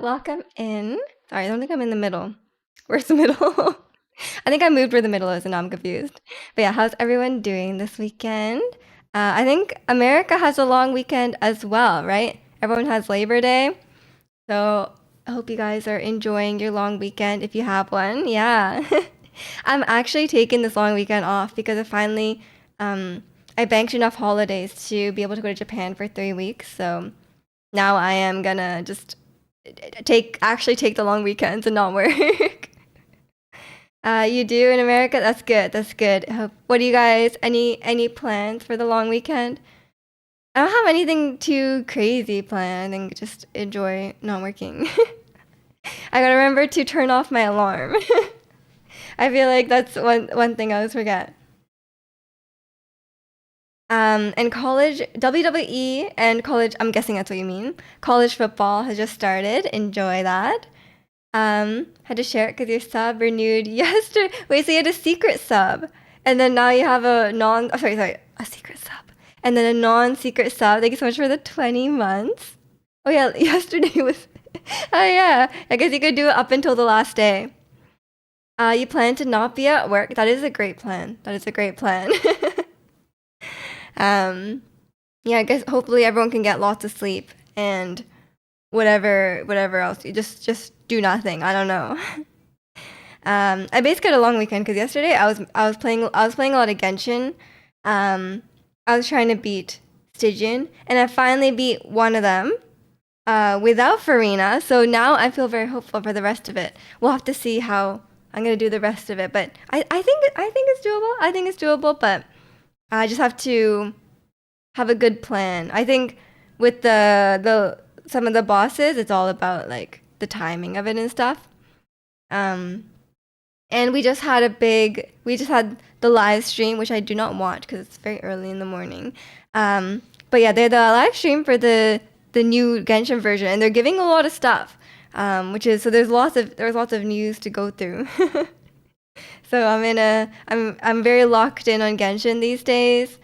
welcome in. Sorry, I don't think I'm in the middle. Where's the middle? I think I moved where the middle is and now I'm confused. But yeah, how's everyone doing this weekend? I think America has a long weekend as well, right? Everyone has Labor Day. So I hope you guys are enjoying your long weekend if you have one. Yeah. I'm actually taking this long weekend off because I banked enough holidays to be able to go to Japan for 3 weeks. So now I am gonna just actually take the long weekends and not work. You do in America? That's good. That's good. What do you guys, any plans for the long weekend? I don't have anything too crazy planned. I think just enjoy not working. I gotta remember to turn off my alarm. I feel like that's one thing I always forget. And college, WWE and college, I'm guessing that's what you mean. College football has just started. Enjoy that. Had to share it because your sub renewed yesterday. Wait, so you had a secret sub, and then now you have a a secret sub, and then a non-secret sub. Thank you so much for the 20 months. Oh yeah, yesterday was. Oh yeah, I guess you could do it up until the last day. You plan to not be at work. That is a great plan. That is a great plan. um, yeah, I guess hopefully everyone can get lots of sleep and whatever else. You just do nothing. I don't know. I basically had a long weekend because yesterday I was playing a lot of Genshin. I was trying to beat Stygian, and I finally beat one of them without Farina. So now I feel very hopeful for the rest of it. We'll have to see how I'm gonna do the rest of it, but I think it's doable. I think it's doable, but I just have to have a good plan. I think with the some of the bosses, it's all about like the timing of it and stuff. And we just had the live stream, which I do not watch because it's very early in the morning. But yeah, they're the live stream for the new Genshin version, and they're giving a lot of stuff, which is so there's lots of news to go through. So I'm very locked in on Genshin these days.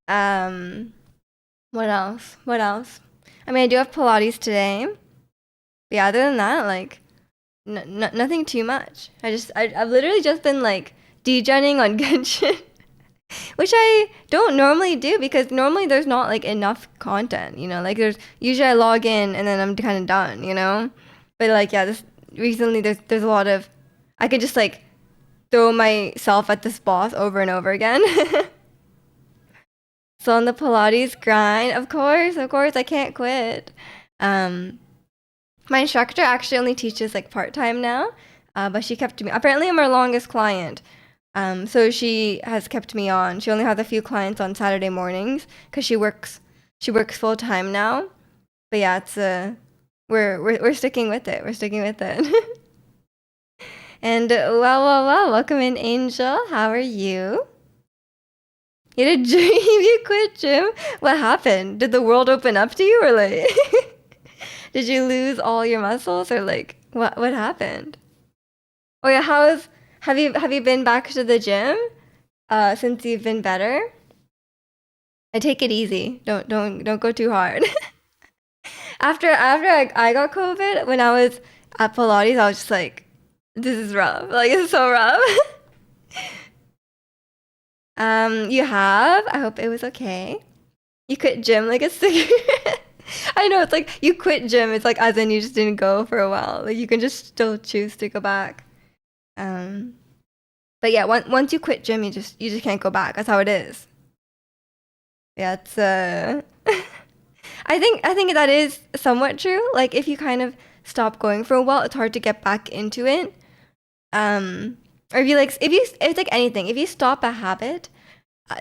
What else? What else? I mean, I do have Pilates today. But yeah, other than that, like, nothing too much. I've literally just been like degenning on Genshin, which I don't normally do because normally there's not like enough content, you know. Like there's usually I log in and then I'm kind of done, you know. But like yeah, this recently there's a lot of I could just like throw myself at this boss over and over again. So on the Pilates grind, of course, I can't quit. Um, my instructor actually only teaches like part-time now, but she kept me. Apparently, I'm her longest client. So she has kept me on. She only has a few clients on Saturday mornings because she works full time now. But yeah, it's we're sticking with it. We're sticking with it. And well, welcome in, Angel. How are you? You had a dream you quit gym? What happened? Did the world open up to you or like did you lose all your muscles or like what happened? Oh yeah, have you been back to the gym since you've been better? I take it easy. Don't go too hard. After I got COVID, when I was at Pilates, I was just like, this is rough. Like it's so rough. You have? I hope it was okay. You quit gym like a cigarette. I know it's like you quit gym. It's like as in you just didn't go for a while. Like you can just still choose to go back. Um, but yeah, once you quit gym, you just can't go back. That's how it is. Yeah, it's I think that is somewhat true. Like if you kind of stop going for a while, it's hard to get back into it. Or if it's like anything, if you stop a habit,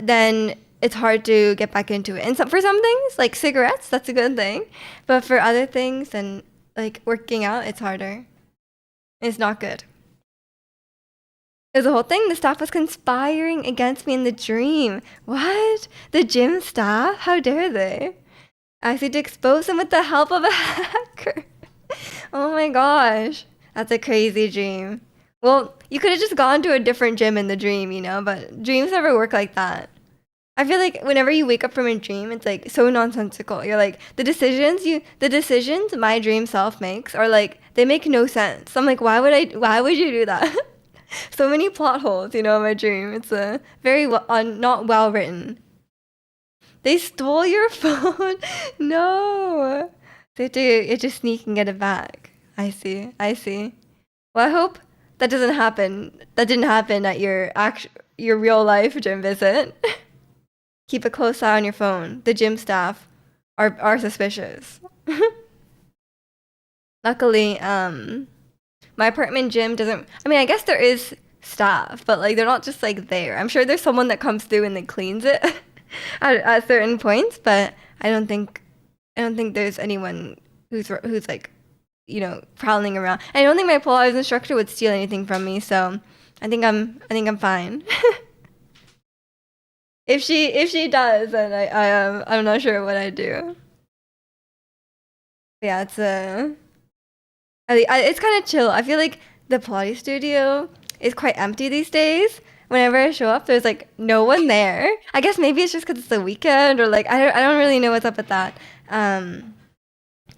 then it's hard to get back into it. And so, for some things, like cigarettes, that's a good thing. But for other things and like working out, it's harder. It's not good. There's a whole thing. The staff was conspiring against me in the dream. What? The gym staff? How dare they? I had to expose them with the help of a hacker. Oh my gosh. That's a crazy dream. Well, you could have just gone to a different gym in the dream, you know, but dreams never work like that. I feel like whenever you wake up from a dream, it's like so nonsensical. You're like the decisions my dream self makes are like they make no sense. I'm like, why would you do that? So many plot holes, in my dream. It's a very not well written. They stole your phone. No, you have to sneak and get it back. I see. I see. Well, I hope that doesn't happen. That didn't happen at your real life gym visit. Keep a close eye on your phone. The gym staff are suspicious. Luckily, my apartment gym doesn't. I mean, I guess there is staff, but like they're not just like there. I'm sure there's someone that comes through and then cleans it at certain points, but I don't think there's anyone who's like prowling around. I don't think my Pilates instructor would steal anything from me, so I think I'm fine. If she does, then I'm not sure what I'd do. Yeah, it's kind of chill. I feel like the Pilates studio is quite empty these days. Whenever I show up, there's like no one there. I guess maybe it's just because it's the weekend or like I don't really know what's up with that. Um,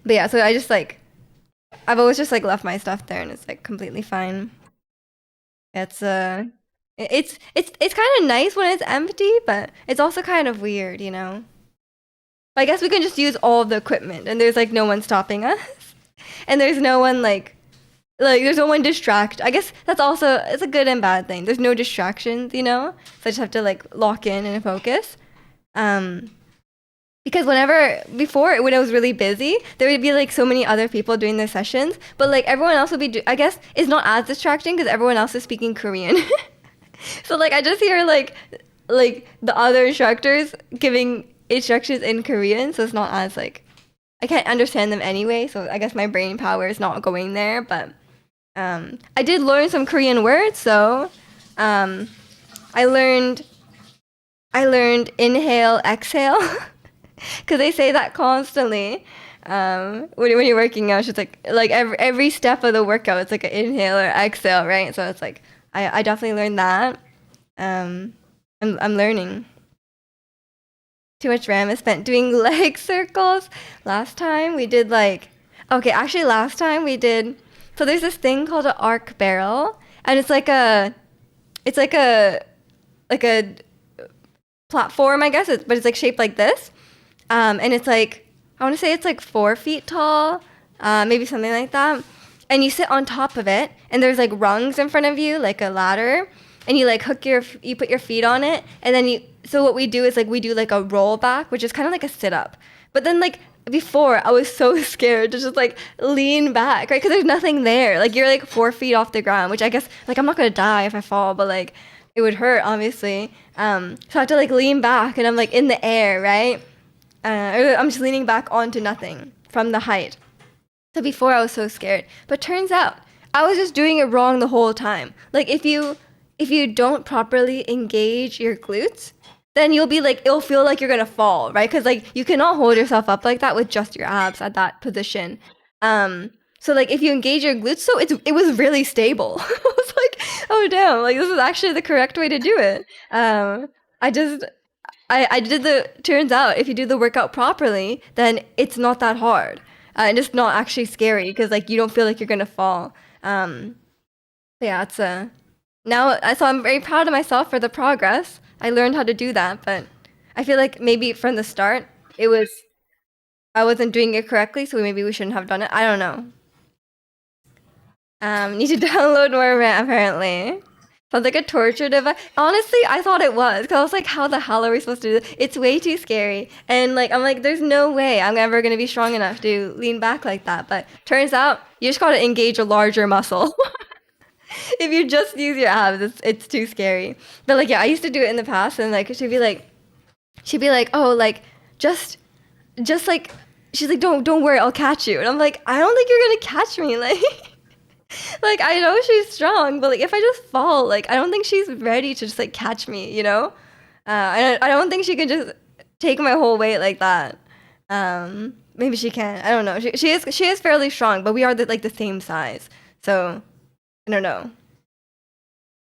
but yeah, so I've always just like left my stuff there and it's like completely fine. It's it's kind of nice when it's empty, but it's also kind of weird. But I guess we can just use all of the equipment and there's like no one stopping us. And there's no one like there's no one distract. I guess that's also it's a good and bad thing. There's no distractions. So I just have to like lock in and focus. Um because whenever before when it was really busy, there would be like so many other people doing their sessions, but like everyone else would I guess it's not as distracting because everyone else is speaking Korean. So like I just hear like the other instructors giving instructions in Korean, so it's not as like I can't understand them anyway, so I guess my brain power is not going there, but I did learn some Korean words, so um I learned I learned inhale, exhale, because they say that constantly. When you're working out, it's just like every step of the workout, it's like an inhale or exhale, right? So it's like I definitely learned that. Um, I'm learning. Too much RAM is spent doing leg circles. Last time we did okay, actually last time we did. So there's this thing called an arc barrel, and it's like a platform, I guess, but it's like shaped like this. And it's like I want to say it's like 4 feet tall, maybe something like that. And you sit on top of it, and there's like rungs in front of you, like a ladder, and you like you put your feet on it, and then you. So what we do is like we do like a roll back, which is kind of like a sit up. But then like before, I was so scared to just like lean back, right? Because there's nothing there. Like you're like 4 feet off the ground, which I guess like I'm not gonna die if I fall, but like it would hurt obviously. So I have to like lean back, and I'm like in the air, right? I'm just leaning back onto nothing from the height. So before I was so scared, but turns out I was just doing it wrong the whole time. Like if you don't properly engage your glutes, then you'll be like it'll feel like you're gonna fall, right? Because like you cannot hold yourself up like that with just your abs at that position. So like if you engage your glutes, so it was really stable. I was like, oh damn, like this is actually the correct way to do it. I just I did the turns out if you do the workout properly, then it's not that hard. And it's not actually scary because like you don't feel like you're gonna fall. But yeah, it's now so I'm very proud of myself for the progress. I learned how to do that, but I feel like maybe from the start it was I wasn't doing it correctly, so maybe we shouldn't have done it. I don't know. Need to download more RAM apparently. Sounds like a torture device. Honestly, I thought it was because I was like, how the hell are we supposed to do this? It's way too scary. And like, I'm like, there's no way I'm ever gonna be strong enough to lean back like that. But turns out you just gotta engage a larger muscle. If you just use your abs, it's too scary. But like, yeah, I used to do it in the past, and like, she'd be like, oh, like, just, just like, she's like, don't worry, I'll catch you. And I'm like, I don't think you're gonna catch me, like. Like I know she's strong, but like if I just fall, like I don't think she's ready to just like catch me. I don't think she can just take my whole weight like that. Maybe she can. I don't know. She is fairly strong, but we are like the same size, so I don't know.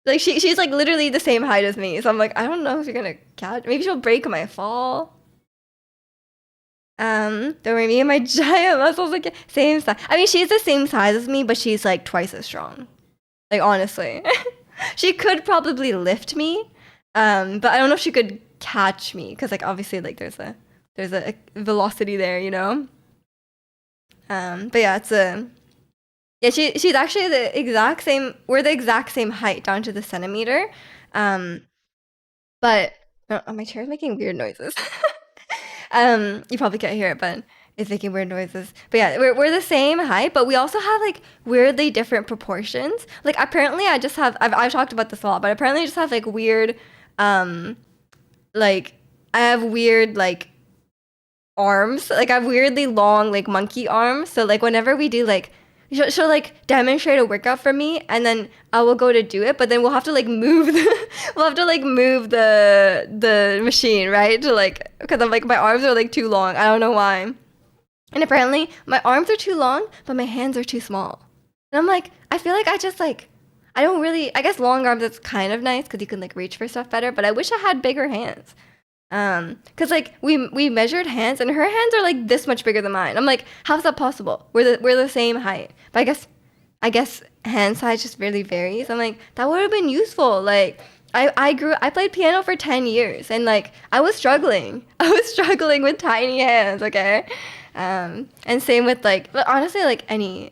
Like she's like literally the same height as me. So I'm like, I don't know if you're gonna catch. Maybe she'll break my fall. Don't worry, me and my giant muscles like same size. I mean, she's the same size as me, but she's like twice as strong. Like honestly, she could probably lift me, but I don't know if she could catch me because like obviously like there's a velocity there, you know. But yeah, it's a yeah. She's actually the exact same. We're the exact same height down to the centimeter. Um, but my chair's making weird noises. You probably can't hear it, but it's making weird noises. But yeah, we're the same height, but we also have like weirdly different proportions. Like apparently, I've talked about this a lot, but apparently, I just have like weird, um, like I have weird like arms. Like I have weirdly long like monkey arms. So like whenever we do like she'll like demonstrate a workout for me and then I will go to do it, but then we'll have to like move the we'll have to like move the machine, right? To like because I'm like my arms are like too long. I don't know why. And apparently my arms are too long, but my hands are too small. And I'm like, I feel like I just like I don't really I guess long arms is kind of nice because you can like reach for stuff better, but I wish I had bigger hands. Cause like we measured hands and her hands are like this much bigger than mine. I'm like, how's that possible? We're the same height. But I guess hand size just really varies. I'm like, that would have been useful. Like I played piano for 10 years and like I was struggling. I was struggling with tiny hands, okay? And same with like but honestly like a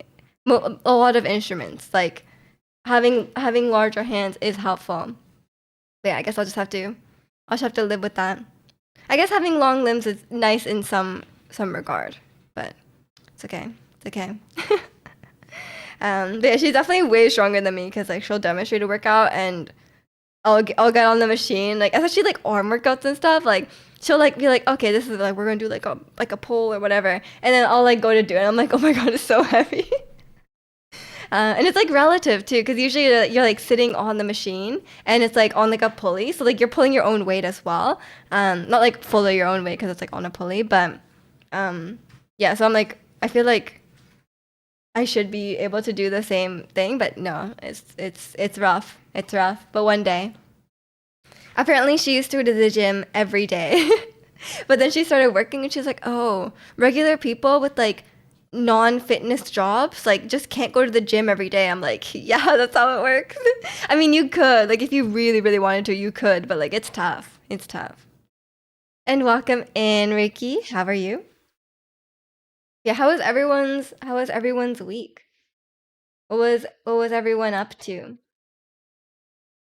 lot of instruments. Like having larger hands is helpful. But yeah, I guess I'll just have to live with that. I guess having long limbs is nice in some regard, but it's okay. It's okay. But yeah, she's definitely way stronger than me because like she'll demonstrate a workout and I'll get on the machine like especially like arm workouts and stuff like she'll like be like okay this is like we're gonna do like a pull or whatever and then I'll like go to do it and I'm like oh my god it's so heavy. And it's like relative too, because usually you're like sitting on the machine and it's like on like a pulley, so like you're pulling your own weight as well. Not like fully your own weight because it's like on a pulley, but yeah. So I'm like, I feel like I should be able to do the same thing, but no, it's rough. It's rough. But one day, apparently she used to go to the gym every day, but then she started working and she's like, oh, regular people with like non-fitness jobs like just can't go to the gym every day. I'm like, yeah, that's how it works. I mean, you could like if you really really wanted to, you could, but like it's tough. It's tough. And welcome in, Ricky. How are you? Yeah, how was everyone's week? What was everyone up to?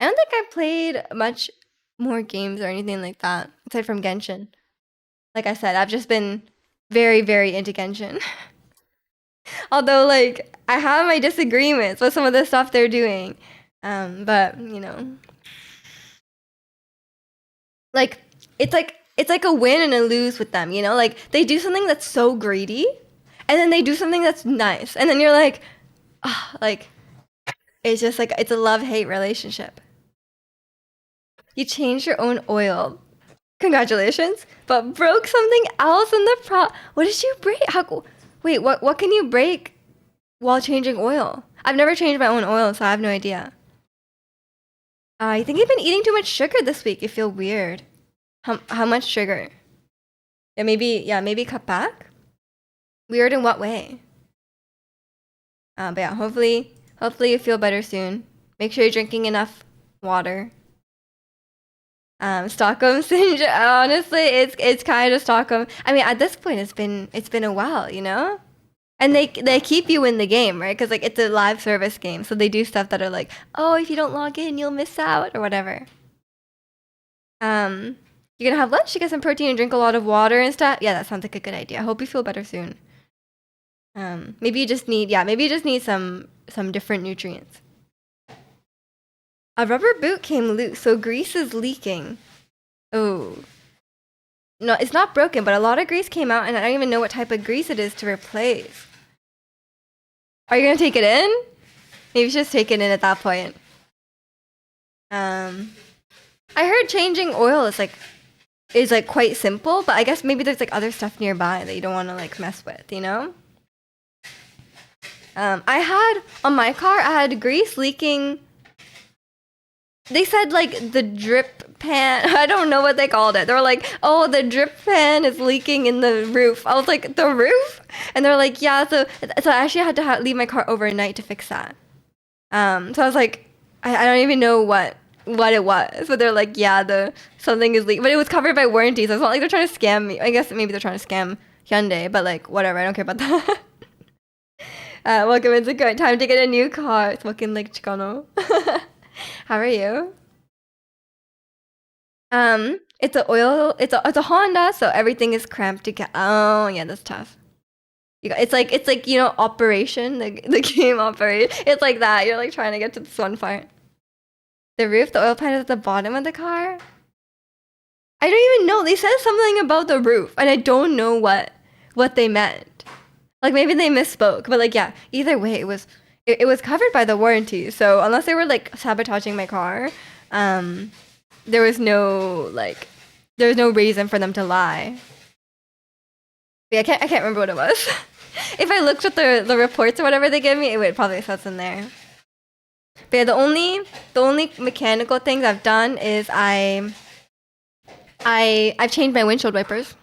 I don't think I played much more games or anything like that aside from Genshin. Like I said, I've just been very very into Genshin. Although, like, I have my disagreements with some of the stuff they're doing. But like it's like a win and a lose with them, you know? Like they do something that's so greedy, and then they do something that's nice, and then you're like, ah, like it's just like it's a love-hate relationship. You changed your own oil. Congratulations, but broke something else in the What did you break? Wait, what can you break while changing oil? I've never changed my own oil, so I have no idea. I think you've been eating too much sugar this week. You feel weird. How much sugar? Yeah, maybe cut back. Weird in what way? But yeah, hopefully you feel better soon. Make sure you're drinking enough water. Stockholm syndrome. Honestly, it's kind of Stockholm. I mean, at this point, it's been a while, you know. And they keep you in the game, right? Because like it's a live service game, so they do stuff that are like, oh, if you don't log in, you'll miss out or whatever. Um, you're gonna have lunch, you get some protein, and drink a lot of water and stuff. Yeah, that sounds like a good idea. I hope you feel better soon. Maybe you just need some different nutrients. A rubber boot came loose, so grease is leaking. Oh, no, it's not broken, but a lot of grease came out, and I don't even know what type of grease it is to replace. Are you gonna take it in? Maybe you should just take it in at that point. Um, I heard changing oil is like quite simple, but I guess maybe there's like other stuff nearby that you don't want to like mess with, you know? I had on my car, I had grease leaking they said like the drip pan. I don't know what they called it. They were like, oh, the drip pan is leaking in the roof. I was like, the roof? And they're like, yeah. So I actually had to leave my car overnight to fix that. So I was like, I don't even know what it was, but they're like, yeah, the something is leaking, but it was covered by warranty, so it's not like they're trying to scam me. I guess maybe they're trying to scam Hyundai, but like whatever, I don't care about that. Welcome, it's a good time to get a new car. It's looking like Chicano. How are you? It's a Honda, so everything is cramped together. Oh yeah, that's tough. It's like Operation, the game Operation. It's like that. You're like trying to get to this one part. The roof, the oil pan is at the bottom of the car. I don't even know. They said something about the roof, and I don't know what they meant. Like maybe they misspoke, but like yeah. Either way, it was covered by the warranty. So unless they were like sabotaging my car, there was no reason for them to lie. But yeah, I can't remember what it was. If I looked at the reports or whatever they give me, it would probably says in there. But yeah, the only mechanical things I've done is I've changed my windshield wipers.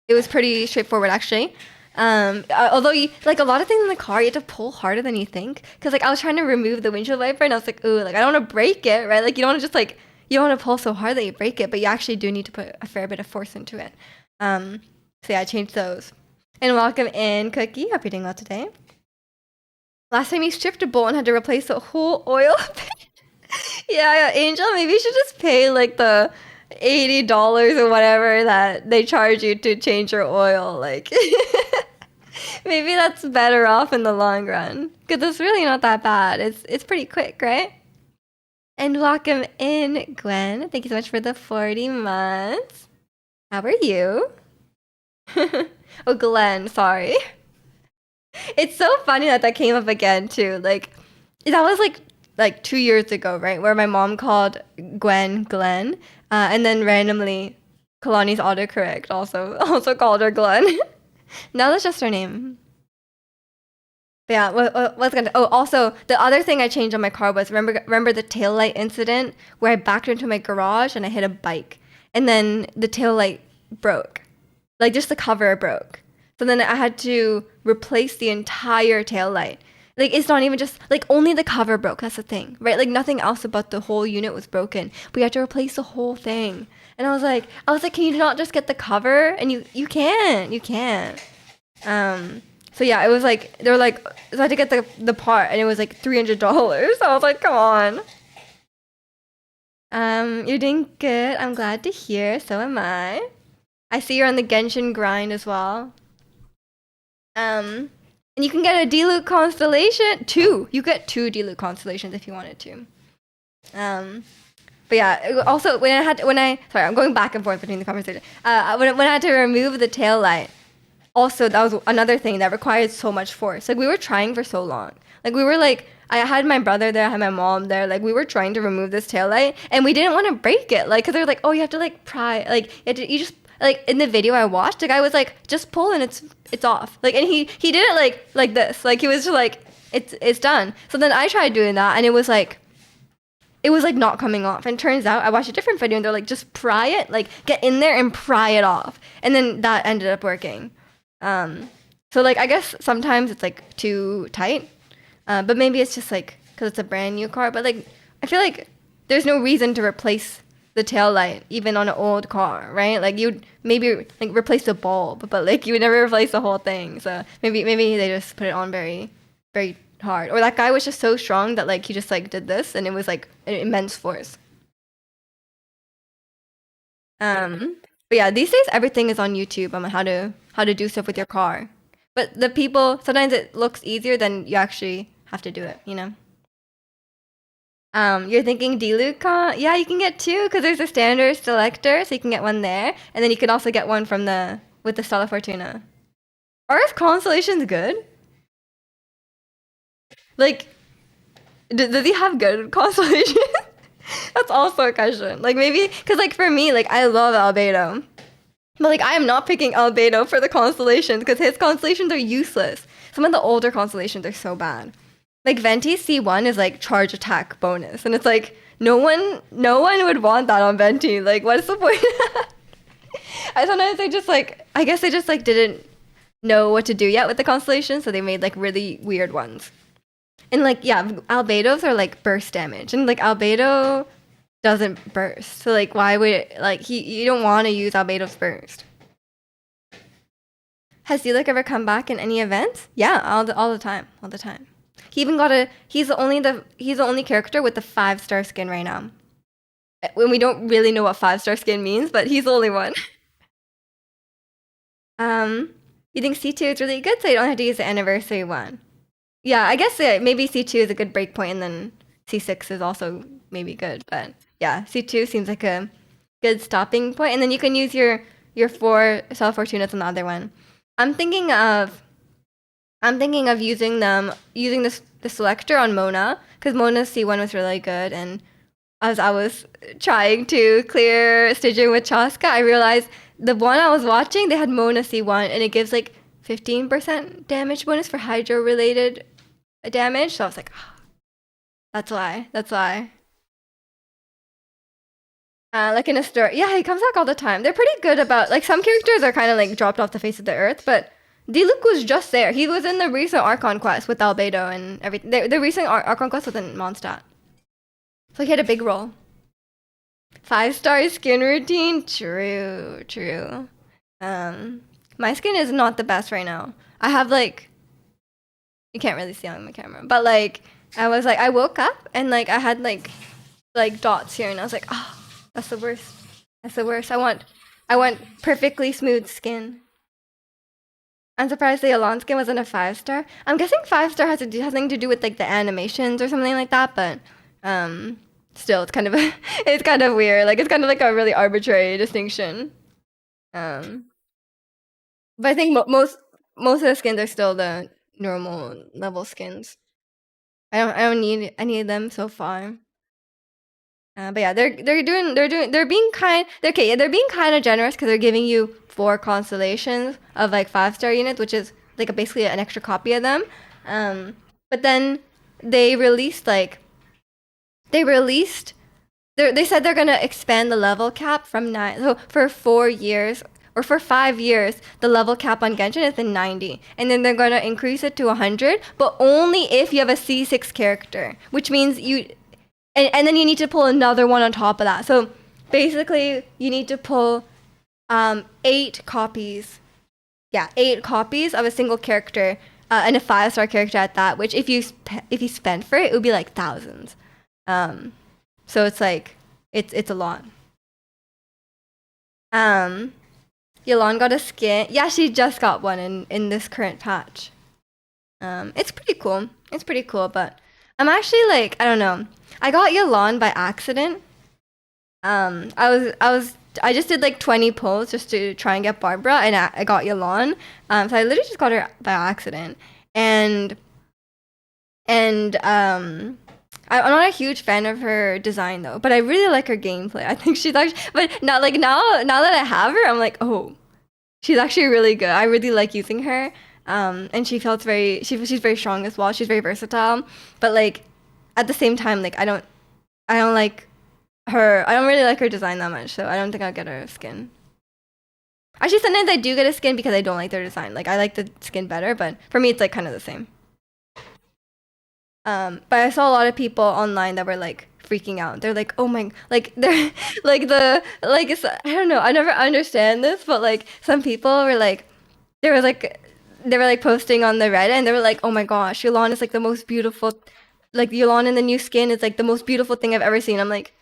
It was pretty straightforward actually. Although like a lot of things in the car, you have to pull harder than you think. Cause like I was trying to remove the windshield wiper and I was like, ooh, like I don't want to break it, right? Like you don't want to just like you don't want to pull so hard that you break it, but you actually do need to put a fair bit of force into it. So yeah, I changed those. And welcome in, Cookie. Hope you're doing well today. Last time you stripped a bolt and had to replace the whole oil. Yeah, Angel, maybe you should just pay like the $80 or whatever that they charge you to change your oil. Like, maybe that's better off in the long run. Because it's really not that bad. It's pretty quick, right? And welcome in, Gwen. Thank you so much for the 40 months. How are you? Oh, Glenn, sorry. It's so funny that came up again too. Like that was like 2 years ago, right? Where my mom called Gwen Glenn, and then randomly Kalani's autocorrect also called her Glenn. Now that's just her name. But yeah, what's gonna? Oh, also the other thing I changed on my car was remember the taillight incident where I backed into my garage and I hit a bike, and then the taillight broke, like just the cover broke. So then I had to replace the entire taillight. Like it's not even just like only the cover broke. That's the thing, right? Like nothing else about the whole unit was broken. But you had to replace the whole thing. And I was like, can you not just get the cover? And you can't. So yeah, it was like they were like, so I had to get the part, and it was like $300. I was like, come on. You're doing good. I'm glad to hear. So am I. I see you're on the Genshin grind as well. And you can get a D-Loot constellation. You get 2 D-Loot constellations if you wanted to. But yeah, also sorry, I'm going back and forth between the conversation. When I had to remove the tail light, also that was another thing that required so much force. Like we were trying for so long. Like we were like, I had my brother there, I had my mom there. Like we were trying to remove this tail light, and we didn't want to break it. Like, cause they're like, oh, you have to like pry, like you just. Like in the video I watched, the guy was like, just pull and it's off. Like, and he did it like this. Like he was just like, it's done. So then I tried doing that, and it was like not coming off. And turns out I watched a different video and they're like, just pry it, like get in there and pry it off. And then that ended up working. So like I guess sometimes it's like too tight, but maybe it's just like because it's a brand new car. But like I feel like there's no reason to replace the tail light even on an old car, right? Like you'd maybe like replace the bulb, but like you would never replace the whole thing. So maybe they just put it on very, very hard. Or that guy was just so strong that like he just like did this and it was like an immense force. But yeah, these days everything is on YouTube on how to do stuff with your car. But the people sometimes it looks easier than you actually have to do it, you know? You're thinking D-Luke? Yeah, you can get 2 because there's a standard selector, so you can get one there, and then you can also get one from with the Stella Fortuna. Are his constellations good? Like, does he have good constellations? That's also a question. Like maybe because like for me, like I love Albedo, but like I am not picking Albedo for the constellations because his constellations are useless. Some of the older constellations are so bad. Like Venti C1 is like charge attack bonus, and it's like no one would want that on Venti. Like, what's the point? I sometimes they just like, I guess they just like didn't know what to do yet with the constellation, so they made like really weird ones. And like, yeah, albedos are like burst damage, and like albedo doesn't burst. So like, why would like you don't want to use albedo's burst? Has Diluc ever come back in any events? Yeah, all the time, all the time. He even got a. He's the only character with the 5-star skin right now. When we don't really know what 5-star skin means, but he's the only one. You think C2 is really good, so you don't have to use the anniversary one. Yeah, I guess maybe C2 is a good break point, and then C6 is also maybe good. But yeah, C2 seems like a good stopping point, and then you can use your 4 Fortunas on the other one. I'm thinking of using the selector on Mona, because Mona's C1 was really good, and as I was trying to clear staging with Chaska, I realized the one I was watching, they had Mona C1, and it gives like 15% damage bonus for Hydro related damage. So I was like, oh, that's why. That's why. Like in a story, yeah, he comes back all the time. They're pretty good about like some characters are kind of like dropped off the face of the earth, but Diluc was just there. He was in the recent Archon quest with Albedo and everything. The recent Archon quest was in Mondstadt, so he had a big role. 5-star skin routine, true, true. My skin is not the best right now. I have like, you can't really see on my camera, but like I woke up and like I had like dots here, and I was like, oh. That's the worst. That's the worst. I want perfectly smooth skin. I'm surprised the Elan skin wasn't a 5-star. I'm guessing 5-star has something to do with like the animations or something like that, but still it's kind of it's kind of weird. Like it's kind of like a really arbitrary distinction. But I think most of the skins are still the normal level skins. I don't need any of them so far. But yeah, they're being kind. They're being kind of generous because they're giving you 4 constellations of like 5-star units, which is like basically an extra copy of them. But then they released they said they're gonna expand the level cap from 9. So for 4 years or for 5 years, the level cap on Genshin is in 90, and then they're gonna increase it to 100, but only if you have a C6 character, which means you. And then you need to pull another one on top of that. So basically, you need to pull 8 copies. Yeah, 8 copies of a single character and a 5-star character at that. Which if you spend for it, it would be like thousands. So it's like it's a lot. Yelan got a skin. Yeah, she just got one in this current patch. It's pretty cool. It's pretty cool, but I'm actually like, I don't know. I got Yelan by accident. I just did like 20 pulls just to try and get Barbara, and I got Yelan. So I literally just got her by accident, and I'm not a huge fan of her design though, but I really like her gameplay. I think she's actually, but not like now that I have her, I'm like, oh, she's actually really good. I really like using her. And she felt she's very strong as well. She's very versatile, but like at the same time, like I don't like her. I don't really like her design that much, so I don't think I'll get her a skin. Actually, sometimes I do get a skin because I don't like their design. Like I like the skin better, but for me, it's like kind of the same. But I saw a lot of people online that were like freaking out. They're like, oh my, like they're like I don't know. I never understand this, but like some people were like, they were like posting on the Reddit, and they were like, oh my gosh, Yelan is like the most beautiful, like Yelan in the new skin is like the most beautiful thing I've ever seen. I'm like,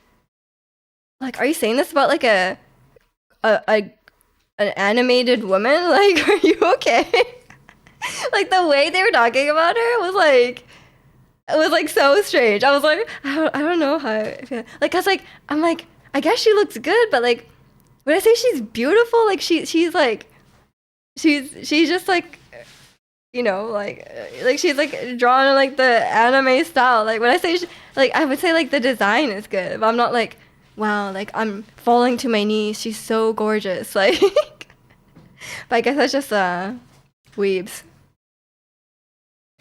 are you saying this about like an animated woman? Like, are you okay? Like the way they were talking about her was like, it was like so strange. I was like, I don't know how I feel. Like, cause like I'm like, I guess she looks good, but like, when I say she's beautiful, like she's like, she's just like, you know, like she's like drawn in like the anime style. Like when I say like I would say like the design is good, but I'm not like, wow, like I'm falling to my knees. She's so gorgeous. Like, but I guess that's just weebs.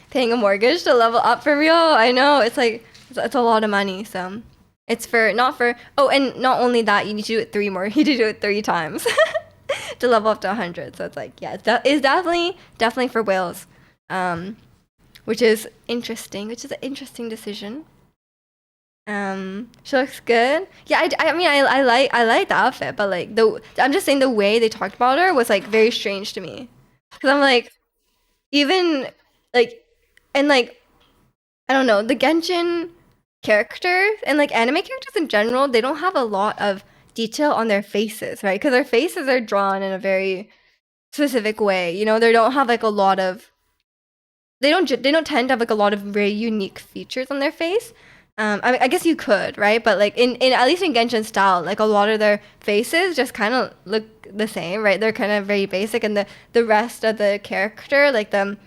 Paying a mortgage to level up for real. I know it's like it's a lot of money. So It's for not for oh, and not only that, you need to do it three more. You need to do it 3 times to level up to 100. So it's like, yeah, it's definitely for whales, um, which is interesting. Which is an interesting decision. She looks good. Yeah, I mean, I like the outfit, but like I'm just saying the way they talked about her was like very strange to me. Because I'm like, even like, and like I don't know, the Genshin characters and like anime characters in general, they don't have a lot of detail on their faces, right? Because their faces are drawn in a very specific way. You know, they don't have like a lot of they don't tend to have like a lot of very unique features on their face. I guess you could, right? But like in at least in Genshin style, like a lot of their faces just kind of look the same, right? They're kind of very basic, and the rest of the character, like the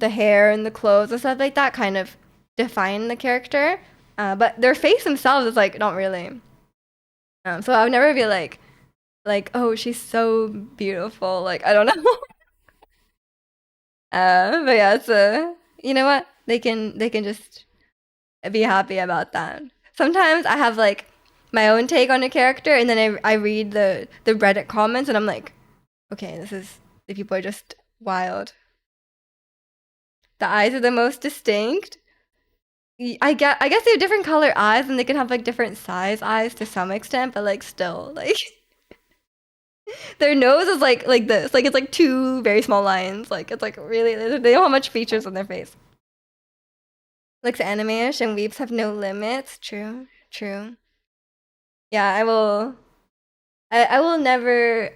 hair and the clothes and stuff like that, kind of define the character. But their face themselves is like not really. So I would never be like oh she's so beautiful. Like I don't know. But yeah, it's you know what? They can just be happy about that. Sometimes I have like my own take on a character, and then I read the Reddit comments, and I'm like, okay, the people are just wild. The eyes are the most distinct. I guess they have different color eyes, and they can have like different size eyes to some extent, but like still like their nose is like this, like it's like two very small lines, like it's like really they don't have much features on their face. Looks anime-ish, and weeps have no limits. True, true. Yeah, I will never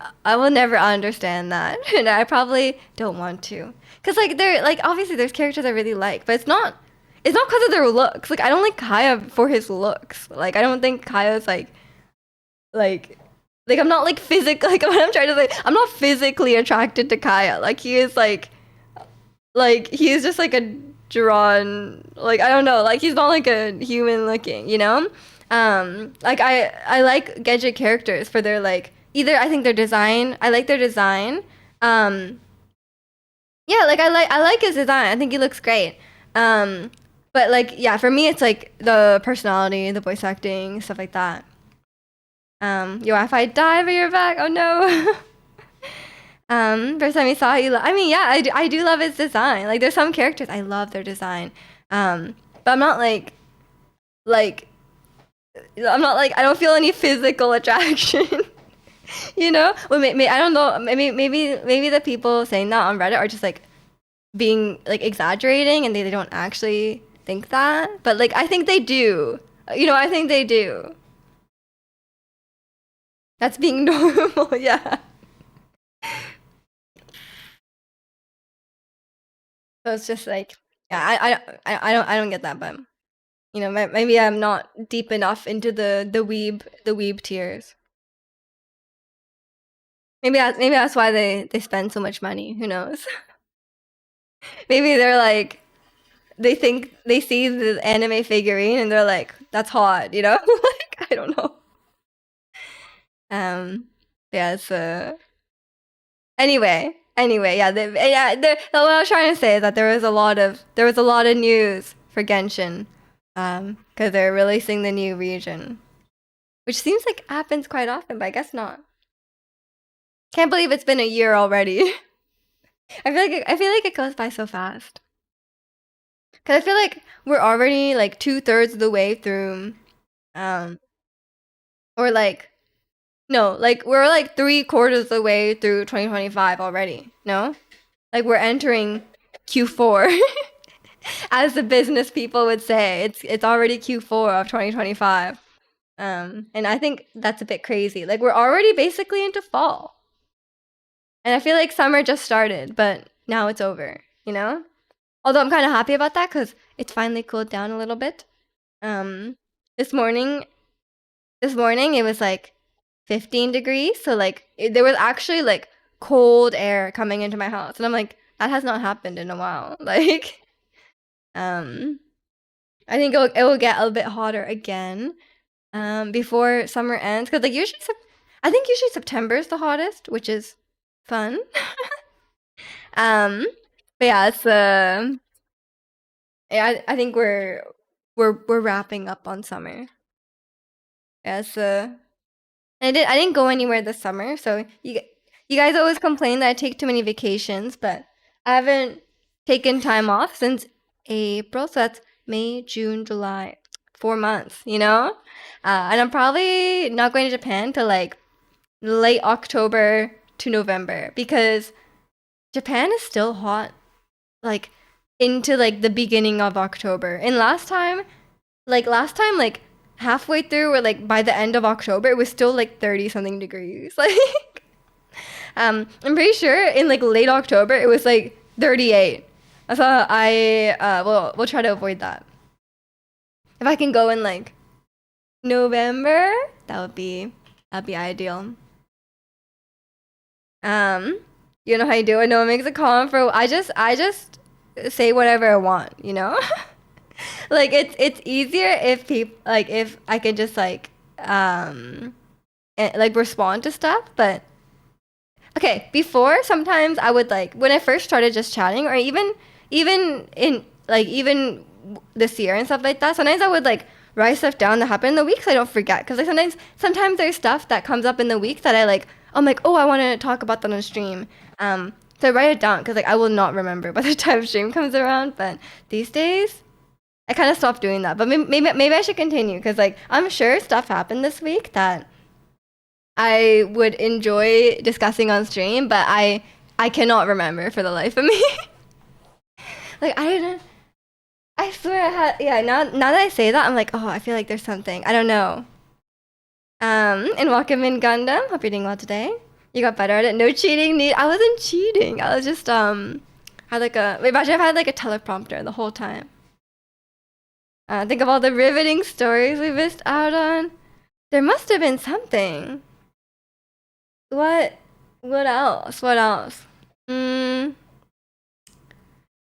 understand that. And I probably don't want to. Cause like they're like obviously there's characters I really like, but it's not because of their looks. Like I don't like Kaya for his looks. Like I don't think Kaya's like I'm not like like what I'm trying to say, I'm not physically attracted to Kaya. Like he is like he is just like a drawn, like I don't know, like he's not like a human looking, you know? Like I like Gadget characters for their like either I think their design, I like their design. Um yeah, like I like his design. I think he looks great. Um but like yeah, for me it's like the personality, the voice acting, stuff like that. Yo, if I die but you're back, oh no. First time you saw it, I mean, yeah, I do love his design. Like, there's some characters I love their design. But like, I'm not like, I don't feel any physical attraction. You know? Well, I don't know. Maybe the people saying that on Reddit are just like being like exaggerating, and they don't actually think that. But like, I think they do. You know, I think they do. That's being normal. Yeah. So it's just like, yeah, I don't get that, but you know, maybe I'm not deep enough into the weeb tiers. Maybe that's why they spend so much money. Who knows? Maybe they're like they think they see the anime figurine and they're like, that's hot, you know? Like I don't know. Um, yeah. It's anyway, yeah. What I was trying to say is that there was a lot of news for Genshin, because they're releasing the new region, which seems like happens quite often, but I guess not. Can't believe it's been a year already. I feel like it goes by so fast. Cause I feel like we're already like 2/3 of the way through, um, or like no, like we're like 3/4 of the way through 2025 already. No, like we're entering Q4, as the business people would say. It's already Q4 of 2025. And I think that's a bit crazy. Like we're already basically into fall. And I feel like summer just started, but now it's over, you know? Although I'm kind of happy about that because it's finally cooled down a little bit. Um, this morning, this morning it was like 15 degrees, so like there was actually like cold air coming into my house, and I'm like, that has not happened in a while. Like, um, I think it will get a bit hotter again, before summer ends, because like I think usually September is the hottest, which is fun. Um, but yeah, it's yeah, I think we're wrapping up on summer. Yes. I didn't go anywhere this summer, so you guys always complain that I take too many vacations, but I haven't taken time off since April, so that's May, June, July, 4 months, you know? And I'm probably not going to Japan till like late October to November because Japan is still hot, like into like the beginning of October. And last time, like halfway through or like by the end of October, it was still like 30 something degrees. Like, I'm pretty sure in like late October, it was like 38. So we'll try to avoid that. If I can go in like November, that'd be ideal. Um, you know how you do it. No one makes a comment for. I just say whatever I want. You know. Like it's easier if people like if I can just like respond to stuff. But okay, before sometimes I would like when I first started just chatting, or even in like even this year and stuff like that. Sometimes I would like write stuff down that happened in the week so I don't forget. Because like sometimes there's stuff that comes up in the week that I'm like, oh, I want to talk about that on stream. So I write it down because like I will not remember by the time stream comes around. But these days, I kind of stopped doing that. But maybe I should continue because like I'm sure stuff happened this week that I would enjoy discussing on stream, but I cannot remember for the life of me. Like I didn't. I swear I had. Yeah. Now that I say that, I'm like, oh, I feel like there's something. I don't know. And welcome in Gundam. Hope you're doing well today. You got better at it. No cheating. I wasn't cheating. I was just had like a. Imagine if I had like a teleprompter the whole time. Think of all the riveting stories we missed out on. There must have been something. What? What else? What else? Hmm.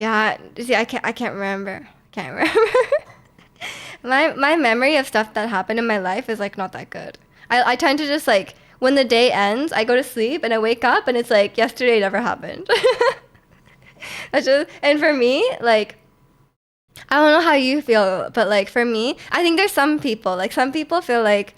Yeah. See, I can't remember. Can't remember. My memory of stuff that happened in my life is like not that good. I tend to just like when the day ends, I go to sleep and I wake up and it's like yesterday never happened. That's just and for me, like I don't know how you feel, but like for me, I think there's some people feel like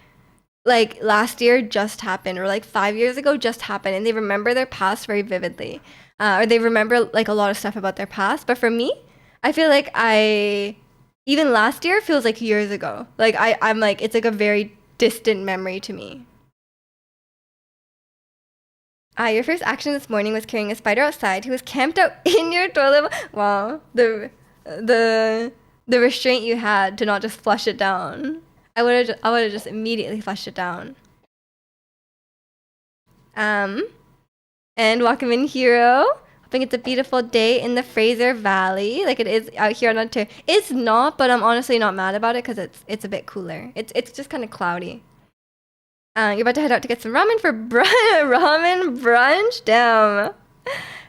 last year just happened or like 5 years ago just happened and they remember their past very vividly. Or they remember like a lot of stuff about their past. But for me, I feel like I even last year feels like years ago. Like I'm like it's like a very distant memory to me. Your first action this morning was carrying a spider outside who was camped out in your toilet. Wow, the the restraint you had to not just flush it down. I would have just immediately flushed it down. Um, and welcome in, Hero. Hoping it's a beautiful day in the Fraser Valley, like it is out here on Ontario. It's not, but I'm honestly not mad about it because it's a bit cooler. It's just kind of cloudy. You're about to head out to get some ramen for ramen brunch. Damn.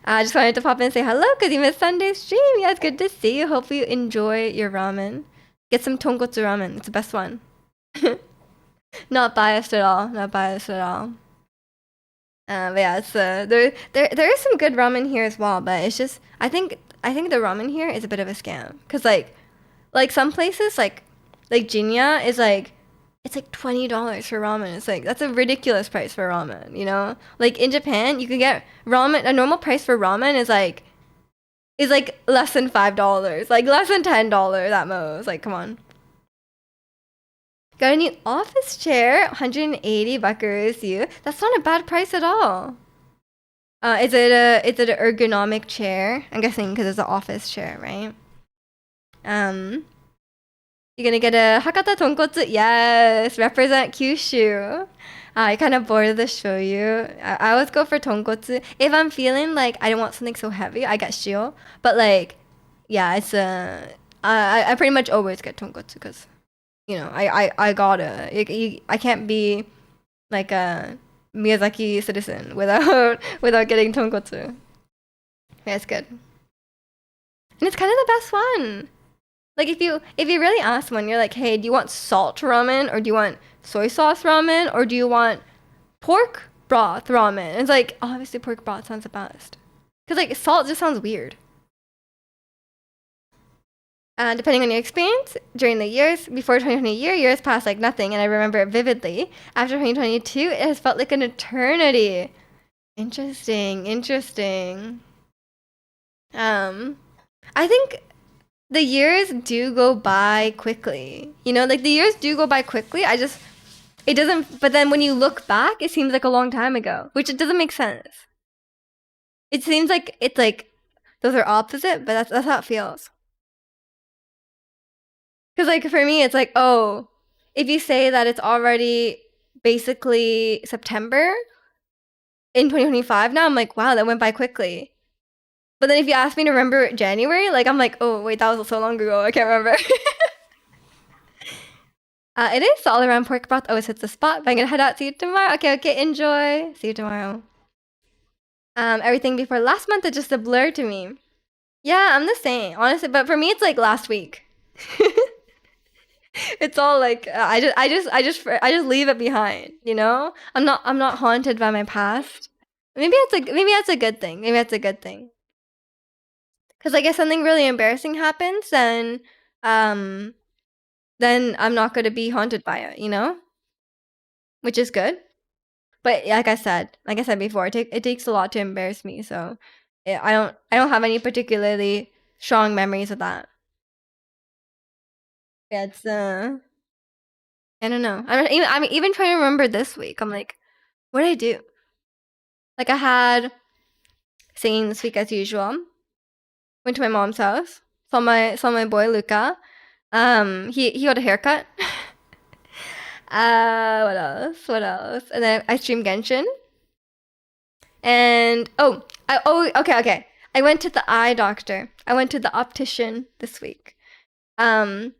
I just wanted to pop in and say hello because you missed Sunday's stream. Yeah, it's good to see you. Hope you enjoy your ramen. Get some tonkotsu ramen. It's the best one. Not biased at all. Not biased at all. But yeah, it's there is some good ramen here as well. But it's just I think the ramen here is a bit of a scam because like some places like Jinya is like it's like $20 for ramen. It's like that's a ridiculous price for ramen, you know? Like in Japan, you can get ramen a normal price for ramen is like less than $5. Like less than $10 at most. Like come on. Got a new office chair, 180 buckaroos you. That's not a bad price at all. Is it an ergonomic chair? I'm guessing because it's an office chair, right? You're gonna get a Hakata tonkotsu. Yes, represent Kyushu. I kind of bored of the shoyu. I always go for tonkotsu. If I'm feeling like I don't want something so heavy, I get shio. But like, yeah, it's I pretty much always get tonkotsu because, you know, I gotta. I can't be like a Miyazaki citizen without without getting tonkotsu. Yeah, it's good, and it's kind of the best one. Like if you really ask someone, you're like, hey, do you want salt ramen or do you want soy sauce ramen or do you want pork broth ramen? It's like obviously pork broth sounds the best because like salt just sounds weird. Depending on your experience during the years before 2020 years passed like nothing, and I remember it vividly. After 2022, it has felt like an eternity. Interesting, interesting. Um, I think the years do go by quickly. You know, like the years do go by quickly. It doesn't, but then when you look back, it seems like a long time ago, which it doesn't make sense. It seems like it's like those are opposite, but that's how it feels. Because like for me, it's like, oh, if you say that it's already basically September in 2025 now, I'm like, wow, that went by quickly. But then if you ask me to remember January, like I'm like, oh wait, that was so long ago, I can't remember. It is all around pork broth. Always hits the spot. But I'm gonna head out. See you tomorrow. Okay, okay, enjoy. See you tomorrow. Everything before last month is just a blur to me. Yeah, I'm the same, honestly. But for me, it's like last week. It's all like I just leave it behind. You know, I'm not haunted by my past. Maybe that's a good thing. Maybe that's a good thing. Because like if something really embarrassing happens, um then I'm not gonna be haunted by it. You know, which is good. But like I said before, it takes a lot to embarrass me. So I don't have any particularly strong memories of that. Yeah, it's I don't know. I'm even trying to remember this week. I'm like, what did I do? Like I had singing this week as usual. Went to my mom's house. Saw my boy Luca. He got a haircut. What else? What else? And then I streamed Genshin. And okay. I went to the eye doctor. I went to the optician this week. And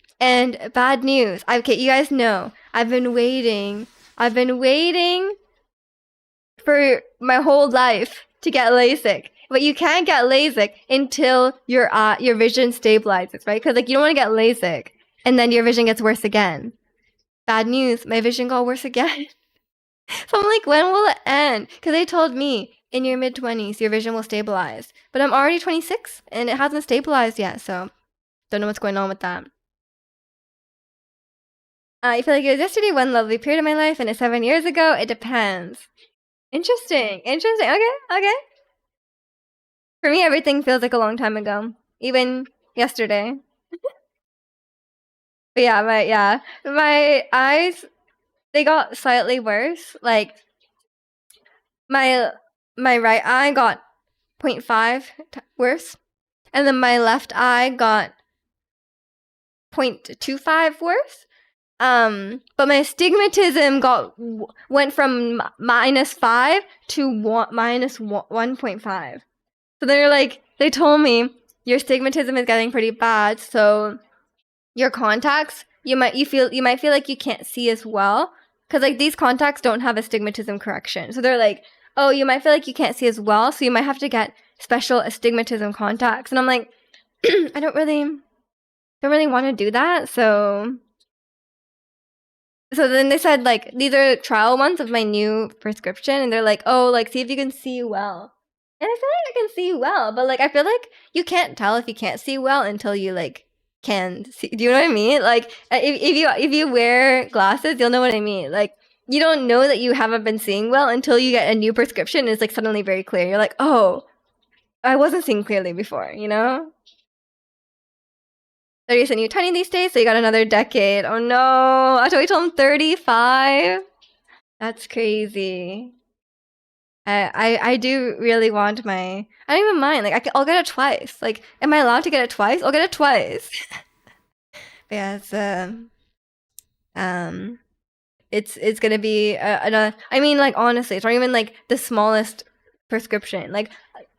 bad news. Okay, you guys know I've been waiting. I've been waiting for my whole life to get LASIK. But you can't get LASIK until your vision stabilizes, right? Because like you don't want to get LASIK and then your vision gets worse again. Bad news. My vision got worse again. So I'm like, when will it end? Because they told me in your mid-20s your vision will stabilize. But I'm already 26 and it hasn't stabilized yet, so don't know what's going on with that. I feel like it was yesterday, one lovely period of my life, and it's 7 years ago. It depends. Interesting. Interesting. Okay. Okay. For me, everything feels like a long time ago, even yesterday. But my eyes they got slightly worse. Like my my right eye got zero point 0.5 worse, and then my left eye got 0.25 worse. But my astigmatism went from -5 to minus 1.5. So they told me your astigmatism is getting pretty bad, so your contacts you might feel like you can't see as well because like these contacts don't have astigmatism correction. So they're like, oh, you might feel like you can't see as well, so you might have to get special astigmatism contacts. And I'm like, I don't really want to do that, so then they said like these are trial ones of my new prescription, and they're like, oh, like see if you can see well. And I feel like I can see well, but like I feel like you can't tell if you can't see well until you like can see. Do you know what I mean? Like if you wear glasses, you'll know what I mean. Like you don't know that you haven't been seeing well until you get a new prescription and it's like suddenly very clear. You're like, oh, I wasn't seeing clearly before, you know? 30 is a new 20 these days, so you got another decade. Oh no, I have to wait till I'm 35. That's crazy. I do really want my. I don't even mind. Like I'll get it twice. Like, am I allowed to get it twice? I'll get it twice. But yeah, um, it's gonna be another. I mean, like honestly, it's not even like the smallest prescription. Like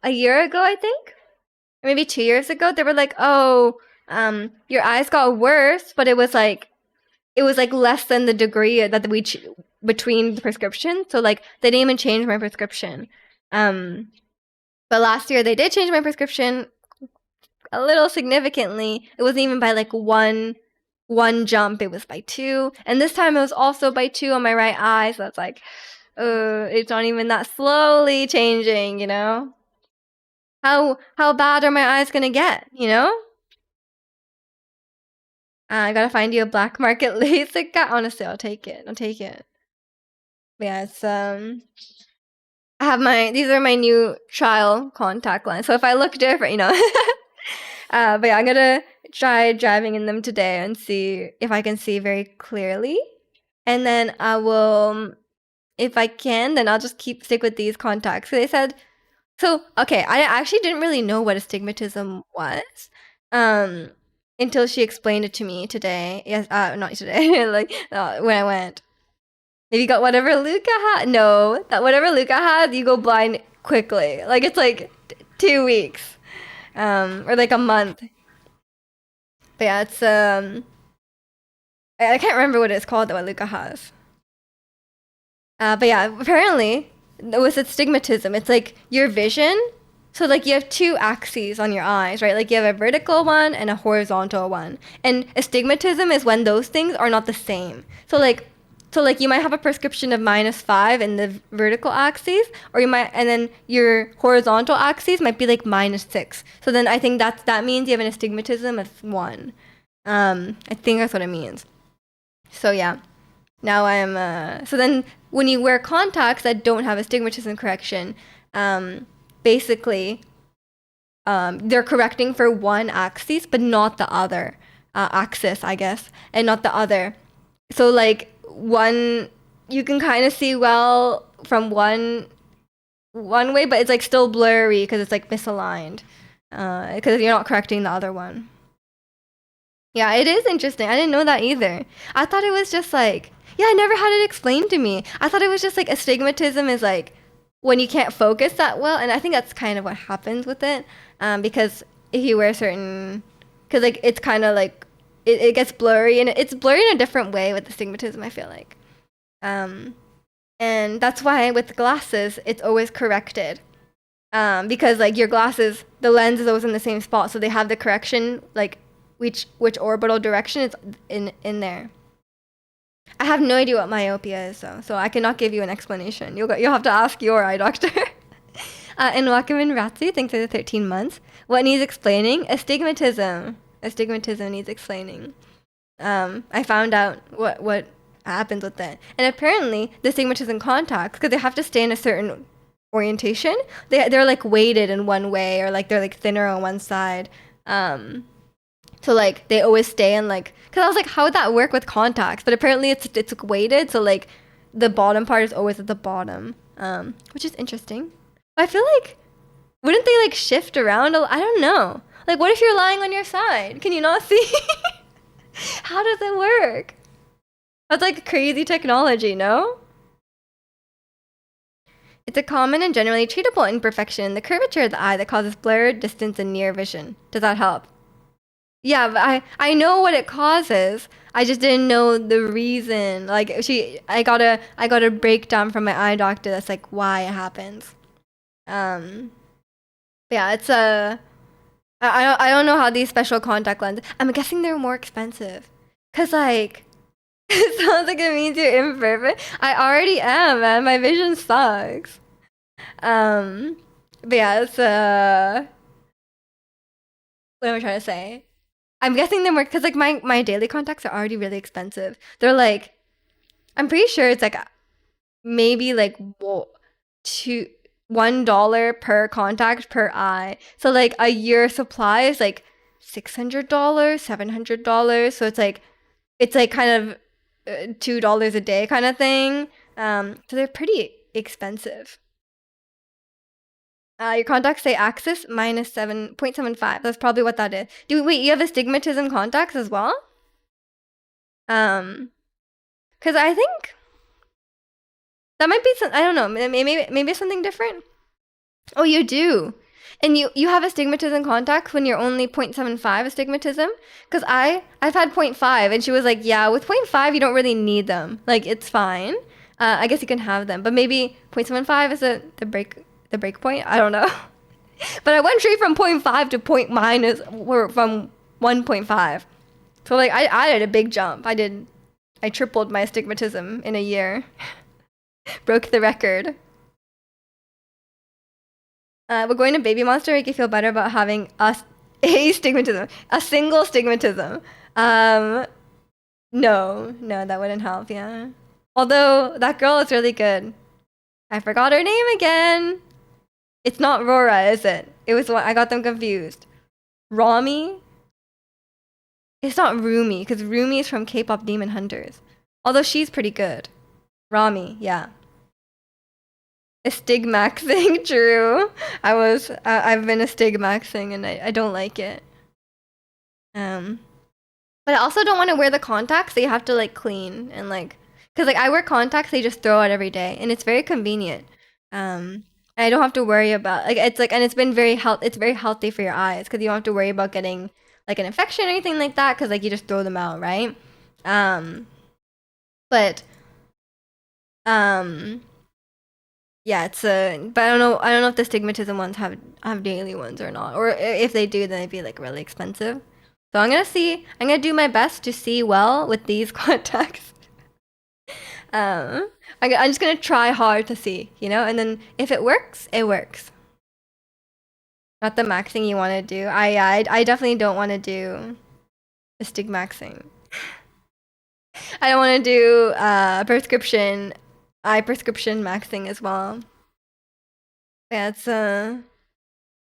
a year ago, I think, or maybe 2 years ago, they were like, oh, your eyes got worse, but it was like less than the degree that between the prescriptions. So like they didn't even change my prescription. But last year they did change my prescription a little significantly. It wasn't even by like one jump. It was by two, and this time it was also by two on my right eye. So it's like, it's not even that slowly changing. You know, how bad are my eyes gonna get? You know? I gotta find you a black market LASIK guy. Honestly, I'll take it. I'll take it. But yeah, it's I have these are my new trial contact lens. So if I look different, but yeah, I'm gonna try driving in them today and see if I can see very clearly. And then I will, if I can, then I'll just stick with these contacts. So they said, okay, I actually didn't really know what astigmatism was, um, until she explained it to me today. Yes, not today, like when I went. If you got whatever Luca had, no, that whatever Luca had, you go blind quickly. Like it's like 2 weeks, or like a month. But yeah, it's I can't remember what it's called that what Luca has. But yeah, apparently with astigmatism, it's like your vision. So like you have two axes on your eyes, right? Like you have a vertical one and a horizontal one. And astigmatism is when those things are not the same. So like you might have a prescription of -5 in the vertical axis, or you might, and then your horizontal axis might be like -6. So then I think that means you have an astigmatism of 1. I think that's what it means. So yeah, now I'm so then when you wear contacts that don't have astigmatism correction, basically they're correcting for one axis but not the other axis, I guess, and not the other. So like one, you can kind of see well from one way, but it's like still blurry because it's like misaligned because you're not correcting the other one. Yeah, it is interesting. I didn't know that either. I thought it was just like, yeah, I never had it explained to me. I thought it was just like astigmatism is like when you can't focus that well, and I think that's kind of what happens with it. Because if you wear certain, because like it's kind of like it gets blurry, and it's blurry in a different way with astigmatism, I feel like. And that's why with glasses, it's always corrected. Because like your glasses, the lens is always in the same spot, so they have the correction like which orbital direction is in there. I have no idea what myopia is, though, so I cannot give you an explanation. You'll have to ask your eye doctor. And Wakaman Ratsu, thanks for the 13 months. What needs explaining? Astigmatism. Astigmatism needs explaining. I found out what happens with it. And apparently, the astigmatism contacts, because they have to stay in a certain orientation, they're like weighted in one way, or like they're like thinner on one side. So like they always stay in like, because I was like, how would that work with contacts? But apparently it's weighted, so like the bottom part is always at the bottom, which is interesting. I feel like, wouldn't they like shift around? I don't know. Like, what if you're lying on your side? Can you not see? How does it work? That's like crazy technology, no? It's a common and generally treatable imperfection in the curvature of the eye that causes blurred, distance, and near vision. Does that help? Yeah, but I know what it causes. I just didn't know the reason. Like I got a breakdown from my eye doctor that's like why it happens. But yeah, it's I don't know how these special contact lenses. I'm guessing they're more expensive, cause like it sounds like it means you're imperfect. I already am, man. My vision sucks. But yeah, it's what am I trying to say? I'm guessing they're more because like my daily contacts are already really expensive. They're like, I'm pretty sure it's like maybe like $1 per contact per eye. So like a year supply is like $600, $700. So it's like kind of $2 a day kind of thing. So they're pretty expensive. Your contacts say axis minus 7.75. That's probably what that is. Wait, you have astigmatism contacts as well? Because I think that might be I don't know. Maybe something different. Oh, you do. And you have astigmatism contacts when you're only 0.75 astigmatism? Because I've had 0.5, and she was like, yeah, with 0.5 you don't really need them. Like it's fine. I guess you can have them, but maybe 0.75 is the break point. I don't know. But I went straight from 0.5 to point minus, or from 1.5. So like I did a big jump. I tripled my astigmatism in a year. Broke the record. We're going to Baby Monster make you feel better about having a single stigmatism. Um, no, no, that wouldn't help, yeah. Although that girl is really good. I forgot her name again. It's not Rora, is it? It was one I got them confused. Rami? It's not Rumi, because Rumi is from K-pop Demon Hunters. Although she's pretty good. Rami, yeah. A stigmaxing, true. I've been a stigmaxing and I don't like it. But I also don't want to wear the contacts, so you have to like clean and like, cause like I wear contacts, they just throw out every day, and it's very convenient. And I don't have to worry about like it's like, and it's very healthy for your eyes, cause you don't have to worry about getting like an infection or anything like that, cause like you just throw them out, right? Um, but um, yeah, but I don't know if the stigmatism ones have daily ones or not, or if they do, then they'd be like really expensive. So I'm gonna do my best to see well with these contacts. Um, I'm just gonna try hard to see, you know, and then if it works, it works. Not the maxing you want to do. I definitely don't want to do the stigmaxing. I don't want to do eye prescription maxing as well. Yeah, it's and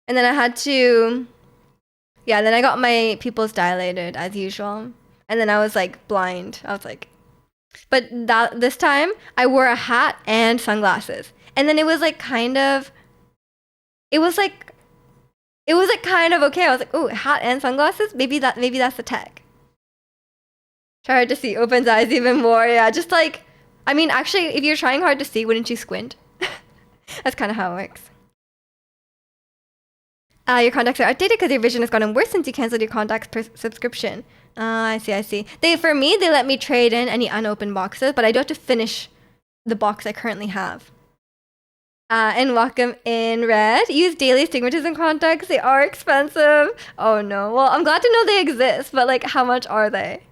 then I had to, yeah, then I got my pupils dilated as usual, and then I was like blind. I was like, but this time I wore a hat and sunglasses, and then it was like kind of, it was like, it was like kind of okay. I was like, oh, hat and sunglasses. Maybe that's the tech. Try hard to see, opens eyes even more. Yeah, just like, I mean, actually, if you're trying hard to see, wouldn't you squint? That's kind of how it works. Your contacts are outdated because your vision has gotten worse since you canceled your contacts subscription. I see, I see. For me, they let me trade in any unopened boxes, but I do have to finish the box I currently have. And welcome in Red. Use daily stigmatism contacts. They are expensive. Oh no. Well, I'm glad to know they exist, but like, how much are they?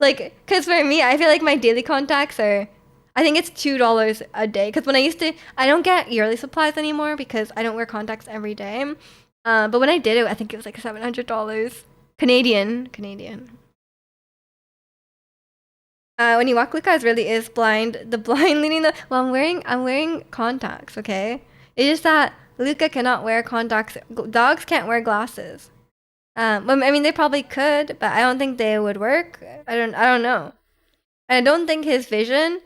Like, cause for me, I feel like my daily contacts are, I think it's $2 a day. Cause when I don't get yearly supplies anymore because I don't wear contacts every day. But when I did it, I think it was like $700 Canadian. When you walk, Lucas really is blind. The blind leading the. Well, I'm wearing contacts. Okay, it's just that Luca cannot wear contacts. Dogs can't wear glasses. Well, I mean, they probably could, but I don't think they would work. I don't know. I don't think his vision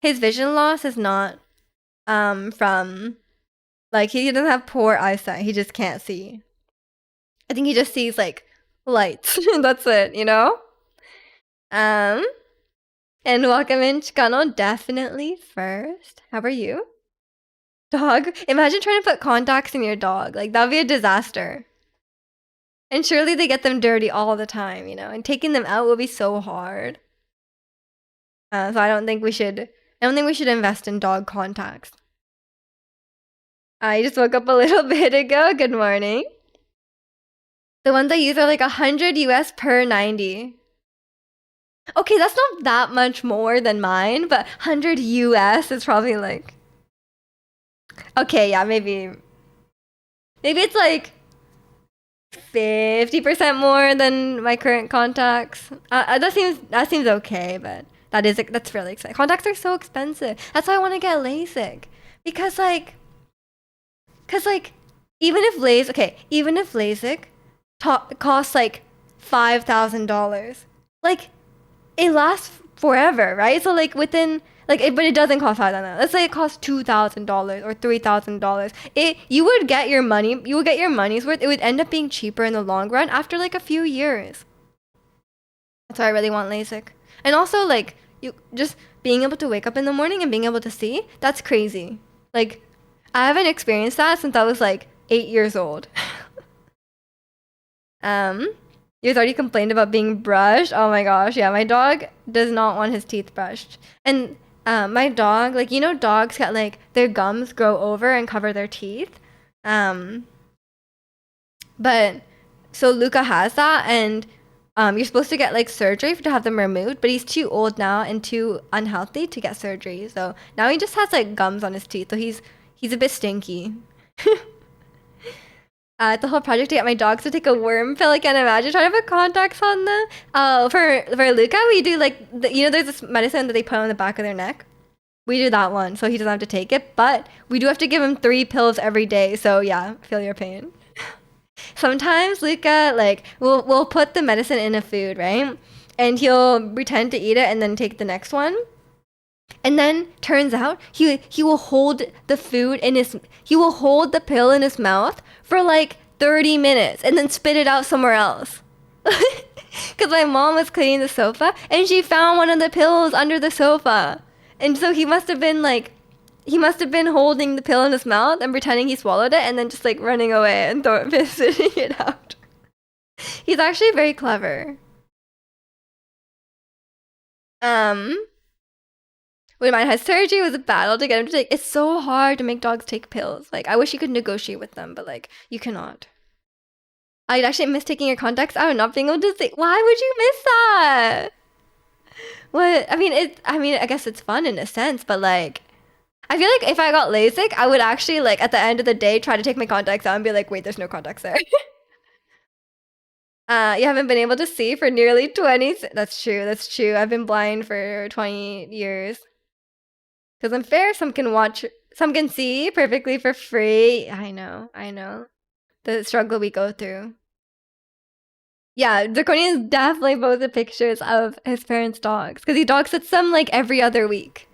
loss is not from like he doesn't have poor eyesight. He just can't see. I think he just sees like lights. That's it, you know? Um, and welcome in Chicano, definitely first. How are you? Dog? Imagine trying to put contacts in your dog. Like, that would be a disaster. And surely they get them dirty all the time, you know? And taking them out will be so hard. So I don't think we should invest in dog contacts. I just woke up a little bit ago. Good morning. The ones I use are like 100 US per 90. Okay, that's not that much more than mine, but 100 US is probably like. Okay, yeah, maybe it's like 50% more than my current contacts. That seems okay, but that's really exciting. Contacts are so expensive. That's why I want to get LASIK because even if LASIK costs like $5,000, like it lasts forever, right? So like within but it doesn't cost $5,000. Let's say it costs $2,000 or $3,000. You would get your money's worth. It would end up being cheaper in the long run after like a few years. That's why I really want LASIK. And also like you just being able to wake up in the morning and being able to see, that's crazy. Like I haven't experienced that since I was like 8 years old. You've already complained about being brushed. Oh my gosh, yeah, my dog does not want his teeth brushed. And my dog, like, you know, dogs got like their gums grow over and cover their teeth. But so Luca has that, and you're supposed to get like surgery to have them removed, but he's too old now and too unhealthy to get surgery. So now he just has like gums on his teeth, so he's a bit stinky. the whole project to get my dogs to take a worm pill. I can't imagine trying to put contacts on them. For Luca, we do like there's this medicine that they put on the back of their neck. We do that one, so he doesn't have to take it. But we do have to give him 3 pills every day. So yeah, feel your pain. Sometimes Luca, like, we'll put the medicine in a food, right? And he'll pretend to eat it and then take the next one. And then turns out he will hold the food in his he will hold the pill in his mouth for like 30 minutes and then spit it out somewhere else. Cuz my mom was cleaning the sofa and she found one of the pills under the sofa. And so he must have been holding the pill in his mouth and pretending he swallowed it and then just like running away and spitting it out. He's actually very clever. Um When mine had surgery, it was a battle to get him to take. It's so hard to make dogs take pills. Like, I wish you could negotiate with them, but like, you cannot. I'd actually miss taking your contacts out and not being able to say, why would you miss that? What? I mean, I guess it's fun in a sense, but like, I feel like if I got LASIK, I would actually like at the end of the day try to take my contacts out and be like, wait, there's no contacts there. You haven't been able to see for nearly 20. That's true. That's true. I've been blind for 20 years. Because unfair, some can see perfectly for free. I know. The struggle we go through. Yeah, Draconian definitely posted pictures of his parents' dogs. Because he dog sits them like every other week.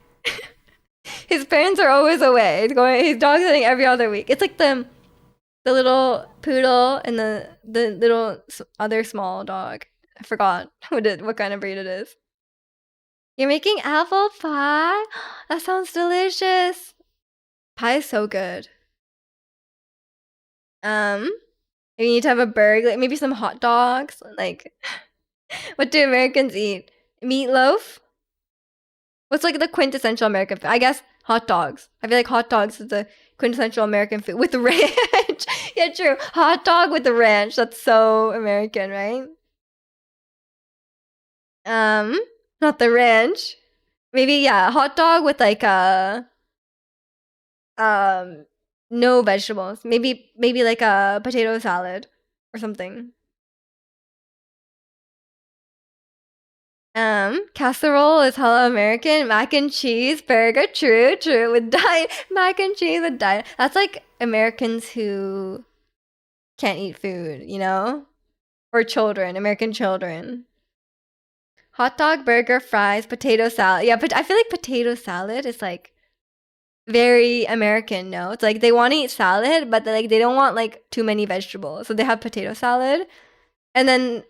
His parents are always away. He's dog sitting every other week. It's like the little poodle and the little other small dog. I forgot what kind of breed it is. You're making apple pie? That sounds delicious. Pie is so good. You need to have a burger, maybe some hot dogs. Like, what do Americans eat? Meatloaf? What's like the quintessential American food? I guess hot dogs. I feel like hot dogs is the quintessential American food with ranch. Yeah, true. Hot dog with the ranch. That's so American, right? Not the ranch. Maybe yeah, hot dog with like no vegetables. Maybe like a potato salad or something. Casserole is hella American. Mac and cheese, burger, true. With diet, mac and cheese with diet. That's like Americans who can't eat food, you know? Or children, American children. Hot dog, burger, fries, potato salad. Yeah, but I feel like potato salad is like very American, no? It's like they want to eat salad, but they don't want like too many vegetables. So they have potato salad. And then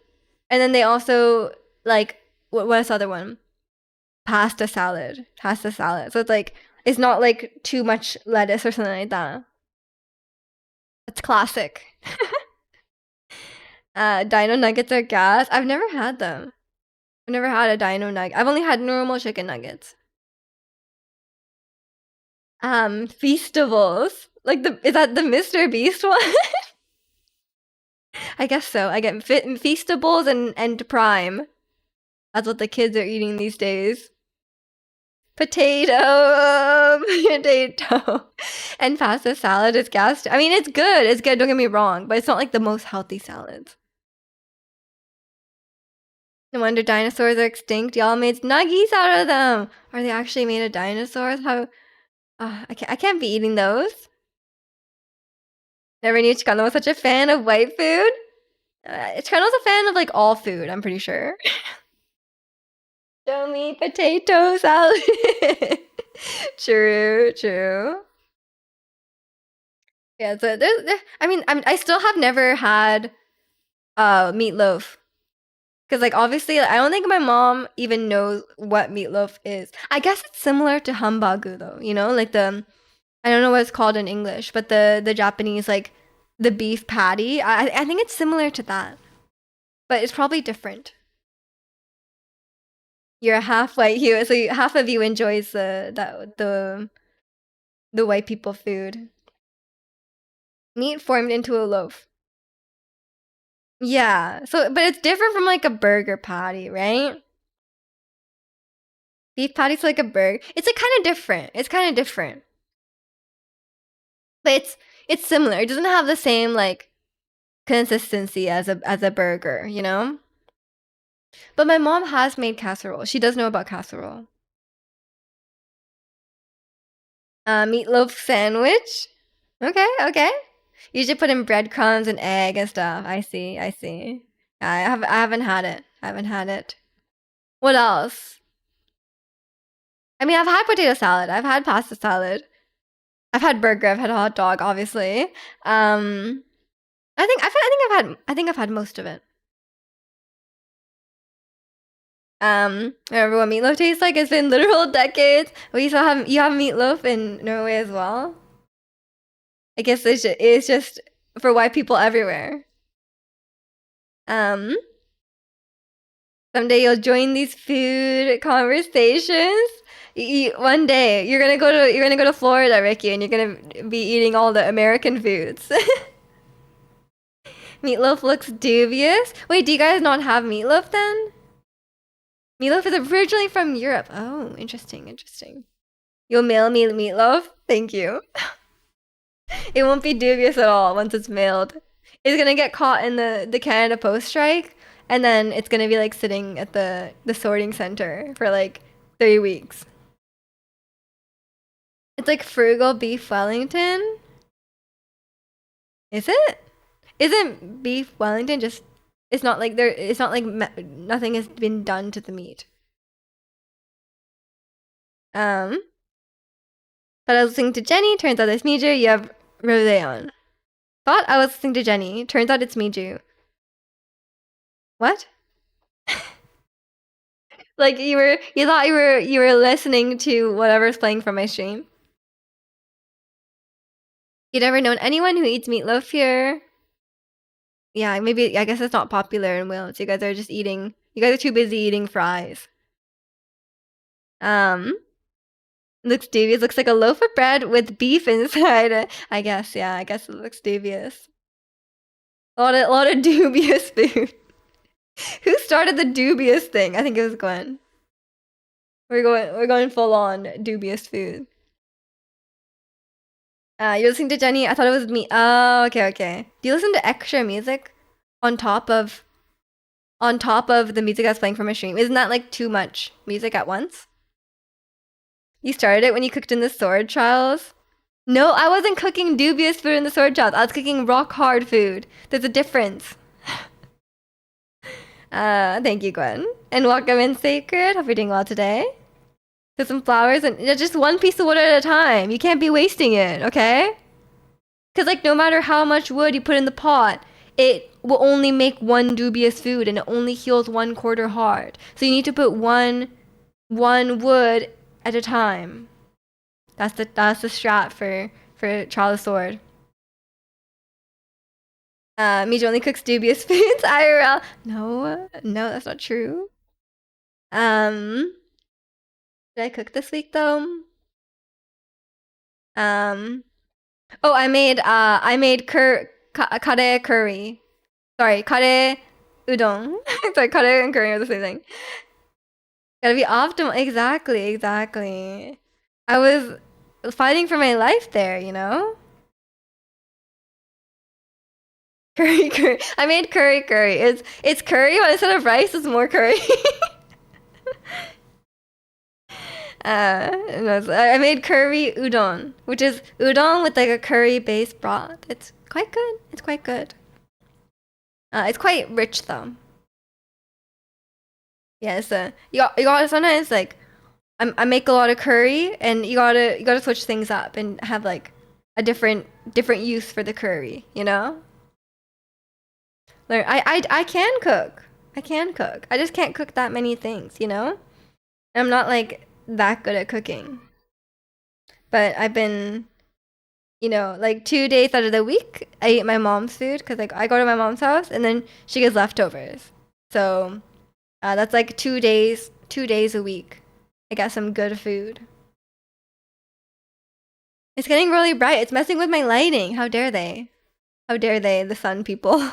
they also like what's the other one? Pasta salad. Pasta salad. So it's like it's not like too much lettuce or something like that. It's classic. Dino nuggets are gas. I've never had them. I've never had a dino nugget. I've only had normal chicken nuggets. Feastables. Like is that the Mr. Beast one? I guess so. I get Feastables and Prime. That's what the kids are eating these days. Potato, potato, and pasta salad is gas. I mean, it's good. It's good. Don't get me wrong, but it's not like the most healthy salads. No wonder dinosaurs are extinct. Y'all made nuggies out of them. Are they actually made of dinosaurs? How? I can't be eating those. Never knew Chicano was such a fan of white food. Chicano's a fan of like all food. I'm pretty sure. Show me potato salad. True. Yeah, so I mean, I still have never had meatloaf. Because like obviously I don't think my mom even knows what meatloaf is. I guess it's similar to hambagu though, you know, like I don't know what it's called in English, but the Japanese like the beef patty. I think it's similar to that. But it's probably different. You're half white here, so half of you enjoys the white people food. Meat formed into a loaf. Yeah. So but it's different from like a burger patty, right? Beef patty's like a burger. It's like kind of different. It's kind of different. But it's similar. It doesn't have the same like consistency as a burger, you know? But my mom has made casserole. She does know about casserole. Meatloaf sandwich. Okay, okay. You should put in breadcrumbs and egg and stuff. I see, I see. I haven't had it. I haven't had it. What else? I mean, I've had potato salad. I've had pasta salad. I've had burger. I've had hot dog, obviously. I think I've had most of it. Remember what meatloaf tastes like? It's been literal decades. We still have you have meatloaf in Norway as well. I guess it's just for white people everywhere. Um, Someday you'll join these food conversations. One day you're gonna go to Florida, Ricky, and you're gonna be eating all the American foods. Meatloaf looks dubious. Wait, do you guys not have meatloaf then? Meatloaf is originally from Europe. Oh, interesting, interesting. You'll mail me meatloaf? Thank you. It won't be dubious at all once it's mailed. It's gonna get caught in the Canada Post strike, and then it's gonna be like sitting at the sorting center for like 3 weeks. It's like frugal beef Wellington. Is it? Isn't beef Wellington just? It's not like there. It's not like nothing has been done to the meat. Um, Thought I was listening to Jenny. Turns out it's Miju. You have rosé on. Thought I was listening to Jenny. Turns out it's Miju. What? Like you thought you were listening to whatever's playing from my stream. You never known anyone who eats meatloaf here. Yeah, maybe I guess it's not popular in Wales. You guys are just eating. You guys are too busy eating fries. Um, Looks dubious. Looks like a loaf of bread with beef inside. I guess. Yeah, I guess it looks dubious. A lot of dubious food. Who started the dubious thing? I think it was Gwen. We're going full on dubious food. You're listening to Jenny. I thought it was me. Oh, okay, okay. Do you listen to extra music on top of the music that's playing from a stream? Isn't that like too much music at once? You started it when you cooked in the Sword Trials? No, I wasn't cooking dubious food in the Sword Trials. I was cooking rock hard food. There's a difference. Thank you, Gwen. And welcome in, Sacred. Hope you're doing well today. Put some flowers and just one piece of wood at a time. You can't be wasting it, okay? Because, like, no matter how much wood you put in the pot, it will only make one dubious food and it only heals 1/4 hard. So you need to put one wood at a time. That's the strat for Trial of Sword. Miju only cooks dubious foods. IRL. No, that's not true. Did I cook this week though? Oh, I made kare curry. Sorry, kare udon. Sorry, kare and curry are the same thing. Gotta be optimal. Exactly, exactly. I was fighting for my life there, you know? Curry. I made curry. It's curry, but instead of rice, it's more curry. No, I made curry udon, which is udon with like a curry-based broth. It's quite good. It's quite good. It's quite rich though. Yes, you got sometimes like I make a lot of curry, and you gotta switch things up and have like a different use for the curry. You know. Like I can cook. I can cook. I just can't cook that many things. You know. I'm not like that good at cooking. But I've been, you know, like 2 days out of the week, I eat my mom's food because like I go to my mom's house and then she gets leftovers. So that's like 2 days a week. I got some good food. It's getting really bright. It's messing with my lighting. How dare they? How dare they, the sun people?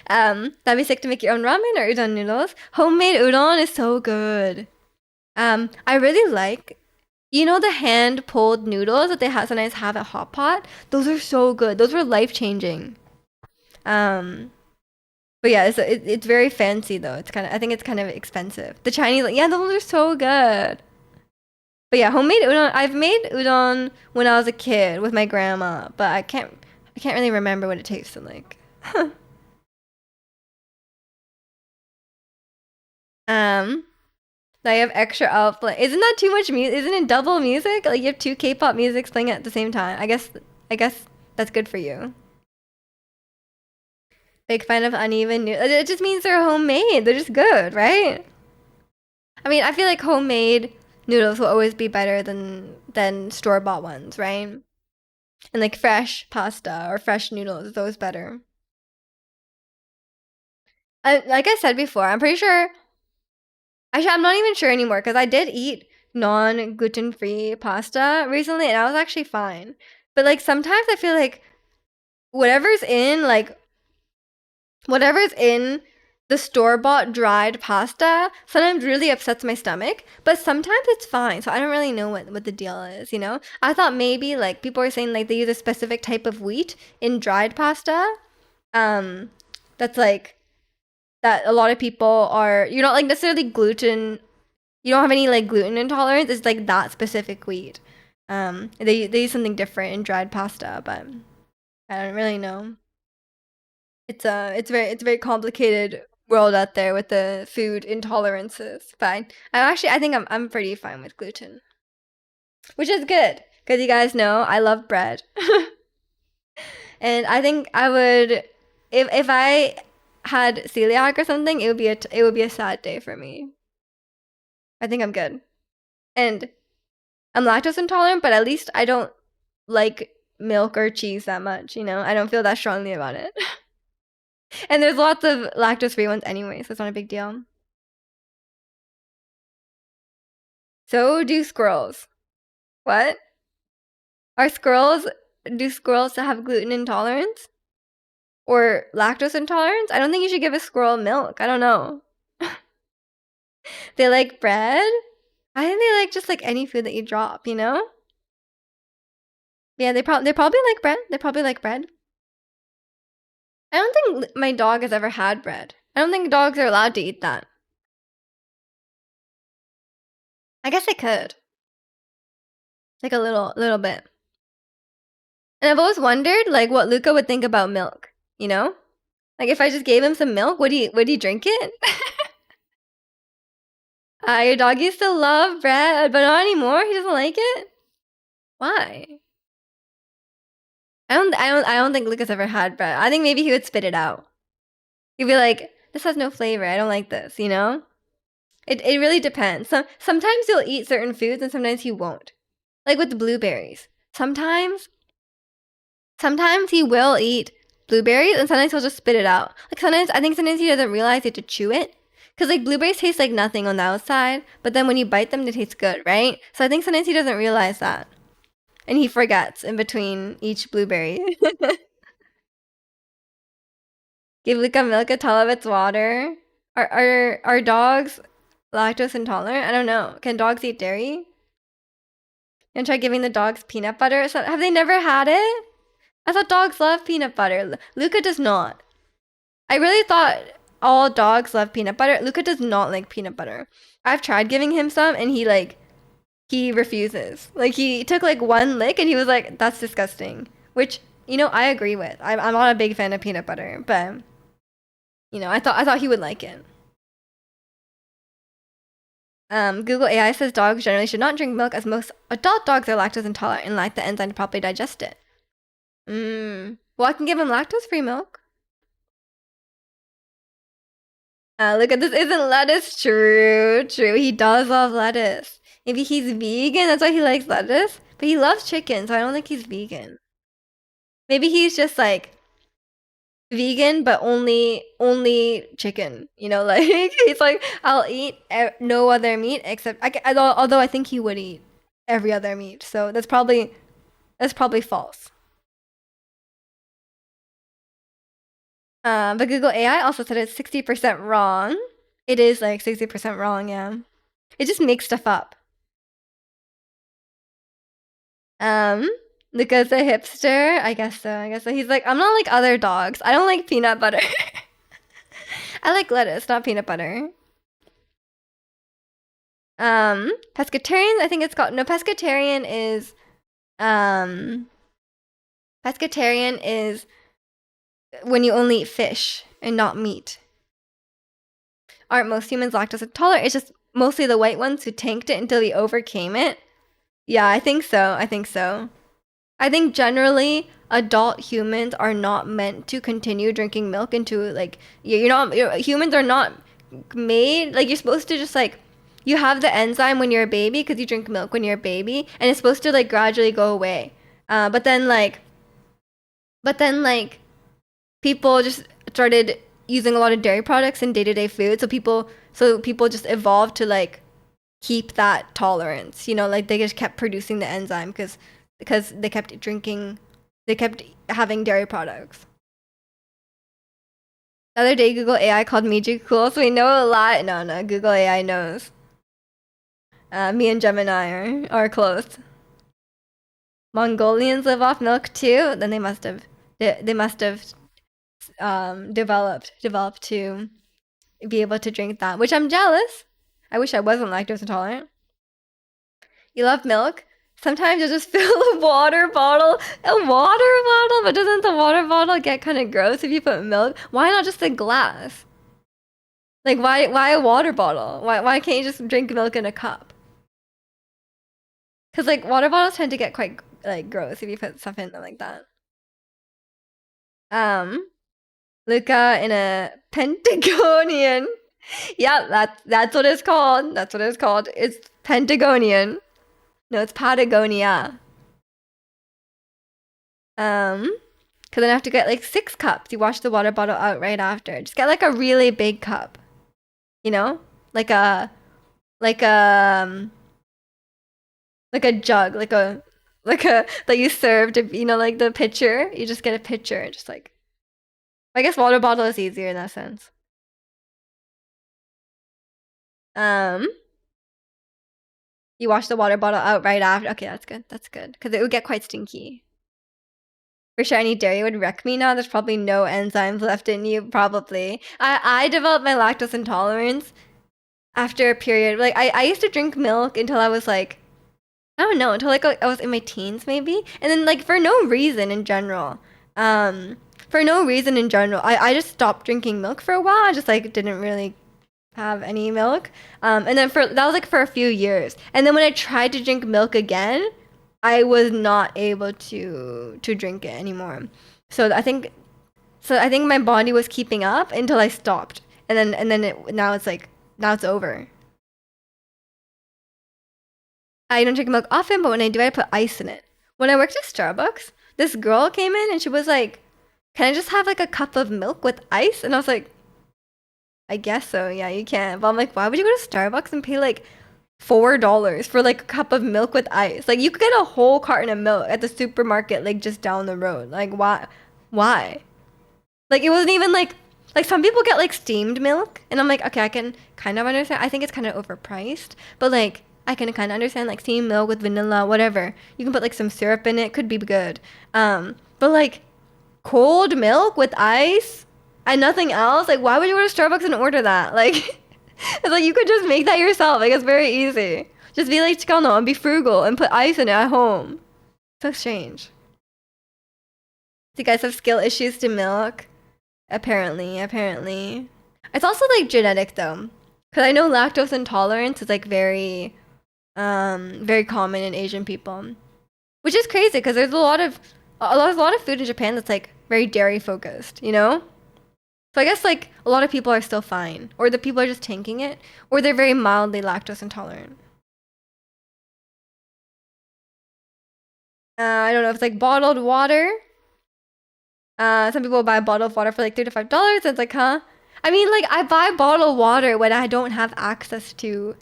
That'd be sick to make your own ramen or udon noodles. Homemade udon is so good. I really like, you know, the hand pulled noodles that they sometimes have at Hot Pot. Those are so good. Those were life changing. Um, but yeah, it's very fancy though. It's kind of I think it's kind of expensive. The Chinese, yeah, those are so good. But yeah, homemade udon. I've made udon when I was a kid with my grandma, but I can't really remember what it tasted like. Um, I have extra outplay. Isn't that too much music? Isn't it double music? Like you have two K-pop musics playing at the same time. I guess that's good for you. Big fan of uneven noodles. It just means they're homemade. They're just good, right? I mean, I feel like homemade noodles will always be better than store-bought ones, right? And like fresh pasta or fresh noodles is always better. Like I said before, I'm pretty sure. Actually, I'm not even sure anymore because I did eat non-gluten-free pasta recently, and I was actually fine. But like sometimes I feel like whatever's in like whatever's in the store-bought dried pasta sometimes really upsets my stomach, but sometimes it's fine. So I don't really know what the deal is, you know? I thought maybe like people were saying like they use a specific type of wheat in dried pasta. Um that's like that a lot of people are you're not like necessarily gluten you don't have any like gluten intolerance, it's like that specific wheat. They use something different in dried pasta, but I don't really know. It's a very complicated world out there with the food intolerances. Fine. I think I'm pretty fine with gluten, which is good because you guys know I love bread, and I think I would if I had celiac or something, it would be a sad day for me. I think I'm good, and I'm lactose intolerant, but at least I don't like milk or cheese that much. You know, I don't feel that strongly about it. And there's lots of lactose free ones anyway, so it's not a big deal. So do squirrels. What? Are squirrels, do squirrels have gluten intolerance? Or lactose intolerance? I don't think you should give a squirrel milk. I don't know. They like bread? I think they like just like any food that you drop, you know? Yeah, they probably like bread. They probably like bread. I don't think my dog has ever had bread. I don't think dogs are allowed to eat that. I guess I could. Like a little bit. And I've always wondered like what Luca would think about milk, you know? Like if I just gave him some milk, would he drink it? Your dog used to love bread, but not anymore. He doesn't like it. Why? I don't think Lucas ever had bread. I think maybe he would spit it out. He'd be like, "This has no flavor. I don't like this." You know? It really depends. Sometimes he'll eat certain foods, and sometimes he won't. Like with the blueberries. Sometimes he will eat blueberries, and sometimes he'll just spit it out. Like I think sometimes he doesn't realize he had to chew it. Cause like blueberries taste like nothing on the outside, but then when you bite them, they taste good, right? So I think sometimes he doesn't realize that, and he forgets in between each blueberry. Give Luca milk a tall of its water. Are dogs lactose intolerant? I don't know. Can dogs eat dairy? And try giving the dogs peanut butter. So, have they never had it? I thought dogs love peanut butter. Luca does not. I really thought all dogs love peanut butter. Luca does not like peanut butter. I've tried giving him some, and he refuses. Like he took like one lick, and he was like, "That's disgusting." Which I agree with. I'm not a big fan of peanut butter, but I thought he would like it. Google AI says dogs generally should not drink milk as most adult dogs are lactose intolerant and lack the enzyme to properly digest it. Well, I can give him lactose-free milk. Look at this. Isn't lettuce true? True. He does love lettuce. Maybe he's vegan. That's why he likes lettuce. But he loves chicken, so I don't think he's vegan. Maybe he's just like vegan, but only chicken. Like he's like, I'll eat no other meat except although I think he would eat every other meat. So that's probably false. But Google AI also said it's 60% wrong. It is like 60% wrong, yeah. It just makes stuff up. Um, Luca's a hipster. I guess so. I guess so. He's like, I'm not like other dogs. I don't like peanut butter. I like lettuce, not peanut butter. Pescatarian, I think it's called. No, um pescatarian is when you only eat fish and not meat. Aren't most humans lactose intolerant? It's just mostly the white ones who tanked it until they overcame it. Yeah, I think so. I think so. I think generally adult humans are not meant to continue drinking milk into like humans are not made like you're supposed to just like you have the enzyme when you're a baby because you drink milk when you're a baby and it's supposed to like gradually go away. But then like people just started using a lot of dairy products in day-to-day food so people just evolved to like keep that tolerance. Like they just kept producing the enzyme because they kept having dairy products. The other day, Google AI called Miju cool, so we know a lot. No, no, Google AI knows. Me and Gemini are close. Mongolians live off milk too. Then they must have developed to be able to drink that, which I'm jealous. I wish I wasn't lactose intolerant. You love milk? Sometimes you just fill a water bottle, but doesn't the water bottle get kind of gross if you put milk? Why not just a glass? Like why a water bottle? Why can't you just drink milk in a cup? Cause like water bottles tend to get quite like gross if you put stuff in them like that. Um, Luca in a Pentagonian. Yeah, that's what it's called. That's what it's called. It's Pentagonian. No, it's Patagonia. Because then I have to get like 6 cups. You wash the water bottle out right after. Just get like a really big cup. You know, like like a like a jug, like a that you serve to like the pitcher. You just get a pitcher, just like I guess water bottle is easier in that sense. Um, you wash the water bottle out right after. Okay, that's good. That's good because it would get quite stinky. For sure, any dairy would wreck me now. There's probably no enzymes left in you. Probably. I developed my lactose intolerance after a period. Like I used to drink milk until I was like I don't know, until like I was in my teens maybe. And then like for no reason in general. For no reason in general. I just stopped drinking milk for a while. I just like didn't really have any milk. And then for that was like for a few years. And then when I tried to drink milk again, I was not able to drink it anymore. So I think my body was keeping up until I stopped. And then now it's over. I don't drink milk often, but when I do, I put ice in it. When I worked at Starbucks, this girl came in and she was like, "Can I just have like a cup of milk with ice?" And I was like, "I guess so. Yeah, you can." But I'm like, why would you go to Starbucks and pay like $4 for like a cup of milk with ice? Like you could get a whole carton of milk at the supermarket like just down the road. Like why? Why? Like it wasn't even like some people get like steamed milk, and I'm like, okay, I can kind of understand. I think it's kind of overpriced, but like I can kind of understand like steamed milk with vanilla, whatever. You can put like some syrup in it, could be good. But like cold milk with ice and nothing else, like why would you go to Starbucks and order that? Like it's like you could just make that yourself. Like it's very easy. Just be like Chicano and be frugal and put ice in it at home. So strange. Do you guys have skill issues to milk? Apparently. It's also like genetic though. Cause I know lactose intolerance is like very common in Asian people. Which is crazy because there's a lot of food in Japan that's like very dairy focused, you know? So I guess like a lot of people are still fine. Or the people are just tanking it. Or they're very mildly lactose intolerant. I don't know if it's like bottled water. Some people buy a bottle of water for like $3 to $5. And it's like, huh? I mean, like I buy bottled water when I don't have access to.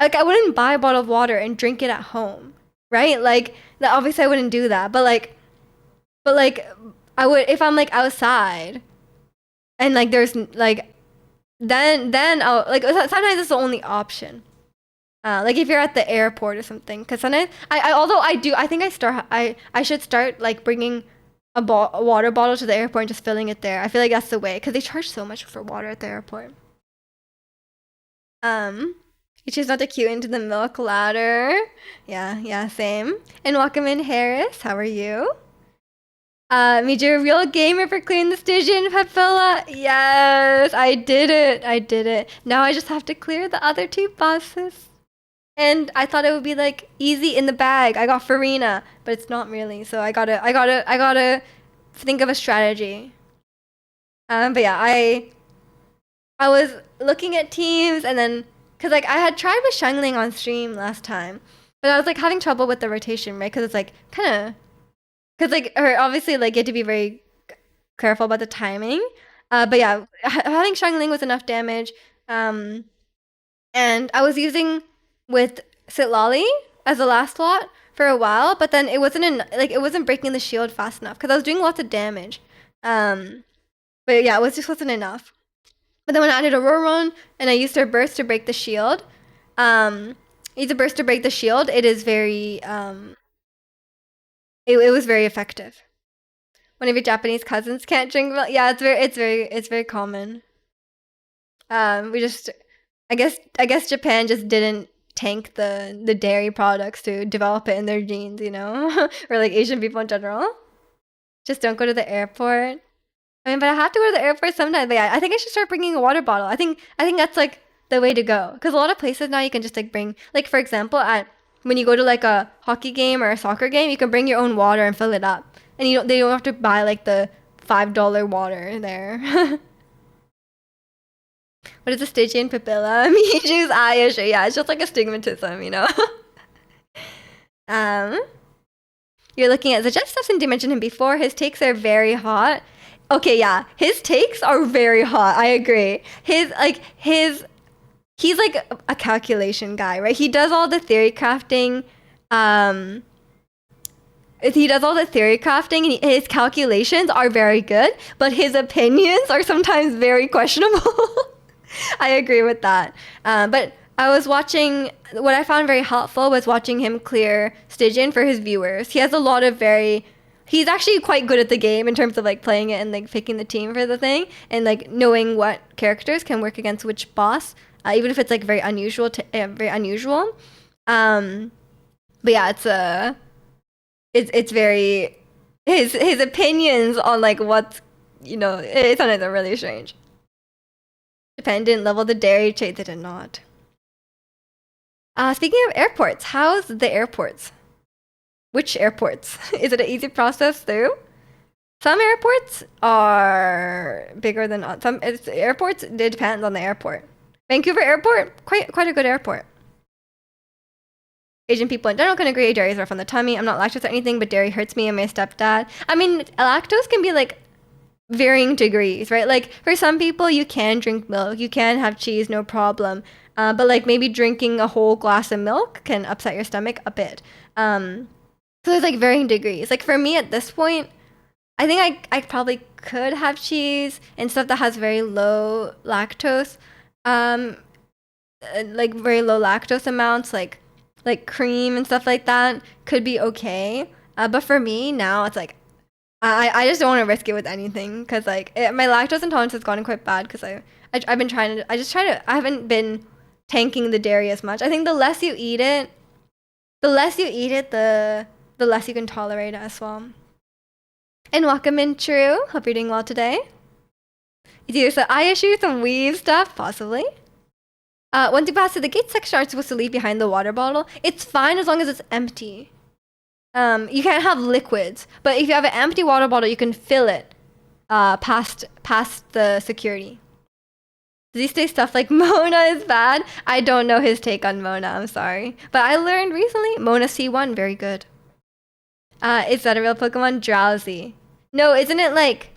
Like I wouldn't buy a bottle of water and drink it at home, right? Like obviously I wouldn't do that. But like I would if I'm like outside and like there's like then I'll like sometimes it's the only option. Like if you're at the airport or something, because then although I think I should start like bringing a water bottle to the airport and just filling it there. I feel like that's the way because they charge so much for water at the airport. Um, you choose not to queue into the milk ladder. Yeah, yeah, same. And welcome in, Harris. How are you? Made you a real gamer for clearing the station, Pepilla. Yes, I did it. I did it. Now I just have to clear the other two bosses. And I thought it would be like easy in the bag. I got Farina, but it's not really. So I gotta think of a strategy. But yeah, I was looking at teams and then, cause like I had tried with Shangling on stream last time, but I was like having trouble with the rotation, right? Cause it's like kind of, cause like her obviously like you had to be very careful about the timing. But yeah, having Shangling was enough damage. Um, and I was using with Sitlali as a last slot for a while, but then it wasn't breaking the shield fast enough because I was doing lots of damage. Um, but yeah, it just wasn't enough. But then when I added Auroron and I used her burst to break the shield, use a burst to break the shield, it is very it was very effective. One of your Japanese cousins can't drink milk. Yeah, it's very common. We just I guess Japan just didn't tank the dairy products to develop it in their genes, you know, or like Asian people in general. Just don't go to the airport. I mean, but I have to go to the airport sometimes. But yeah, I think I should start bringing a water bottle. I think that's like the way to go because a lot of places now you can just like bring like for example at when you go to like a hockey game or a soccer game, you can bring your own water and fill it up, and they don't have to buy like the $5 water there. What is a Stygian papilla? Miju's Irish. Yeah, it's just like astigmatism, you know? um, you're looking at the Jeff Stepson did mention him before. His takes are very hot. Okay, yeah, his takes are very hot. I agree. He's like a calculation guy, right? He does all the theory crafting. Um, he does all the theory crafting, and his calculations are very good, but his opinions are sometimes very questionable. I agree with that. But I was watching, what I found very helpful was watching him clear Stygian for his viewers. He has a lot of he's actually quite good at the game in terms of like playing it and like picking the team for the thing and like knowing what characters can work against which boss, even if it's like very unusual. Very unusual. But yeah, it's very his opinions on like what's it's sometimes are really strange. Japan didn't level the dairy trade. They did not. Speaking of airports, how's the airports? Which airports? Is it an easy process through? Some airports are bigger than some airports. It depends on the airport. Vancouver Airport, quite a good airport. Asian people in general can agree dairy is rough on the tummy. I'm not lactose or anything, but dairy hurts me and my stepdad. I mean, lactose can be like varying degrees, right? Like for some people, you can drink milk, you can have cheese, no problem. But like maybe drinking a whole glass of milk can upset your stomach a bit. So there's like varying degrees. Like for me at this point, I think I probably could have cheese and stuff that has very low lactose, like very low lactose amounts, like cream and stuff like that could be okay. But for me now, it's like I just don't want to risk it with anything because like my lactose intolerance has gotten quite bad because I've been trying to I haven't been tanking the dairy as much. I think the less you eat it, the less you can tolerate it as well. And welcome in, True. Hope you're doing well today. It's either some eye issues, some weave stuff, possibly. Once you pass through the gate section, are you supposed to leave behind the water bottle? It's fine as long as it's empty. You can't have liquids, but if you have an empty water bottle, you can fill it past the security. Does he say stuff like Mona is bad? I don't know his take on Mona, I'm sorry. But I learned recently, Mona C1, very good. Is that a real Pokemon? Drowsy. No, isn't it like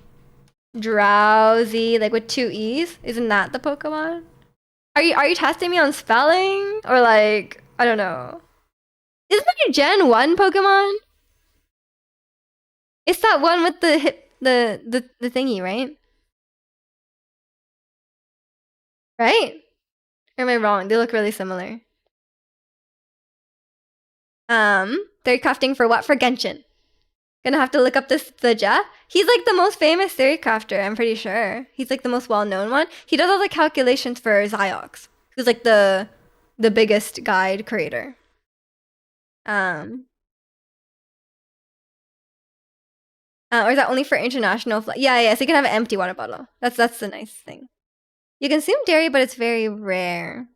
drowsy, like with two E's? Isn't that the Pokemon? Are you testing me on spelling? Or like, I don't know. Isn't that your Gen 1 Pokemon? It's that one with the hip, the thingy, right? Right? Or am I wrong? They look really similar. Theory crafting for what? For Genshin. Gonna have to look up this the Jeff. He's like the most famous theory crafter, I'm pretty sure. He's like the most well-known one. He does all the calculations for Xiox, who's like the biggest guide creator. Um, or is that only for international flight? Yeah, yeah. So you can have an empty water bottle. That's the nice thing. You consume dairy, but it's very rare.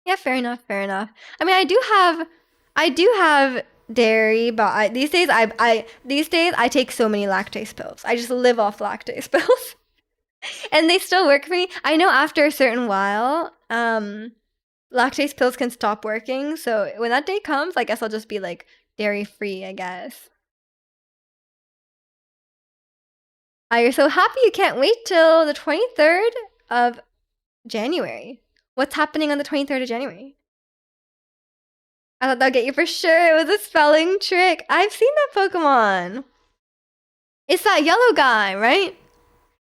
Yeah, fair enough. Fair enough. I mean, I do have dairy, but these days I take so many lactase pills. I just live off lactase pills, and they still work for me. I know after a certain while, lactase pills can stop working. So when that day comes, I guess I'll just be like dairy free, I guess. You're so happy you can't wait till the 23rd of January. What's happening on the 23rd of January? I thought that'd get you for sure. It was a spelling trick. I've seen that Pokemon. It's that yellow guy, right?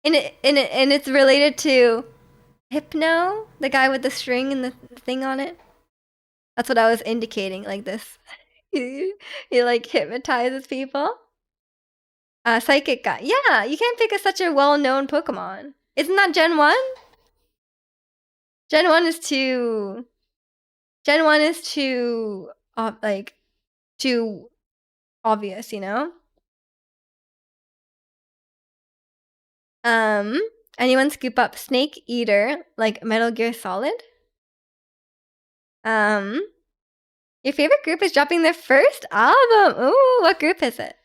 And it's related to Hypno, the guy with the string and the thing on it. That's what I was indicating, like this. he like hypnotizes people. Psychic guy. Yeah, you can't pick such a well-known Pokemon. Isn't that Gen 1? Gen 1 is too... Gen 1 is too... like, too obvious, you know? Anyone scoop up Snake Eater, like Metal Gear Solid? Your favorite group is dropping their first album. Ooh, what group is it?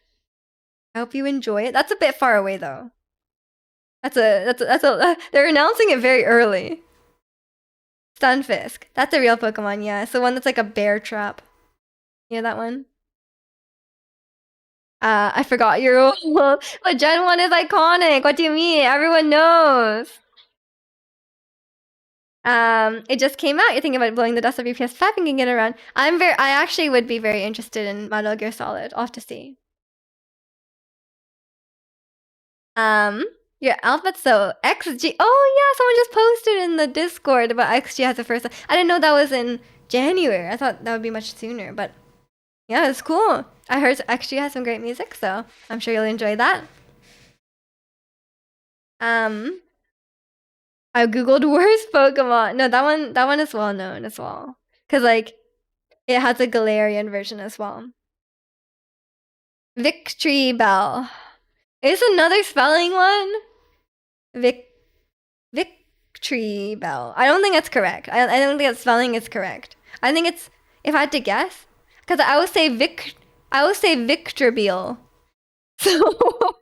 I hope you enjoy it. That's a bit far away though. They're announcing it very early. Stunfisk. That's a real Pokemon, yeah. It's the one that's like a bear trap. You know that one? I forgot your rule. But Gen 1 is iconic. What do you mean? Everyone knows. It just came out. You're thinking about blowing the dust off your PS5 and can get around. I actually would be very interested in Metal Gear Solid. I'll have to see. Your alphabet so XG. Oh yeah, someone just posted in the Discord about XG has the first. I didn't know that was in January. I thought that would be much sooner, but yeah, it's cool. I heard XG has some great music, so I'm sure you'll enjoy that. I googled worst Pokemon. No, that one is well known as well, cause like it has a Galarian version as well. Victory Bell. Is another spelling one? Victory Bell. I don't think that's correct. I don't think that spelling is correct. I think it's, if I had to guess, because I would say Victorbeal. So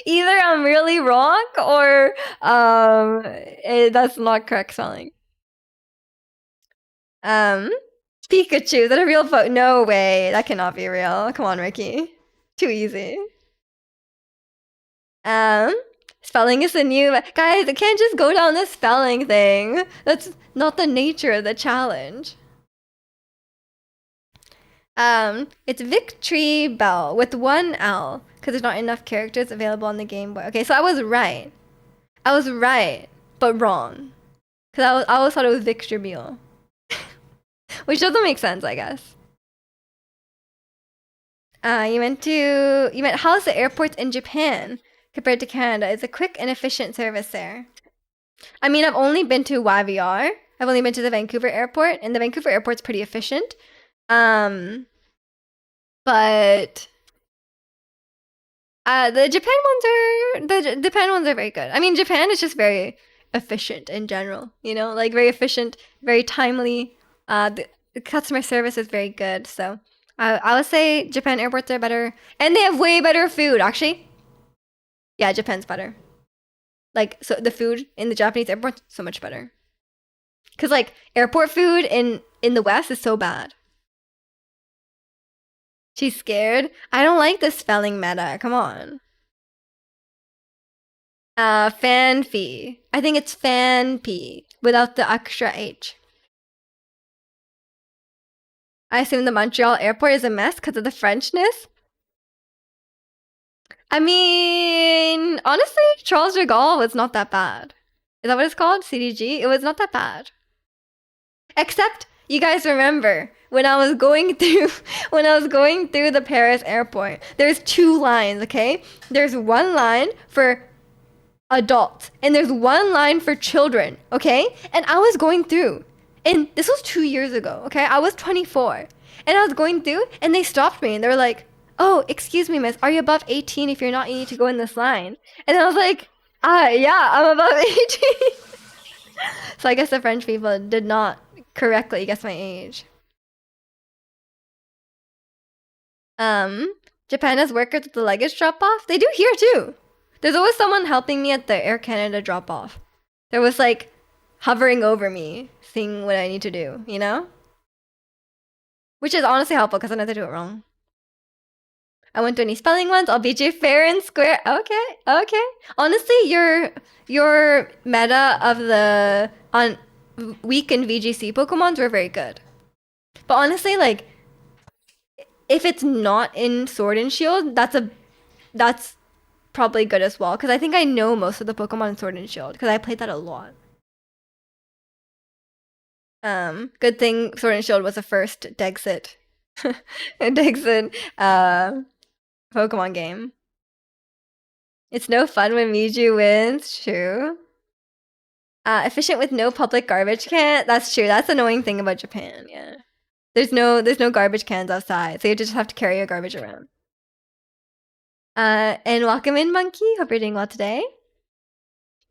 either I'm really wrong or that's not correct spelling. Pikachu. Is that a real vote? No way. That cannot be real. Come on, Ricky. Too easy. Spelling is the new guys. I can't just go down the spelling thing. That's not the nature of the challenge. It's Victory Bell with one L because there's not enough characters available on the Game Boy. Okay, so I was right. I was right, but wrong. Because I always thought it was Victor Beal. Which doesn't make sense, I guess. You meant how's the airports in Japan compared to Canada? It's a quick and efficient service there. I mean, I've only been to YVR. I've only been to the Vancouver airport, and the Vancouver airport's pretty efficient. But the Japan ones are very good. I mean, Japan is just very efficient in general, you know, like very efficient, very timely. The customer service is very good. So I would say Japan airports are better, and they have way better food. Actually, yeah, Japan's better. Like, so the food in the Japanese airports so much better. Cause like airport food in the West is so bad. She's scared. I don't like the spelling meta. Come on. Fanfee. I think it's Fanpee without the extra H. I assume the Montreal airport is a mess because of the Frenchness. I mean, honestly, Charles de Gaulle was not that bad. Is that what it's called? CDG? It was not that bad. Except, you guys remember, when I was going through when I was going through the Paris airport, there's two lines, okay? There's one line for adults and there's one line for children, okay? And I was going through. And this was 2 years ago, okay? I was 24. And I was going through and they stopped me and they were like, "Oh, excuse me, miss, are you above 18? If you're not, you need to go in this line." And I was like, yeah, I'm above 18. So I guess the French people did not correctly guess my age. Um, Japan has workers at the luggage drop off. They do here too. There's always someone helping me at the Air Canada drop off. There was like hovering over me, seeing what I need to do, you know? Which is honestly helpful because I never do it wrong. I went to any spelling ones. I'll beat you fair and square. Okay, okay. Honestly, your meta of the on week in VGC Pokemons were very good. But honestly, like if it's not in Sword and Shield, that's probably good as well because I think I know most of the Pokemon in Sword and Shield because I played that a lot. Good thing Sword and Shield was the first Dexit, Dexit, Pokemon game. It's no fun when Miju wins. True. Efficient with no public garbage can. That's true. That's the annoying thing about Japan. Yeah. There's no garbage cans outside, so you just have to carry your garbage around. And welcome in, Monkey. Hope you're doing well today.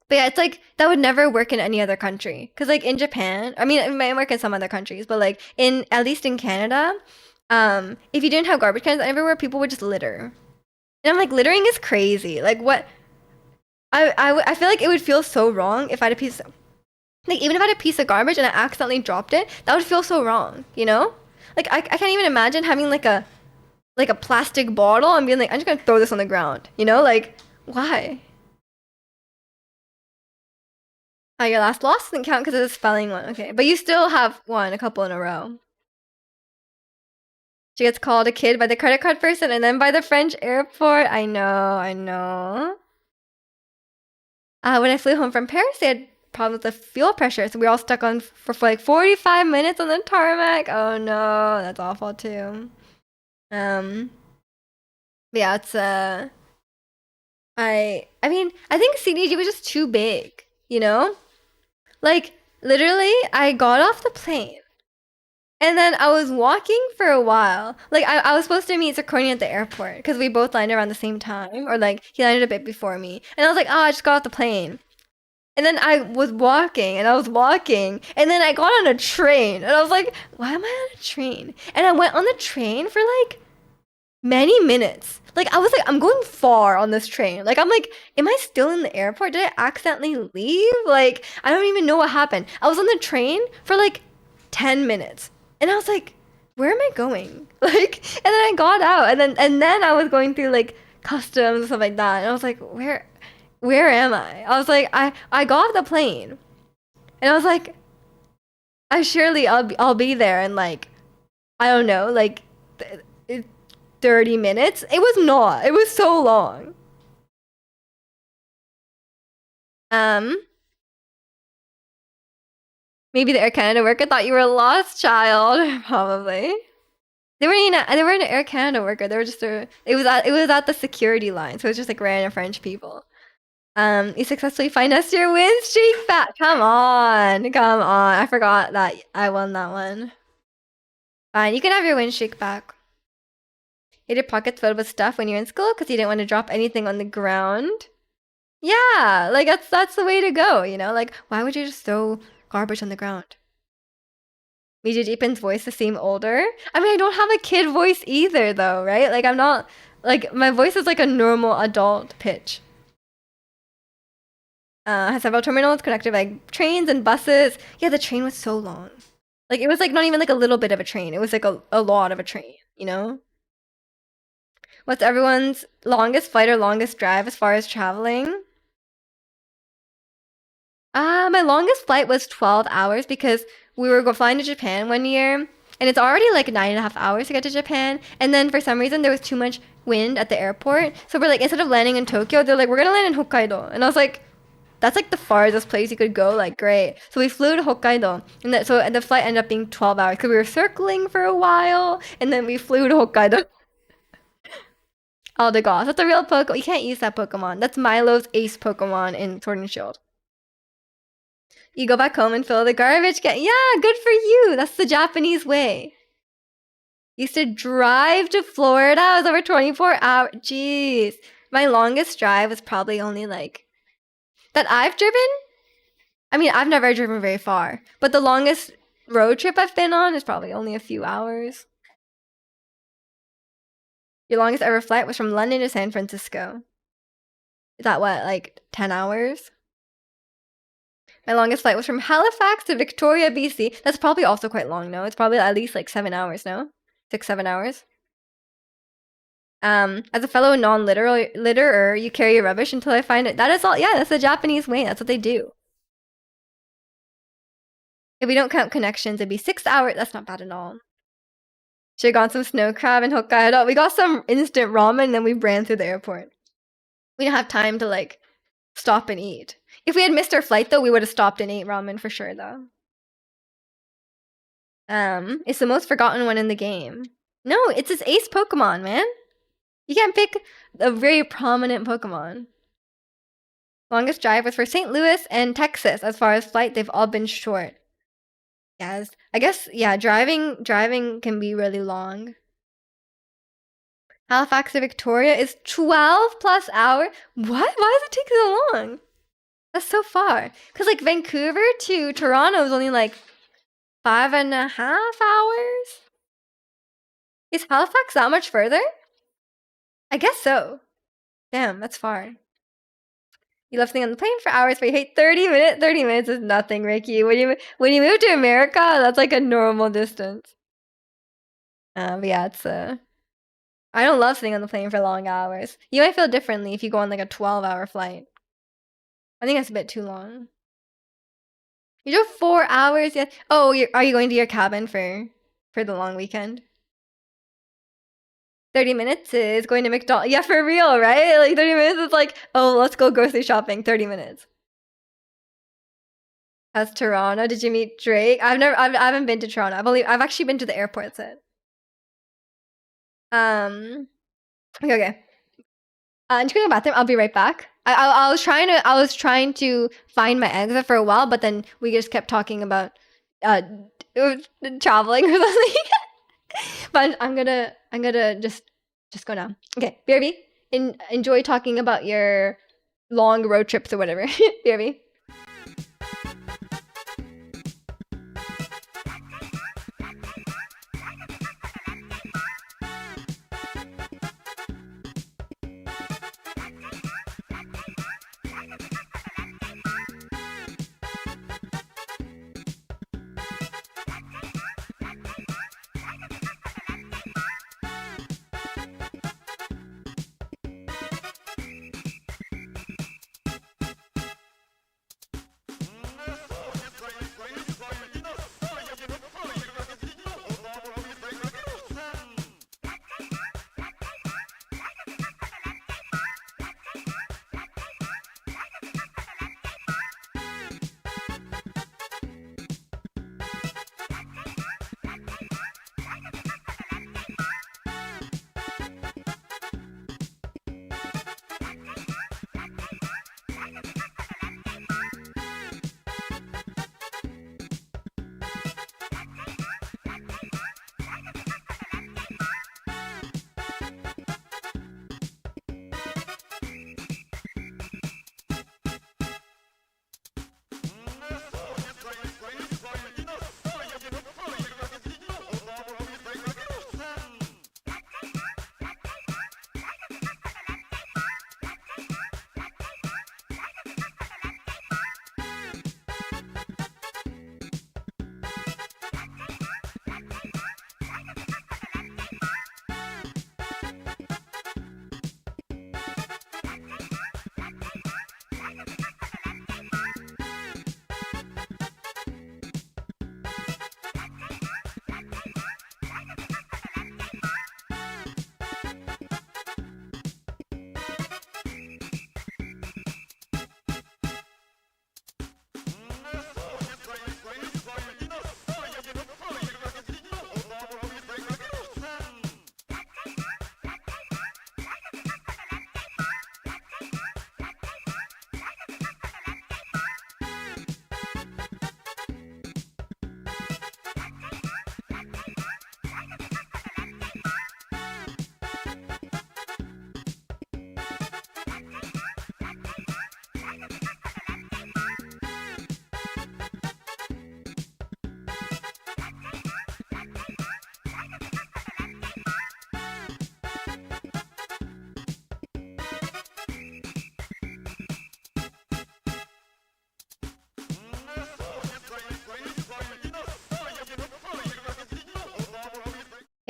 But yeah, it's like that would never work in any other country. Cause like in Japan, I mean, it might work in some other countries, but like in at least in Canada, if you didn't have garbage cans everywhere, people would just litter. And I'm like, littering is crazy. Like what? I feel like it would feel so wrong if I had a piece of, like even if I had a piece of garbage and I accidentally dropped it, that would feel so wrong, you know? Like I can't even imagine having like a plastic bottle and being like, I'm just gonna throw this on the ground, you know? Like, why? Your last loss doesn't count because it's a spelling one. Okay, but you still have won a couple in a row. She gets called a kid by the credit card person and then by the French airport. I know, I know. When I flew home from Paris, they had problems with the fuel pressure, so we were all stuck on for like 45 minutes on the tarmac. Oh no, that's awful too. Yeah, it's I mean, I think CDG was just too big, you know? Like, literally, I got off the plane. And then I was walking for a while. Like, I was supposed to meet Zirconia at the airport because we both landed around the same time. Or, like, he landed a bit before me. And I was like, oh, I just got off the plane. And then I was walking, and I was walking. And then I got on a train. And I was like, why am I on a train? And I went on the train for, like, many minutes. Like, I was like, I'm going far on this train. Like, I'm like, am I still in the airport? Did I accidentally leave? Like, I don't even know what happened. I was on the train for like 10 minutes. And I was like, where am I going? Like, and then I got out and then I was going through like customs and stuff like that. And I was like, where am I? I was like, I got off the plane. And I was like, I'll be there in like, I don't know, like 30 minutes. It was not. It was so long. Maybe the Air Canada worker thought you were a lost child. Probably. They weren't an Air Canada worker. They were just it was at the security line. So it was just like random French people. You successfully financed your win streak back. Come on. I forgot that I won that one. Fine, you can have your win streak back. You had your pockets filled with stuff when you're in school because you didn't want to drop anything on the ground. Yeah, like that's the way to go, you know? Like, why would you just throw garbage on the ground? Miju Deepin's voice to seem older. I mean, I don't have a kid voice either, though, right? Like, I'm not like my voice is like a normal adult pitch. Has several terminals connected by like, trains and buses. Yeah, the train was so long. Like, it was like not even like a little bit of a train. It was like a lot of a train, you know? What's everyone's longest flight or longest drive as far as traveling? My longest flight was 12 hours because we were flying to Japan one year and it's already like 9.5 hours to get to Japan. And then for some reason there was too much wind at the airport. So we're like, instead of landing in Tokyo, they're like, we're gonna land in Hokkaido. And I was like, That's like the farthest place you could go. Like, great. So we flew to Hokkaido, and so the flight ended up being 12 hours because we were circling for a while, and then we flew to Hokkaido. Eldegoss. That's a real Pokemon. You can't use that Pokemon. That's Milo's ace Pokemon in Sword and Shield. You go back home and fill the garbage can. Yeah, good for you. That's the Japanese way. Used to drive to Florida. It was over 24 hours. Jeez. My longest drive was probably only like that I've driven. I mean, I've never driven very far, but the longest road trip I've been on is probably only a few hours. Your longest ever flight was from London to San Francisco. Is that what, like 10 hours? My longest flight was from Halifax to Victoria, BC. That's probably also quite long, no? It's probably at least like 7 hours, no? 6, 7 hours. As a fellow non-litterer, you carry your rubbish until I find it. That is all. Yeah, that's the Japanese way. That's what they do. If we don't count connections, it'd be 6 hours. That's not bad at all. Should have gone some snow crab in Hokkaido. We got some instant ramen and then we ran through the airport. We didn't have time to like stop and eat. If we had missed our flight though, we would have stopped and ate ramen for sure though. It's the most forgotten one in the game. No, it's his ace Pokemon, man. You can't pick a very prominent Pokemon. Longest drive was for St. Louis and Texas. As far as flight, they've all been short. Yes, I guess, yeah, driving can be really long. Halifax to Victoria is 12 plus hours. What? Why does it take so long? That's so far. Because like Vancouver to Toronto is only like 5.5 hours. Is Halifax that much further? I guess so. Damn, that's far. You love sitting on the plane for hours, but you hate 30 minutes. 30 minutes is nothing, Ricky. When you move to America, that's like a normal distance. But yeah, it's I don't love sitting on the plane for long hours. You might feel differently if you go on like a 12-hour flight. I think that's a bit too long. You drove 4 hours yet? Oh, are you going to your cabin for the long weekend? 30 minutes is going to McDonald's. Yeah, for real, right? Like 30 minutes is like, oh, let's go grocery shopping. 30 minutes. How's Toronto? Did you meet Drake? I haven't been to Toronto. I've actually been to the airport set. Okay. I'm just going to the bathroom. I'll be right back. I was trying to find my exit for a while, but then we just kept talking about traveling or something. But I'm gonna just go now. Okay, BRB, enjoy talking about your long road trips or whatever. BRB.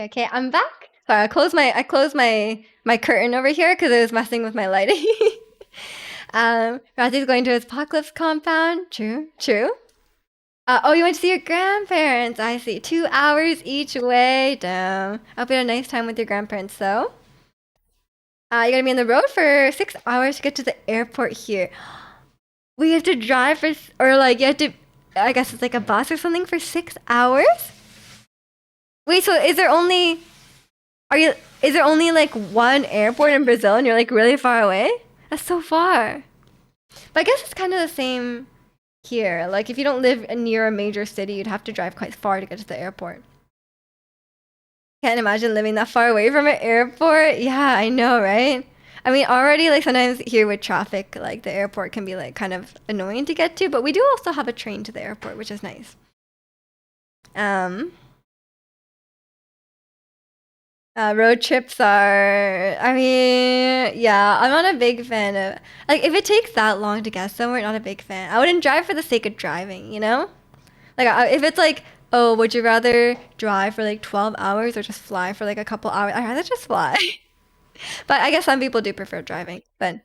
Okay, I'm back. Sorry, I closed my curtain over here because it was messing with my lighting. Razi's going to his apocalypse compound. True, true. Oh, you went to see your grandparents. I see. 2 hours each way. Damn. I hope you had a nice time with your grandparents, though. You're gonna be on the road for 6 hours to get to the airport here. We have to drive for, or like you have to. I guess it's like a bus or something for 6 hours. Wait, so Are you? Is there only like one airport in Brazil, and you're like really far away? That's so far. But I guess it's kind of the same here. Like if you don't live near a major city, you'd have to drive quite far to get to the airport. Can't imagine living that far away from an airport. Yeah, I know, right? I mean, already like sometimes here with traffic, like the airport can be like kind of annoying to get to, but we do also have a train to the airport, which is nice. Um, Road trips are, I mean, yeah, I'm not a big fan of, like, if it takes that long to get somewhere, not a big fan. I wouldn't drive for the sake of driving, you know? Like, if it's like, oh, would you rather drive for like 12 hours or just fly for like a couple hours? I'd rather just fly. But I guess some people do prefer driving. But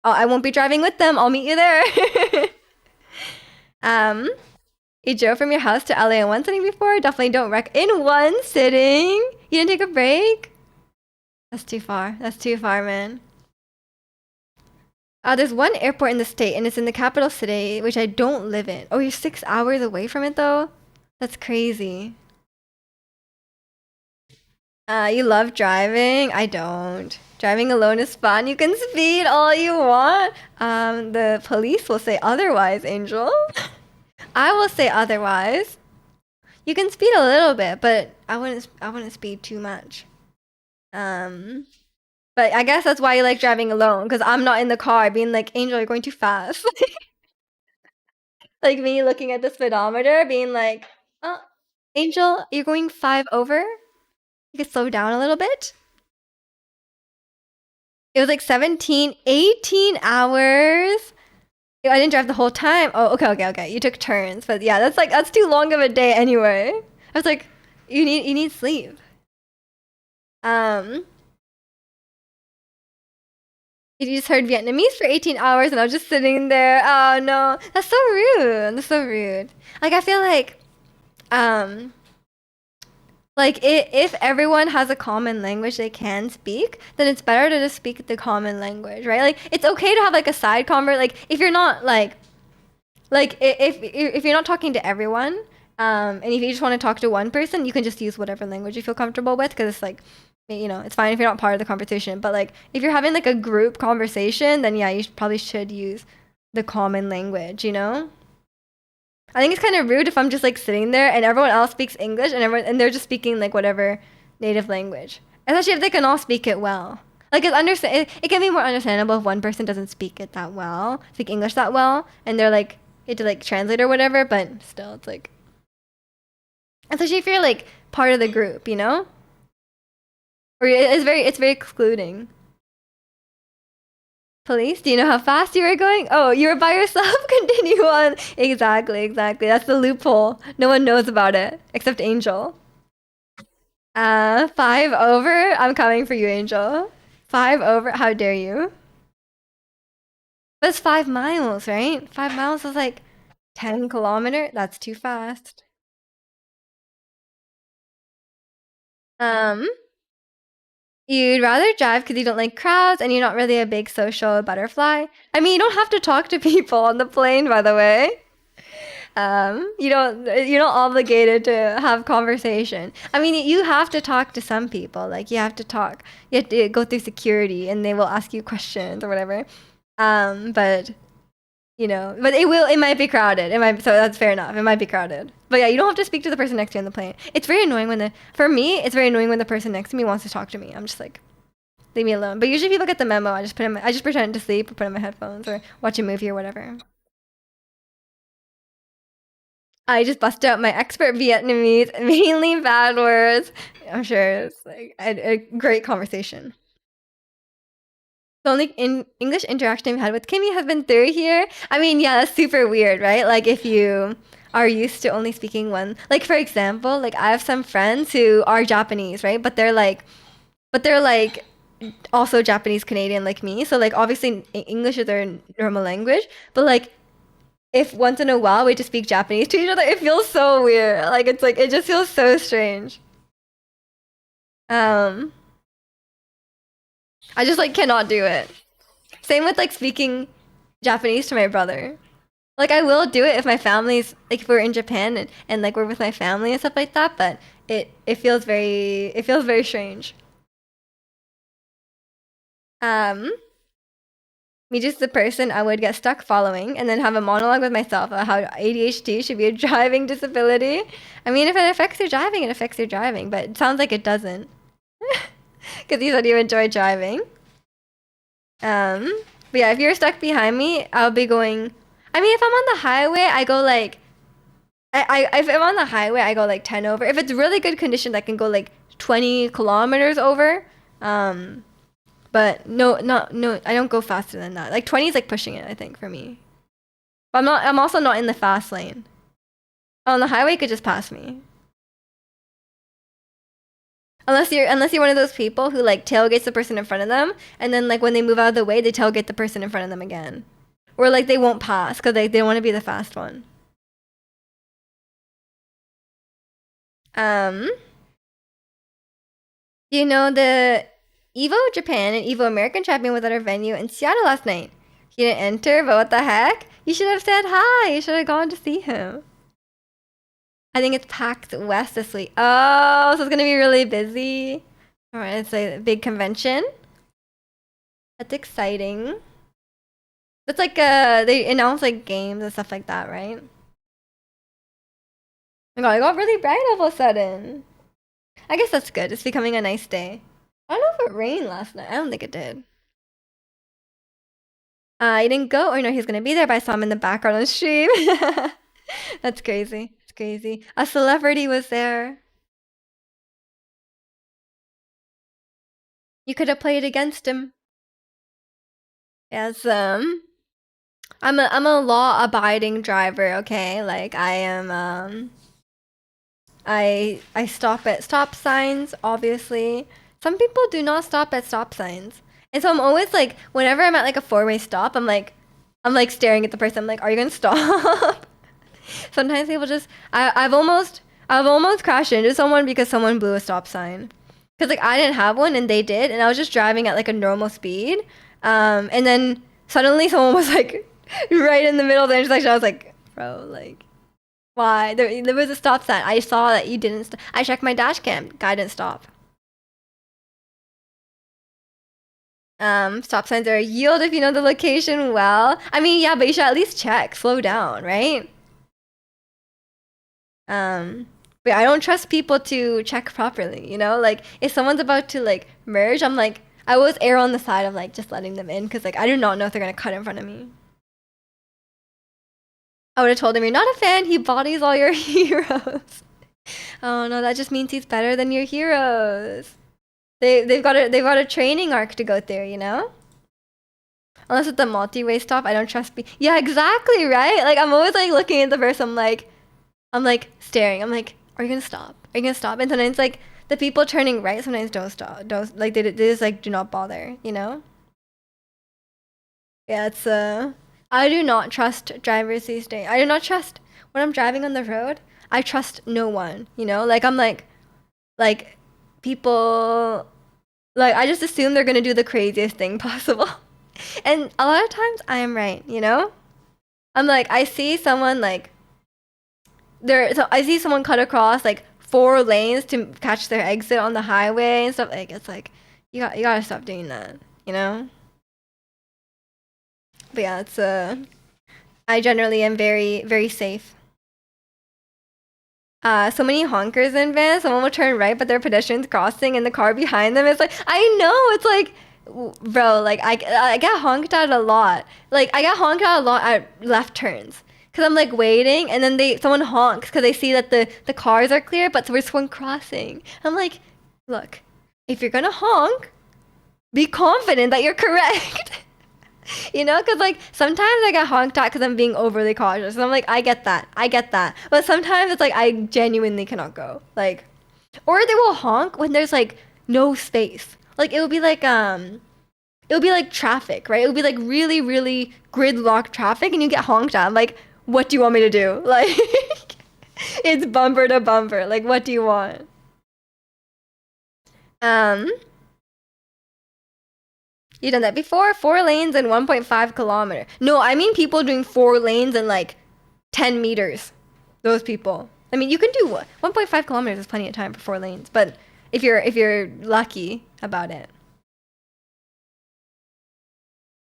oh, I won't be driving with them. I'll meet you there. um, you drove from your house to LA in one sitting before? Definitely don't in one sitting? You didn't take a break? That's too far. That's too far, man. There's one airport in the state, and it's in the capital city, which I don't live in. Oh, you're 6 hours away from it, though? That's crazy. You love driving? I don't. Driving alone is fun. You can speed all you want. The police will say otherwise, Angel. I will say otherwise. You can speed a little bit, but I wouldn't speed too much. Um, but I guess that's why you like driving alone, because I'm not in the car being like, Angel, you're going too fast. Like me looking at the speedometer, being like, oh, Angel, you're going 5 over? You could slow down a little bit. It was like 17, 18 hours. I didn't drive the whole time. Oh, okay, okay, okay. You took turns, but yeah, that's too long of a day anyway. I was like, you need sleep. Um, you just heard Vietnamese for 18 hours, and I was just sitting there. Oh no, that's so rude. That's so rude. Like I feel um, like if everyone has a common language they can speak, then it's better to just speak the common language, right? Like it's okay to have like a side convert. Like if you're not if you're not talking to everyone, and if you just want to talk to one person, you can just use whatever language you feel comfortable with, because it's like, it's fine if you're not part of the conversation. But like if you're having like a group conversation, then yeah, you probably should use the common language, you know? I think it's kind of rude if I'm just like sitting there and everyone else speaks English, and they're just speaking like whatever native language. Especially if they can all speak it well. Like it can be more understandable if one person doesn't speak it that well, speak English that well, and they're like you have to like translate or whatever. But still, it's like, especially if you're like part of the group, you know, or it's very excluding. Police, do you know how fast you were going? Oh, you were by yourself? Continue on. Exactly, exactly. That's the loophole. No one knows about it except Angel. 5 over? I'm coming for you, Angel. 5 over? How dare you? That's 5 miles, right? 5 miles is like 10 kilometer. That's too fast. Um, you'd rather drive because you don't like crowds and you're not really a big social butterfly. I mean, you don't have to talk to people on the plane, by the way. You're not obligated to have conversation. I mean, you have to talk to some people. Like you have to talk. You have to go through security, and they will ask you questions or whatever. But but it might be crowded. So that's fair enough. It might be crowded. But yeah, you don't have to speak to the person next to you on the plane. It's very annoying for me, it's very annoying when the person next to me wants to talk to me. I'm just like, leave me alone. But usually people get the memo. I just pretend to sleep or put in my headphones or watch a movie or whatever. I just bust out my expert Vietnamese, mainly bad words. I'm sure it's like a great conversation. The only English interaction I've had with Kimmy has been through here. I mean, yeah, that's super weird, right? Like if you are used to only speaking one. Like for example, like I have some friends who are Japanese, right? But they're like also Japanese Canadian like me. So like obviously English is their normal language, but like if once in a while we just speak Japanese to each other, it feels so weird. Like it's like it just feels so strange. Um, I just like cannot do it. Same with like speaking Japanese to my brother. Like I will do it if my family's like if we're in Japan and like we're with my family and stuff like that, but it feels very strange. Um, Me just the person I would get stuck following and then have a monologue with myself about how ADHD should be a driving disability. I mean, if it affects your driving, it affects your driving, but it sounds like it doesn't. Because you said you enjoy driving. But yeah, if you're stuck behind me, I'll be going. I mean, if I'm on the highway, I go like. If I'm on the highway, I go like 10 over. If it's really good conditions, I can go like 20 kilometers over. Um, but no, I don't go faster than that. Like 20 is like pushing it, I think, for me. But I'm also not in the fast lane. On the highway, you could just pass me. Unless you're one of those people who like tailgates the person in front of them, and then like when they move out of the way, they tailgate the person in front of them again. Or like they won't pass because they don't want to be the fast one. Um, you know the Evo Japan and Evo American champion was at our venue in Seattle last night. He didn't enter, but what the heck? You should have said hi. You should have gone to see him. I think it's packed west this week. Oh, so it's gonna be really busy. All right, it's a big convention. That's exciting. It's like they announce like games and stuff like that, right? Oh my god, it got really bright all of a sudden. I guess that's good. It's becoming a nice day. I don't know if it rained last night. I don't think it did. He didn't go, or no, he's gonna be there, but I saw him in the background on stream. That's crazy. It's crazy. A celebrity was there. You could have played against him. Yes, I'm a law abiding driver, okay? Like I am I stop at stop signs, obviously. Some people do not stop at stop signs. And so I'm always like whenever I'm at like a four-way stop, I'm like staring at the person. I'm like, "Are you going to stop?" Sometimes people just I've almost crashed into someone because someone blew a stop sign. Cuz like I didn't have one and they did and I was just driving at like a normal speed. And then suddenly someone was like right in the middle of the intersection. I was like, "Bro, like why? There was a stop sign. I saw that you didn't I checked my dash cam. Guy didn't stop." Stop signs are a yield if you know the location well. I mean, yeah, but you should at least check. Slow down, right? Um, but I don't trust people to check properly, you know? Like, if someone's about to, like, merge, I'm like, I always err on the side of, like, just letting them in, because, like, I do not know if they're gonna cut in front of me. I would have told him, "You're not a fan, he bodies all your heroes." Oh no, that just means he's better than your heroes. They've got a training arc to go through, you know? Unless it's the multi-way stop, I don't trust yeah, exactly, right? Like I'm always like looking at the person, I'm like staring. I'm like, "Are you gonna stop? Are you gonna stop?" And sometimes like the people turning right sometimes don't stop. Don't like they just like do not bother, you know? Yeah, it's I do not trust drivers these days. I do not trust when I'm driving on the road. I trust no one, you know? Like I'm like people like I just assume they're gonna do the craziest thing possible. And a lot of times I am right, you know? I'm like I see someone like so I see someone cut across like four lanes to catch their exit on the highway and stuff. Like it's like you gotta stop doing that, you know? But yeah, it's I generally am very very safe. So many honkers in vans. Someone will turn right, but there are pedestrians crossing, and the car behind them is like, I know. It's like, bro, like I get honked at a lot. Like I get honked at a lot at left turns. Cause I'm like waiting, and then someone honks because they see that the cars are clear, but there's one crossing. I'm like, look, if you're gonna honk, be confident that you're correct. You know, because like sometimes I get honked at because I'm being overly cautious. And I'm like, I get that. But sometimes it's like I genuinely cannot go. Like, or they will honk when there's like no space. Like it would be like traffic, right? It would be like really, really gridlocked traffic, and you get honked at. I'm like, what do you want me to do? Like, it's bumper to bumper. Like, what do you want? Um, you done that before? 4 lanes and 1.5 kilometer. No, I mean people doing 4 lanes and like 10 meters. Those people. I mean, you can do what? 1.5 kilometers is plenty of time for 4 lanes, but if you're lucky about it.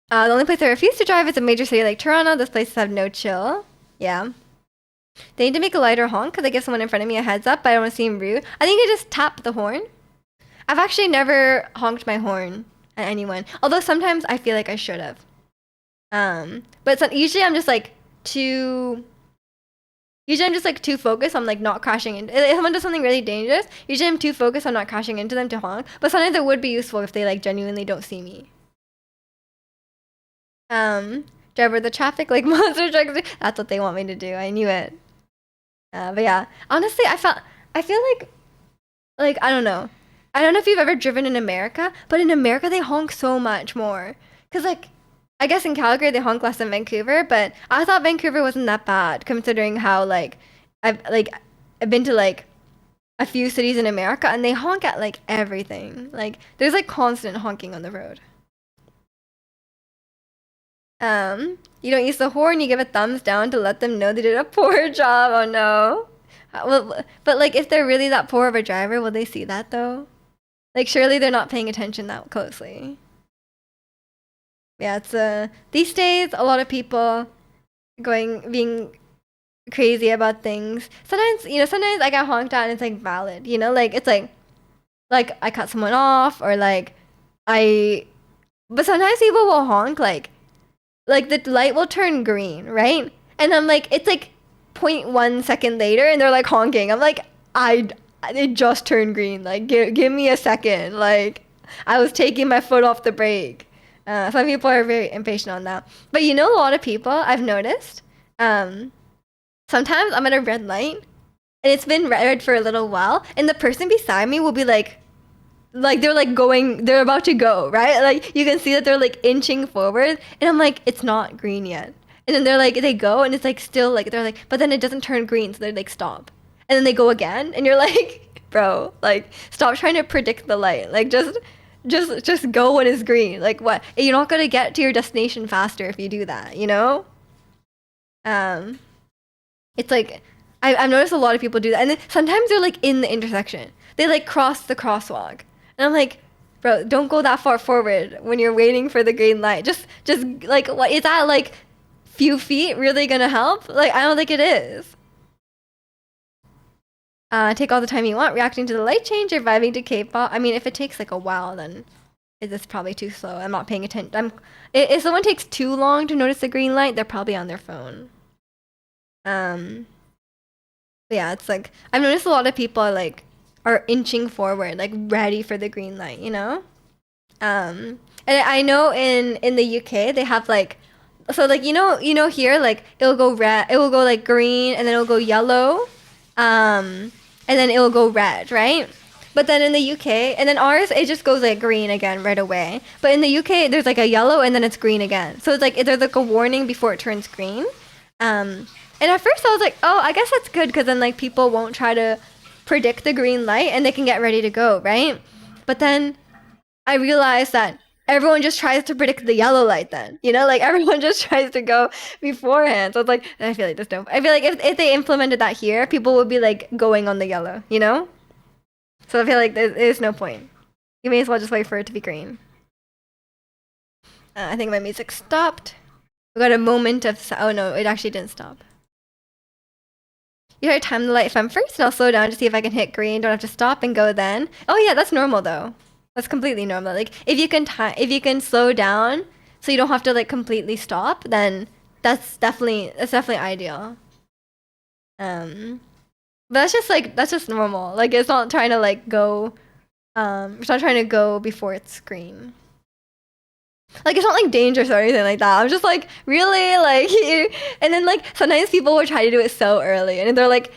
The only place I refuse to drive is a major city like Toronto. Those places have no chill. Yeah. They need to make a lighter honk because I give someone in front of me a heads up, but I don't want to seem rude. I think you just tap the horn. I've actually never honked my horn at anyone, although sometimes I feel like I should have. But usually I'm just like too. Usually I'm just like too focused on like not crashing into. If someone does something really dangerous, usually I'm too focused on not crashing into them to honk. But sometimes it would be useful if they like genuinely don't see me. Driver the traffic like monster trucks. That's what they want me to do. I knew it. But yeah, honestly, I feel like I don't know. I don't know if you've ever driven in America, but in America they honk so much more. Cause like I guess in Calgary they honk less than Vancouver, but I thought Vancouver wasn't that bad considering how I've been to like a few cities in America and they honk at like everything. Like there's like constant honking on the road. You don't use the horn, you give a thumbs down to let them know they did a poor job. Oh no. Well, but like if they're really that poor of a driver, will they see that though? Like surely they're not paying attention that closely. Yeah, it's these days a lot of people being crazy about things. Sometimes I get honked at and it's like valid, like it's like I cut someone off or like I but sometimes people will honk like the light will turn green, right? And I'm like, it's like 0.1 second later, and they're like honking. I'm like, it just turned green. Like, give me a second. Like, I was taking my foot off the brake. Some people are very impatient on that. But a lot of people I've noticed. Sometimes I'm at a red light, and it's been red for a little while, and the person beside me will be like they're about to go, right? Like you can see that they're like inching forward and I'm like, it's not green yet. And then they go and it's like still like they're like, but then it doesn't turn green, so they're like stop. And then they go again and you're like, bro, like stop trying to predict the light. Like just go when it's green. Like what? You're not gonna get to your destination faster if you do that, Um it's like I've noticed a lot of people do that. And then sometimes they're like in the intersection. They like cross the crosswalk. And I'm like, bro, don't go that far forward when you're waiting for the green light. Just like, what is that like few feet really gonna help? Like, I don't think it is. Take all the time you want reacting to the light change or vibing to K-pop. I mean, if it takes like a while, then it's probably too slow. I'm not paying attention. If someone takes too long to notice the green light, they're probably on their phone. Yeah, it's like I've noticed a lot of people are inching forward, like ready for the green light, and I know in the UK they have like so like here like it'll go red, it will go like green, and then it'll go yellow, and then it will go red, right? But then in the UK, and then ours, it just goes like green again right away. But in the UK, there's like a yellow and then it's green again. So it's like there's like a warning before it turns green. And at first I was like, oh, I guess that's good because then like people won't try to predict the green light and they can get ready to go, right? But then I realized that everyone just tries to predict the yellow light then, like everyone just tries to go beforehand. So it's like, I feel like there's no, I feel like if they implemented that here, people would be like going on the yellow, So I feel like there's no point. You may as well just wait for it to be green. I think my music stopped. We got a moment of, oh no, it actually didn't stop. You gotta time the light if I'm first, and I'll slow down to see if I can hit green. Don't have to stop and go then. Oh yeah, that's normal though. That's completely normal. Like if you can slow down so you don't have to like completely stop, then that's definitely ideal. But that's just normal. Like it's not trying to like go it's not trying to go before it's green. Like it's not like dangerous or anything like that. I'm just like, really? Like and then like sometimes people will try to do it so early and they're like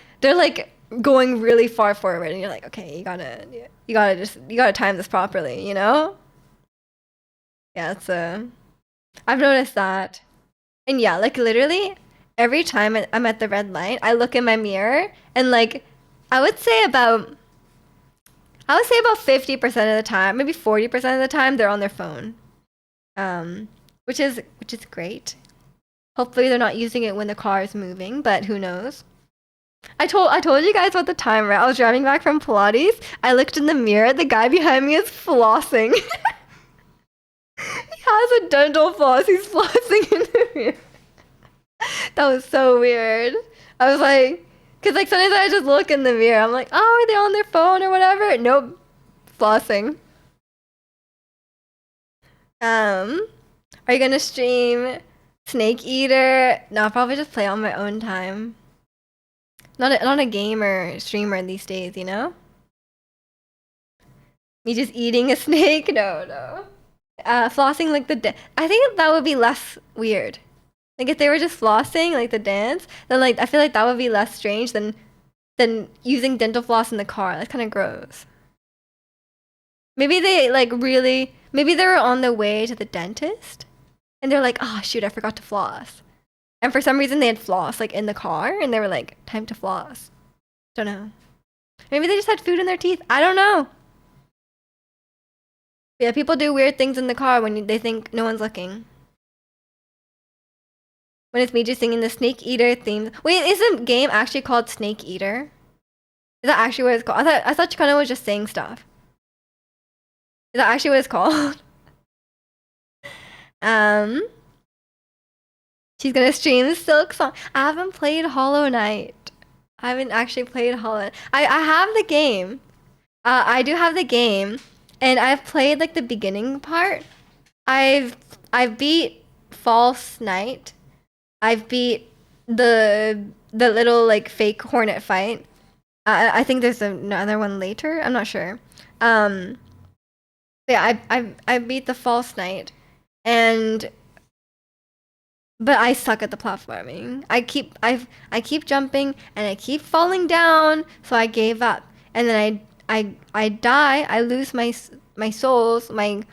going really far forward and you're like, okay, you gotta time this properly, you know? Yeah, it's I've noticed that. And yeah, like literally every time I'm at the red light, I look in my mirror and like I would say about I would say about 50% of the time, maybe 40% of the time they're on their phone. Um which is great. Hopefully they're not using it when the car is moving, but who knows? I told you guys about the time, right? I was driving back from Pilates. I looked in the mirror. The guy behind me is flossing. He has a dental floss. He's flossing in the mirror. That was so weird. I was like, because like sometimes I just look in the mirror. I'm like, oh, are they on their phone or whatever? Nope, flossing. Are you gonna stream Snake Eater? No, I'll probably just play on my own time. Not a gamer streamer these days, you know? Me just eating a snake? No, no. Flossing like I think that would be less weird. Like if they were just flossing like the dance, then like I feel like that would be less strange than using dental floss in the car. That's kind of gross. Maybe they like really maybe they were on their way to the dentist and they're like, "Oh shoot, I forgot to floss." And for some reason they had floss like in the car and they were like, "Time to floss." Don't know. Maybe they just had food in their teeth. I don't know. Yeah, people do weird things in the car when they think no one's looking. When it's me just singing the Snake Eater theme. Wait, is the game actually called Snake Eater? Is that actually what it's called? I thought Chikana was just saying stuff. Is that actually what it's called? um, she's gonna stream Silk Song. I haven't played Hollow Knight. I haven't actually played Hollow Knight. I have the game. I do have the game, and I've played like the beginning part. I've beat False Knight. I've beat the little like fake hornet fight. I think there's another one later. I'm not sure. Yeah, I beat the False Knight, and but I suck at the platforming. I keep jumping and I keep falling down, so I gave up. And then I die. I lose my souls, my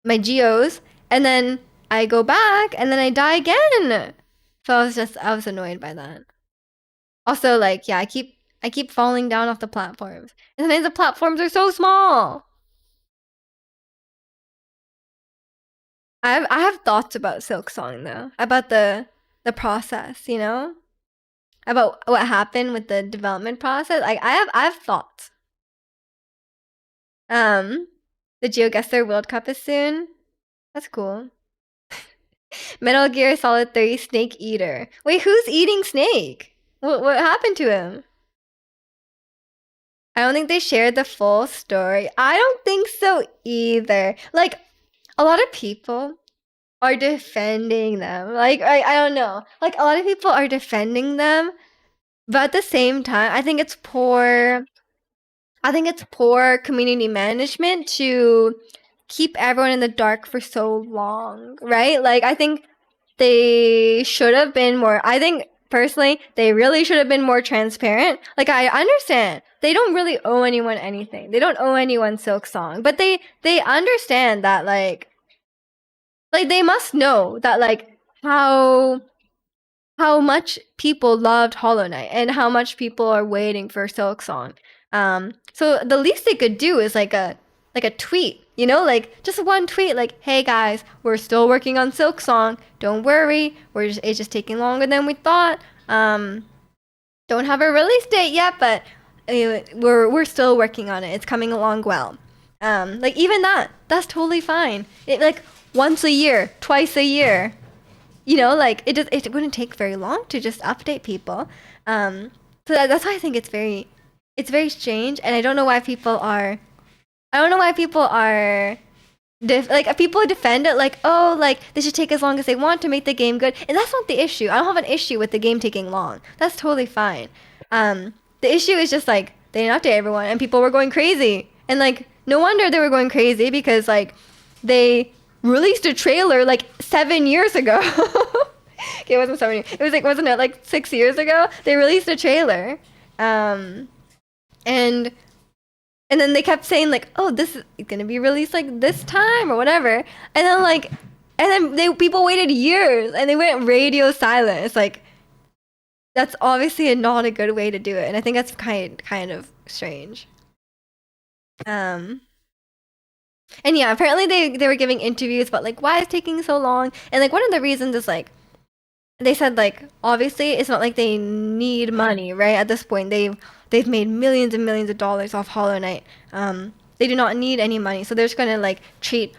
geos, and then I go back and then I die again. So I was annoyed by that. Also, like yeah, I keep falling down off the platforms, and sometimes the platforms are so small. I have thoughts about Silk Song though, about the process, you know, about what happened with the development process. Like I have thoughts. Um, the GeoGuessr World Cup is soon. That's cool. Metal Gear Solid 3 Snake Eater. Wait, who's eating Snake? What happened to him? I don't think they shared the full story. I don't think so either. Like a lot of people are defending them. Like I don't know. Like a lot of people are defending them, but at the same time, I think it's poor community management to keep everyone in the dark for so long, right? Like I think they should have been more. I think personally, they really should have been more transparent. Like I understand they don't really owe anyone anything. They don't owe anyone Silk Song, but they understand that like they must know that like how much people loved Hollow Knight and how much people are waiting for Silk Song. So the least they could do is like a tweet, you know, like just one tweet, like, "Hey guys, we're still working on Silk Song. Don't worry, it's just taking longer than we thought. Don't have a release date yet, but we're still working on it. It's coming along well." Like even that's totally fine. It like once a year, twice a year, you know, like it wouldn't take very long to just update people. So that's why I think it's very strange, and I don't know why people are like people defend it like, oh, like they should take as long as they want to make the game good, and that's not the issue. I don't have an issue with the game taking long. That's totally fine. The issue is just like they didn't update everyone, and people were going crazy, and like no wonder they were going crazy because like they released a trailer like 7 years ago. Okay, it wasn't 7 years. It was like, wasn't it like 6 years ago? They released a trailer. Um, and and then they kept saying like, "Oh, this is gonna be released like this time or whatever." And then they people waited years and they went radio silent. It's like that's obviously not a good way to do it, and I think that's kind of strange. Um, and yeah, apparently they were giving interviews about like why it's taking so long, and like one of the reasons is like they said like obviously it's not like they need money, right? At this point, they've made millions and millions of dollars off Hollow Knight. They do not need any money, so they're just gonna like treat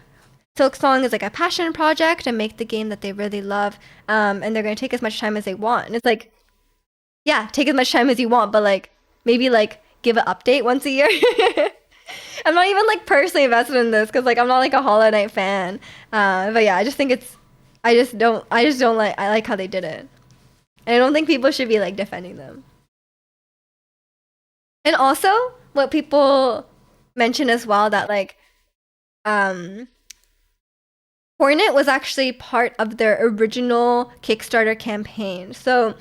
Silksong as like a passion project and make the game that they really love. And they're gonna take as much time as they want. And it's like, yeah, take as much time as you want, but like maybe like give an update once a year. I'm not even like personally invested in this because like I'm not like a Hollow Knight fan. But yeah, I just think it's I just don't like I like how they did it. And I don't think people should be like defending them. And also what people mention as well that like um Hornet was actually part of their original Kickstarter campaign. So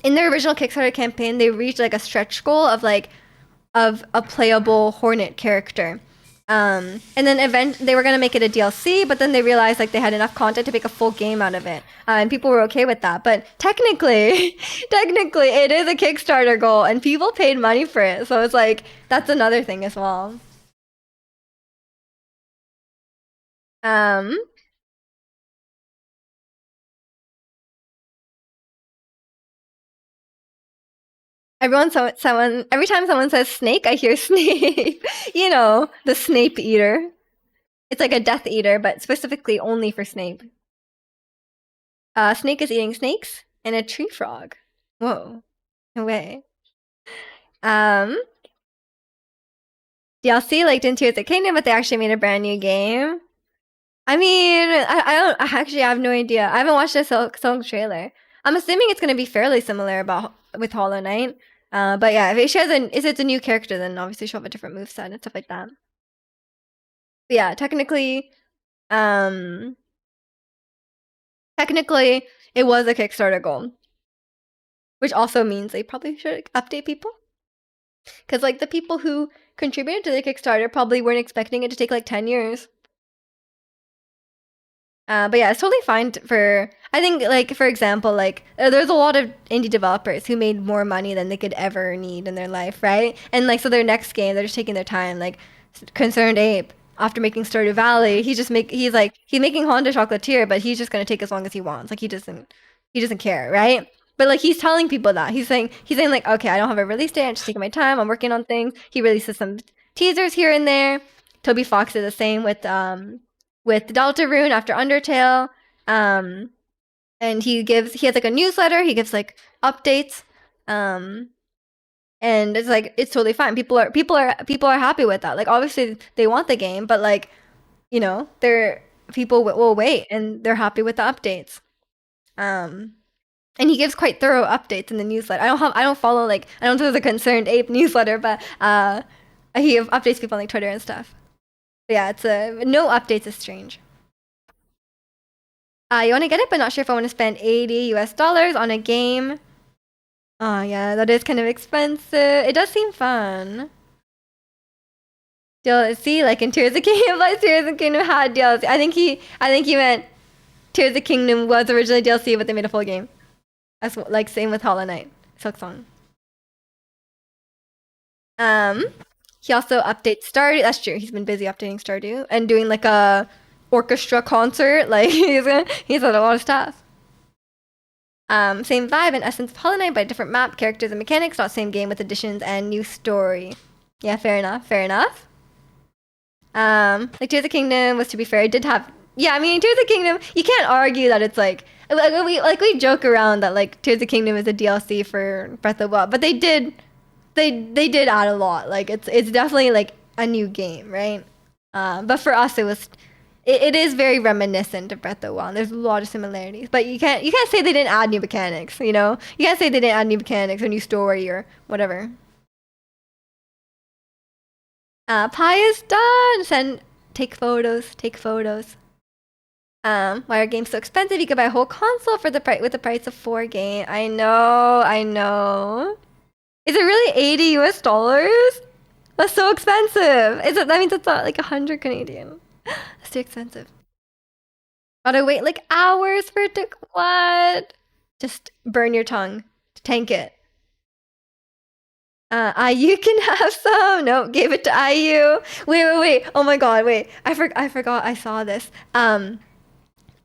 in their original Kickstarter campaign, they reached like a stretch goal of like of a playable Hornet character. And then they were gonna make it a DLC, but then they realized like they had enough content to make a full game out of it, and people were okay with that. But technically, technically, it is a Kickstarter goal, and people paid money for it. So it's like that's another thing as well. Um, every time someone says snake, I hear Snape. You know, the Snape eater. It's like a Death Eater, but specifically only for Snape. Snake is eating snakes and a tree frog. Whoa, no way. Um, DLC like didn't Tears of the Kingdom, but they actually made a brand new game. I mean, I don't I actually have no idea. I haven't watched the Silk trailer. I'm assuming it's gonna be fairly similar about with Hollow Knight. But yeah, if she has if it's a new character, then obviously she'll have a different moveset and stuff like that. But yeah, um, technically, it was a Kickstarter goal, which also means they probably should update people. Because like the people who contributed to the Kickstarter probably weren't expecting it to take like 10 years. But yeah, it's totally fine for. I think, like for example, like there's a lot of indie developers who made more money than they could ever need in their life, right? And like so, their next game, they're just taking their time. Like Concerned Ape, after making Stardew Valley, he's making Honda Chocolatier, but he's just gonna take as long as he wants. Like he doesn't care, right? But like he's telling people that he's saying like, okay, I don't have a release date. I'm just taking my time. I'm working on things. He releases some teasers here and there. Toby Fox did the same with Deltarune after Undertale. And he has like a newsletter. He gives like updates. And it's like it's totally fine. People are happy with that. Like obviously they want the game, but like they're people will wait and they're happy with the updates. Um, and he gives quite thorough updates in the newsletter. I don't follow like I don't do the Concerned Ape newsletter, but he updates people on like Twitter and stuff. But yeah, it's a no updates is strange. You want to get it, but not sure if I want to spend $80 on a game. Oh yeah, that is kind of expensive. It does seem fun. DLC, like in Tears of the Kingdom, like Tears of the Kingdom had DLC. I think he meant Tears of the Kingdom was originally DLC, but they made a full game. That's like same with Hollow Knight, Silksong. Um, he also updates Stardew. That's true. He's been busy updating Stardew and doing like a orchestra concert. Like he's had a lot of stuff. Same vibe and essence of Hollow Knight, but different map, characters, and mechanics. Not same game with additions and new story. Yeah, fair enough. Fair enough. Like Tears of the Kingdom was, to be fair, it did have. Yeah, I mean Tears of the Kingdom. You can't argue that it's like we joke around that like Tears of the Kingdom is a DLC for Breath of the Wild, but they did add a lot. Like it's definitely like a new game, right? But for us, it is very reminiscent of Breath of the Wild. There's a lot of similarities, but you can't say they didn't add new mechanics. You can't say they didn't add new mechanics or new story or whatever. Pie is done. Take photos. Take photos. Why are games so expensive? You could buy a whole console for the price with the price of 4 games. I know, I know. Is it really 80 US dollars? That's so expensive. Is it? That means it's not like 100 Canadian. That's too expensive. Gotta wait like hours for it to what? Just burn your tongue. Tank it. IU can have some. Nope, gave it to IU. Wait. Oh my god, wait. I forgot I saw this.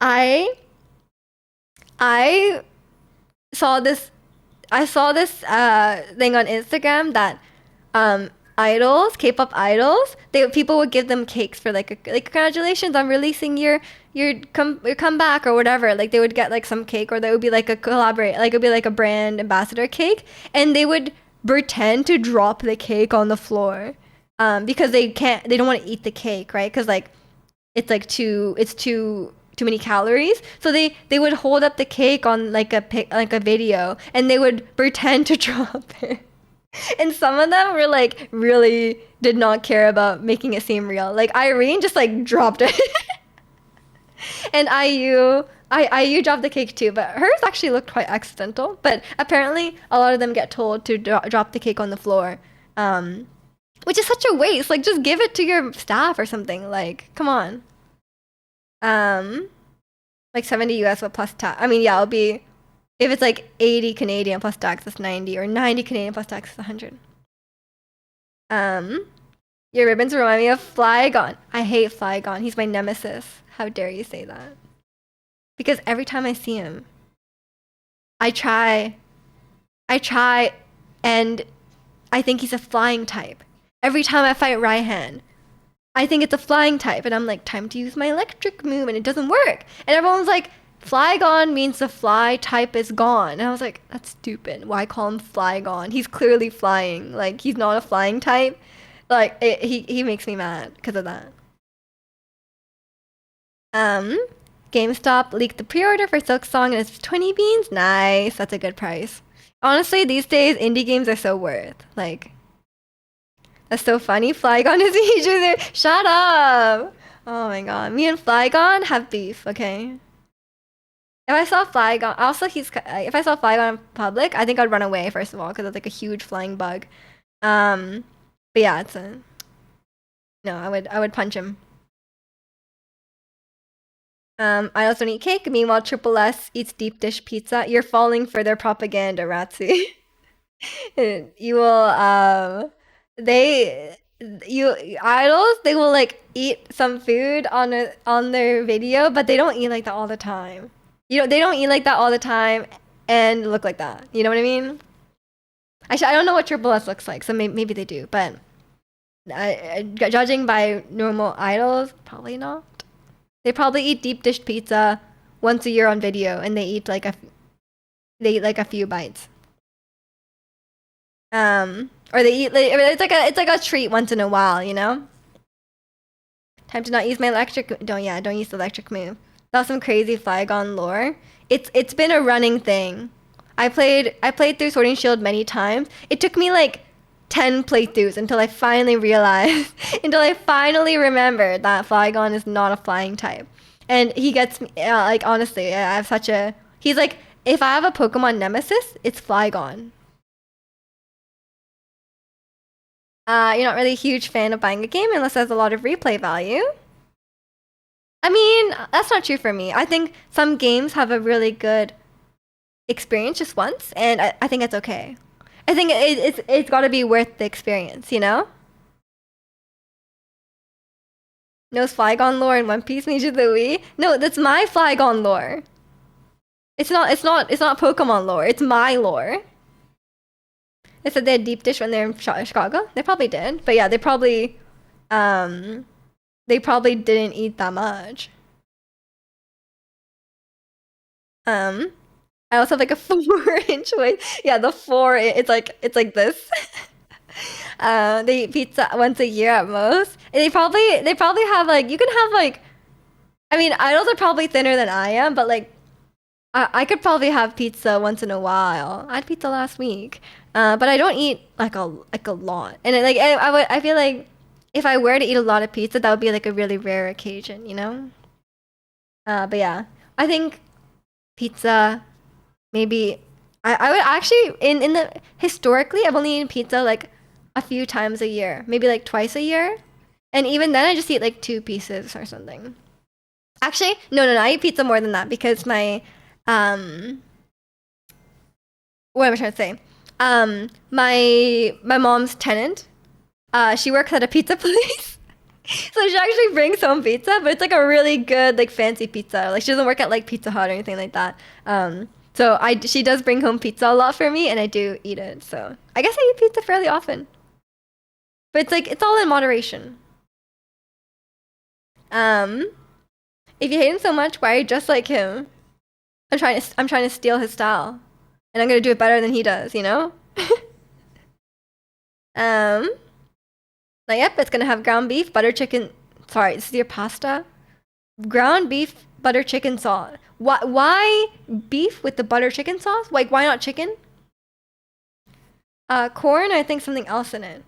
I I saw this thing on Instagram that idols, K-pop idols, people would give them cakes for like congratulations on releasing your comeback or whatever. Like they would get like some cake, or there would be like a collaborate, like it would be like a brand ambassador cake, and they would pretend to drop the cake on the floor, because they don't want to eat the cake, right? Because like it's like too many calories. So they would hold up the cake on like a video, and they would pretend to drop it. And some of them were like really did not care about making it seem real. Like Irene just like dropped it. And IU dropped the cake too, but hers actually looked quite accidental. But apparently a lot of them get told to drop the cake on the floor. Which is such a waste. Like just give it to your staff or something. Like, come on. Like 70 US with plus tax. I mean, yeah, it'll be, if it's like 80 Canadian plus tax, that's 90, or 90 Canadian plus tax is 100. Your ribbons remind me of Flygon. I hate Flygon. He's my nemesis. How dare you say that? Because every time I see him, I try, and I think he's a flying type. Every time I fight Raihan, I think it's a flying type, and I'm like, time to use my electric move, and it doesn't work. And everyone's like, Flygon means the fly type is gone. And I was like, that's stupid. Why call him Flygon? He's clearly flying. Like, he's not a flying type. Like, he makes me mad because of that. GameStop leaked the pre-order for Silk Song, and it's 20 beans. Nice. That's a good price. Honestly, these days, indie games are so worth. Like, that's so funny. Flygon is a huge user. Shut up. Oh my god. Me and Flygon have beef, okay? If I saw Flygon, also if I saw Flygon in public, I think I'd run away first of all, because it's like a huge flying bug. But yeah, no, I would punch him. I also eat cake. Meanwhile, Triple S eats deep dish pizza. You're falling for their propaganda, Ratsi. You will idols, they will like eat some food on their video, but they don't eat like that all the time. They don't eat like that all the time and look like that. You know what I mean? Actually, I don't know what Triple S looks like, so maybe they do, but judging by normal idols, probably not. They probably eat deep dish pizza once a year on video, and they eat like a few bites. Or they eat like, it's like a treat once in a while, you know? Time to not use my electric. Don't use the electric move. That's some crazy Flygon lore. It's been a running thing. I played through Sword and Shield many times. It took me like 10 playthroughs until I finally realized, until I finally remembered that Flygon is not a flying type. And he gets me, like honestly, I have such a, he's like, if I have a Pokemon nemesis, it's Flygon. You're not really a huge fan of buying a game unless it has a lot of replay value. I mean, that's not true for me. I think some games have a really good experience just once, and I think it's okay. I think it's got to be worth the experience, you know? Knows Flygon lore in One Piece needs the Wii? No, that's my Flygon lore. It's not Pokemon lore. It's my lore. They said they had deep dish when they're in Chicago. They probably did, but yeah, they probably didn't eat that much. I also have like a 4-inch waist. Yeah, the 4. It's like this. They eat pizza once a year at most. And they probably have like, you can have like, I mean, idols are probably thinner than I am, but like I could probably have pizza once in a while. I had pizza last week, but I don't eat like a lot. And I feel like if I were to eat a lot of pizza, that would be like a really rare occasion, you know? But yeah, I think pizza, maybe I would actually in the historically I've only eaten pizza like a few times a year, maybe like twice a year. And even then I just eat like 2 pieces or something. Actually, no, I eat pizza more than that because my um what am I trying to say? My mom's tenant, she works at a pizza place. So she actually brings home pizza, but it's like a really good, like fancy pizza. Like she doesn't work at like Pizza Hut or anything like that. So she does bring home pizza a lot for me, and I do eat it. So I guess I eat pizza fairly often, but it's like it's all in moderation. Um, if you hate him so much, why are you just like him? I'm trying to steal his style, and I'm gonna do it better than he does. You know? um, like yep, it's gonna have ground beef, butter chicken. Sorry, this is your pasta. Ground beef, butter chicken sauce. Why beef with the butter chicken sauce? Like, why not chicken? Corn, I think something else in it.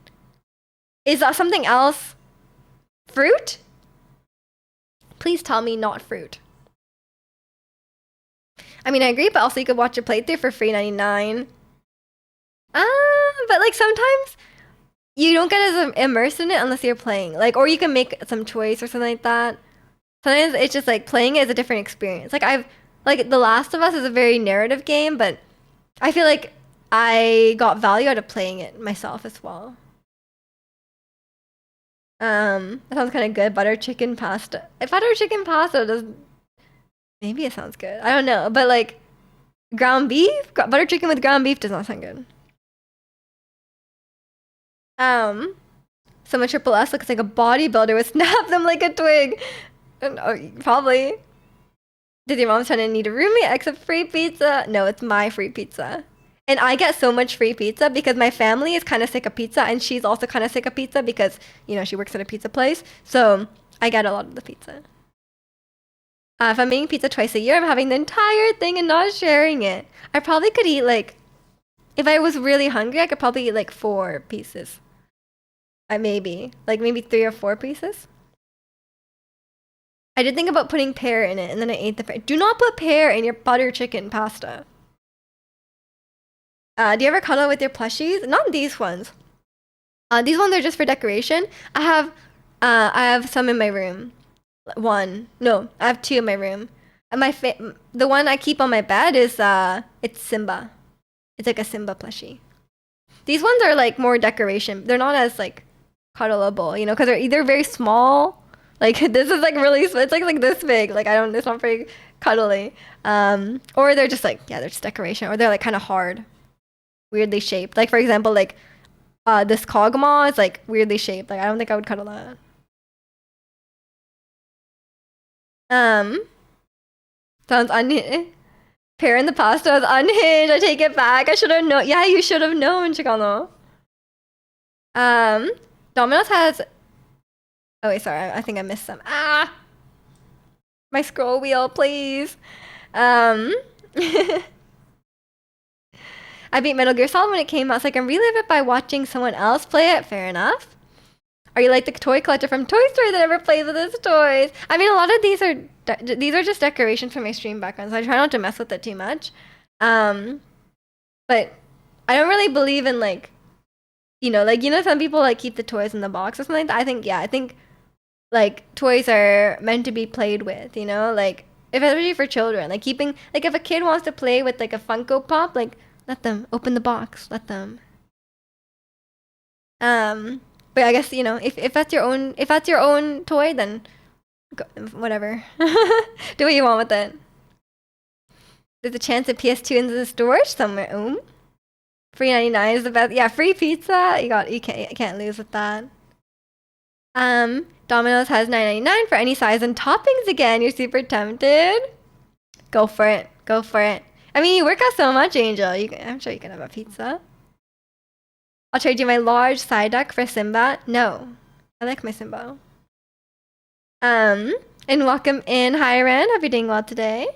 Is that something else fruit? Please tell me not fruit. I mean, I agree, but also you could watch a playthrough for free 99. But like sometimes you don't get as immersed in it unless you're playing. Like, or you can make some choice or something like that. Sometimes it's just like playing it is a different experience. Like The Last of Us is a very narrative game, but I feel like I got value out of playing it myself as well. That sounds kind of good. Butter chicken pasta. If butter chicken pasta does, maybe it sounds good. I don't know, but like ground beef, butter chicken with ground beef does not sound good. Someone triple S looks like a bodybuilder would snap them like a twig. Probably. Did your mom trying to need a roommate except free pizza? No, it's my free pizza. And I get so much free pizza because my family is kind of sick of pizza, and she's also kind of sick of pizza because, you know, she works at a pizza place. So I get a lot of the pizza. If I'm eating pizza twice a year, I'm having the entire thing and not sharing it. I probably could eat like, if I was really hungry, I could probably eat like 4 pieces. Maybe 3 or 4 pieces. I did think about putting pear in it, and then I ate the pear. Do not put pear in your butter chicken pasta. Do you ever cuddle with your plushies? Not these ones. These ones are just for decoration. I have some in my room. No, I have 2 in my room. And the one I keep on my bed is it's Simba. It's like a Simba plushie. These ones are like more decoration. They're not as like cuddleable, you know, because they're either very small. Like this is like really, it's like this big. Like it's not very cuddly. Or they're just like, yeah, they're just decoration. Or they're like kind of hard, weirdly shaped. Like for example, like this Kog'Maw is like weirdly shaped. Like I don't think I would cuddle that. Sounds unhinged. Pear in the pasta is unhinged. I take it back. I should have known. Yeah, you should have known, Chicano. Domino's has. Oh wait, sorry. I think I missed some. My scroll wheel, please. I beat Metal Gear Solid when it came out, so I can relive it by watching someone else play it. Fair enough. Are you like the toy collector from Toy Story that never plays with his toys? I mean, a lot of these are just decorations for my stream background, so I try not to mess with it too much. But I don't really believe in like, some people like keep the toys in the box or something like that. I think like toys are meant to be played with, you know, like especially for children. Like if a kid wants to play with like a Funko Pop, like let them open the box, let them. But I guess, if that's your own toy, then whatever. Do what you want with it. There's a chance that PS2 is in the storage somewhere. Free 99 is the best. Yeah, free pizza. You can't lose with that. Domino's has $9.99 for any size and toppings again. You're super tempted. Go for it. Go for it. I mean, you work out so much, Angel. I'm sure you can have a pizza. I'll trade you my large side duck for Simba. No, I like my Simba. And welcome in, hi Ren. Hope you're doing well today.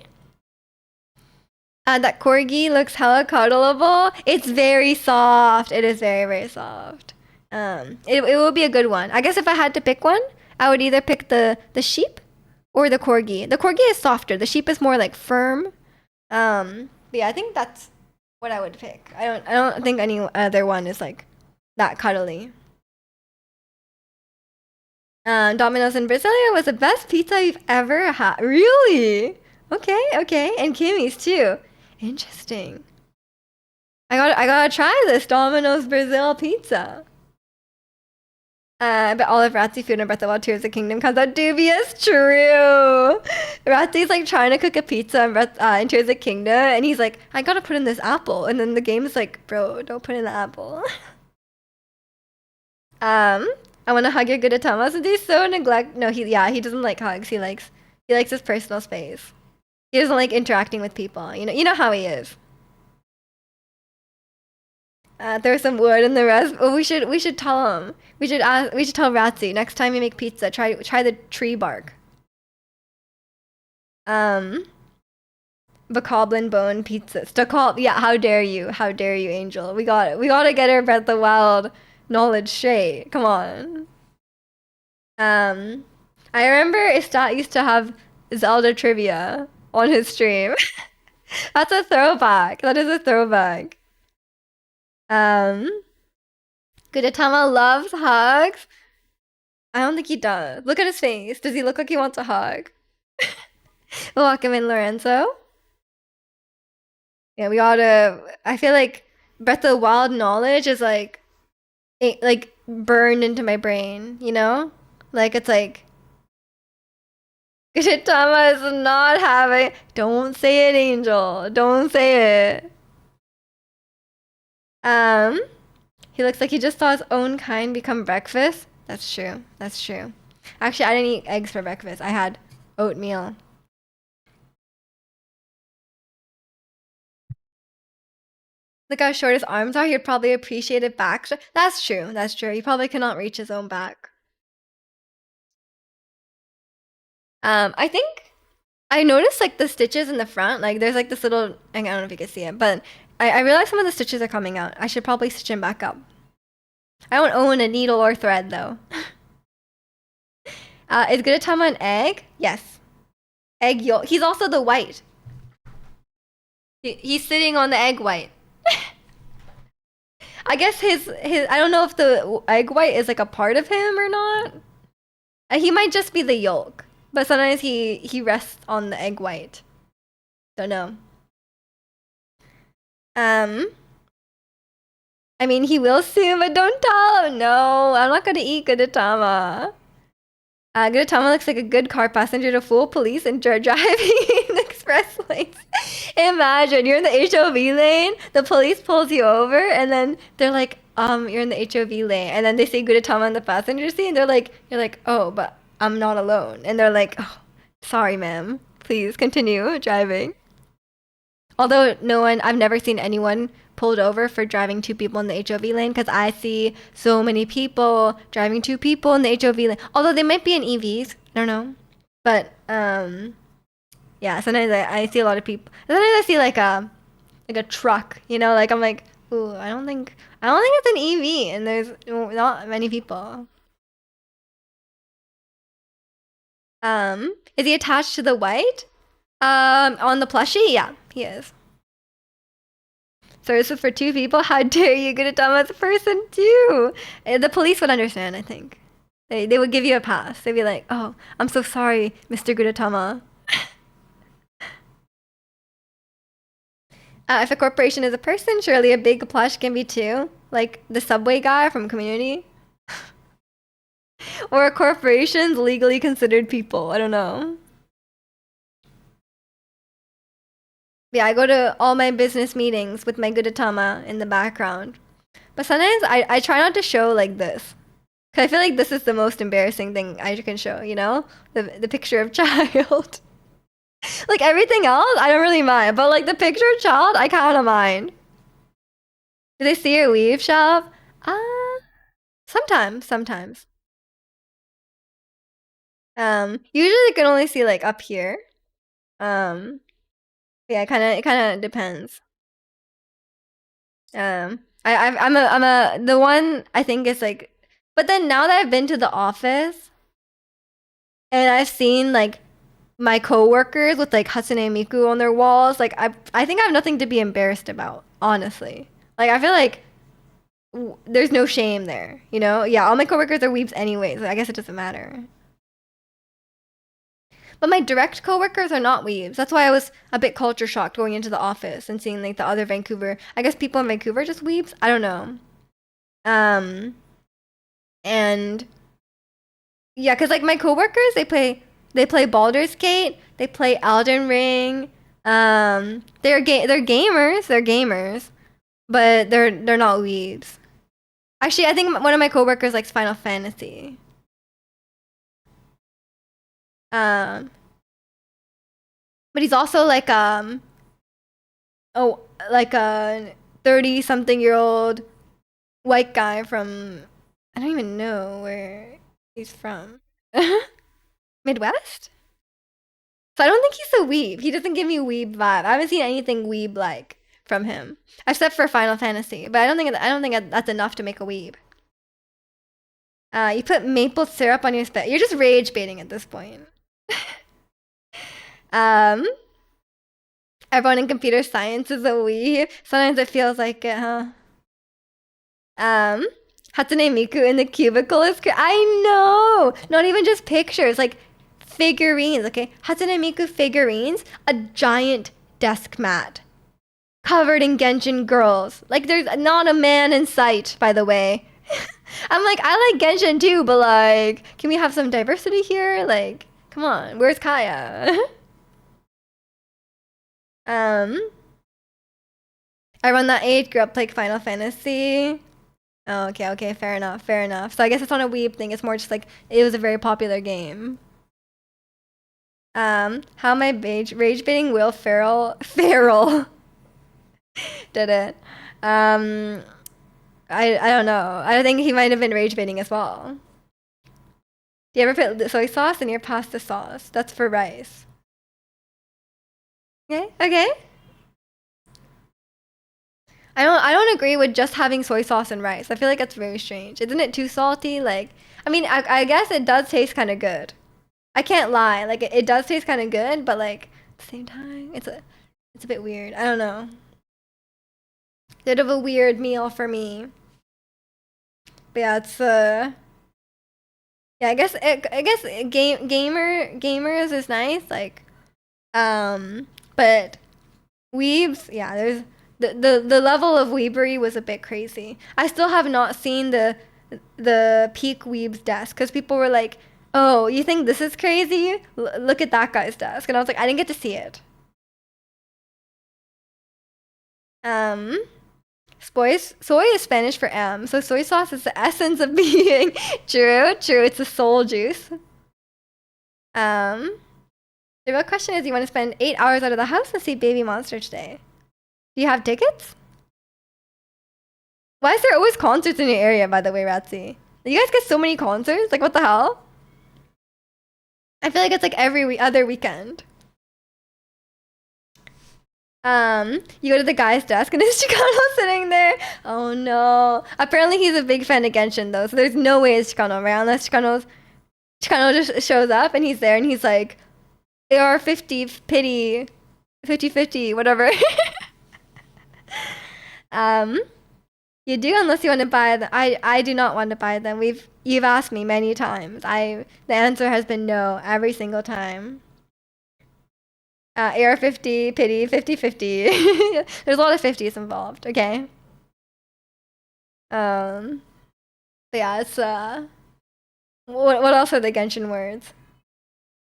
That corgi looks hella cuddleable. It's very soft. It is very, very soft. It would be a good one. I guess if I had to pick one, I would either pick the sheep or the corgi. The corgi is softer. The sheep is more like firm. But yeah, I think that's what I would pick. I don't think any other one is like that cuddly. Domino's in Brasilia was the best pizza you've ever had. Really? Okay, okay. And Kimmy's too. Interesting. I gotta try this Domino's Brazil pizza. But all of Ratsy's food in Breath of the Wild Tears of the Kingdom comes out dubious. True. Ratsy's like trying to cook a pizza in Tears of the Kingdom, and he's like, I gotta put in this apple. And then the game's like, bro, don't put in the apple. I want to hug your good Atama. So he's so neglect. No, he doesn't like hugs. He likes his personal space. He doesn't like interacting with people. You know how he is. Throw some wood in the rest. Oh, we should tell him. We should tell Ratsy next time you make pizza. Try the tree bark. Um, Bokoblin bone pizza. Stockholm. Yeah, how dare you? How dare you, Angel? We gotta get her Breath of the Wild knowledge straight. Come on. Um, I remember Istat used to have Zelda trivia on his stream. That's a throwback. That is a throwback. Um, Gudetama loves hugs. I don't think he does. Look at his face. Does he look like he wants a hug? Welcome in, Lorenzo. Yeah, we gotta. I feel like Breath of the Wild knowledge is like burned into my brain. Like it's like Gudetama is not having. Don't say it, Angel. Don't say it. Um, he looks like he just saw his own kind become breakfast. That's true. That's true. Actually, I didn't eat eggs for breakfast. I had oatmeal. Look how short his arms are. He'd probably appreciate it back. That's true. That's true. He probably cannot reach his own back. I think I noticed like the stitches in the front. Like there's like this little. I don't know if you can see it, but I realized some of the stitches are coming out. I should probably stitch them back up. I don't own a needle or thread though. Is Gudetama an egg? Yes. Egg yolk. He's also the white. He's sitting on the egg white. I guess his I don't know if the egg white is like a part of him or not. He might just be the yolk, but sometimes he rests on the egg white. Don't know. Um, I mean he will soon, but don't tell him. No, I'm not gonna eat Gudetama. Gudetama looks like a good car passenger to fool police and driving in express lanes. Imagine you're in the HOV lane, the police pulls you over, and then they're like, you're in the HOV lane, and then they say Gudetama in the passenger seat, and you're like, oh, but I'm not alone, and they're like, oh, sorry, ma'am, please continue driving. Although I've never seen anyone pulled over for driving two people in the HOV lane because I see so many people driving two people in the HOV lane. Although they might be in EVs, I don't know. But yeah, sometimes I see a lot of people. Sometimes I see like a truck, like I'm like, ooh, I don't think it's an EV, and there's not many people. Is he attached to the white? On the plushie, yeah, he is. So this is for two people. How dare you get it done as a person too? The police would understand, I think. They would give you a pass. They'd be like, "Oh, I'm so sorry, Mr. Gudetama." If a corporation is a person, surely a big plush can be too. Like the subway guy from Community. Or a corporation's legally considered people. I don't know. Yeah, I go to all my business meetings with my Gudetama in the background. But sometimes I try not to show like this. Cause I feel like this is the most embarrassing thing I can show, The picture of child. Like everything else, I don't really mind. But like the picture of child, I kinda mind. Do they see your weave shop? Uh sometimes. Usually you can only see like up here. Um, yeah, it kinda depends. The one I think is like, but then now that I've been to the office and I've seen like my coworkers with like Hatsune Miku on their walls, like I think I have nothing to be embarrassed about, honestly. Like I feel like there's no shame there, you know? Yeah, all my coworkers are weebs anyways. So I guess it doesn't matter. But my direct coworkers are not weebs. That's why I was a bit culture shocked going into the office and seeing like the other Vancouver. I guess people in Vancouver are just weebs. I don't know. Um, and yeah, cause like my coworkers, they play Baldur's Gate, they play Elden Ring. They're gamers, but they're not weebs. Actually, I think one of my coworkers likes Final Fantasy. Um, but he's also like oh like a 30-something-year-old white guy from I don't even know where he's from. Midwest? So I don't think he's a weeb. He doesn't give me weeb vibe. I haven't seen anything weeb like from him, except for Final Fantasy. But I don't think that's enough to make a weeb. You put maple syrup on your spit. You're just rage baiting at this point. um, Everyone in computer science is a weeb. Sometimes it feels like it, huh? Um, Hatsune Miku in the cubicle is. I know. Not even just pictures, like figurines. Okay, Hatsune Miku figurines, a giant desk mat covered in Genshin girls. Like there's not a man in sight, by the way. I'm like, I like Genshin too, but like, can we have some diversity here? Like, come on, where's Kaya? um, I run that age, grew up like Final Fantasy. Oh, okay, fair enough, fair enough. So I guess it's not a weeb thing. It's more just like it was a very popular game. How am I rage baiting Will Ferrell? Ferrell did it. Um, I don't know. I think he might have been rage baiting as well. Do you ever put soy sauce in your pasta sauce? That's for rice. Okay. I don't agree with just having soy sauce and rice. I feel like that's very strange. Isn't it too salty? Like, I mean, I guess it does taste kind of good. I can't lie. Like, it does taste kind of good, but like at the same time, it's a bit weird. I don't know. Bit of a weird meal for me. But yeah, it's yeah. I guess gamers is nice. Like, but weebs, yeah. There's the level of weebery was a bit crazy. I still have not seen the peak weebs desk because people were like, "Oh, you think this is crazy? Look at that guy's desk," and I was like, "I didn't get to see it." Um, soy is Spanish for M, so soy sauce is the essence of being. True. It's a soul juice. Um, the real question is, you want to spend 8 hours out of the house to see Baby Monster today? Do you have tickets? Why is there always concerts in your area, by the way, Ratsy? You guys get so many concerts? Like, what the hell? I feel like it's like every other weekend. You go to the guy's desk and it's Chicano sitting there. Oh no. Apparently he's a big fan of Genshin though, so there's no way it's Chicano around unless Chicano just shows up and he's there and he's like, AR-50, pity, 50-50, whatever. um, you do unless you want to buy them. I do not want to buy them. You've asked me many times. The answer has been no every single time. AR-50, pity, 50-50. There's a lot of 50s involved, okay? But yeah, it's what else are the Genshin words?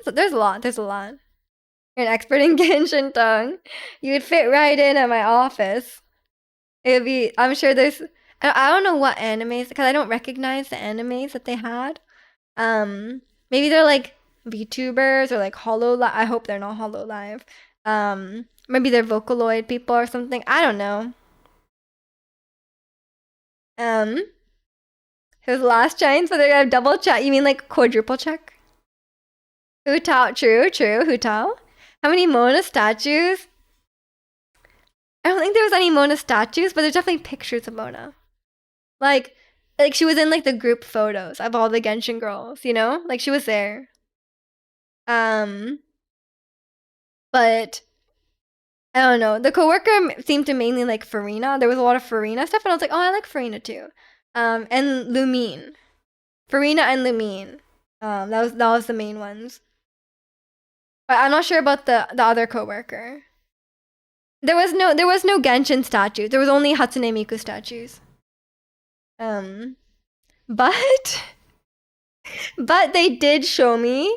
So there's a lot. You're an expert in Genshin tongue. You would fit right in at my office. It would be. I'm sure there's. I don't know what animes because I don't recognize the animes that they had. Maybe they're like VTubers or like I hope they're not Hololive. Maybe they're Vocaloid people or something. I don't know. His last giant, so they're gonna double check. You mean like quadruple check? Hu Tao, true. Hu Tao. How many Mona statues? I don't think there was any Mona statues, but there's definitely pictures of Mona. Like, like she was in like the group photos of all the Genshin girls, you know? Like she was there. Um, but I don't know. The coworker seemed to mainly like Farina. There was a lot of Farina stuff, and I was like, oh, I like Farina too. And Lumine, Farina and Lumine. That was the main ones. But I'm not sure about the other coworker. There was no Genshin statue. There was only Hatsune Miku statues. Um, but but they did show me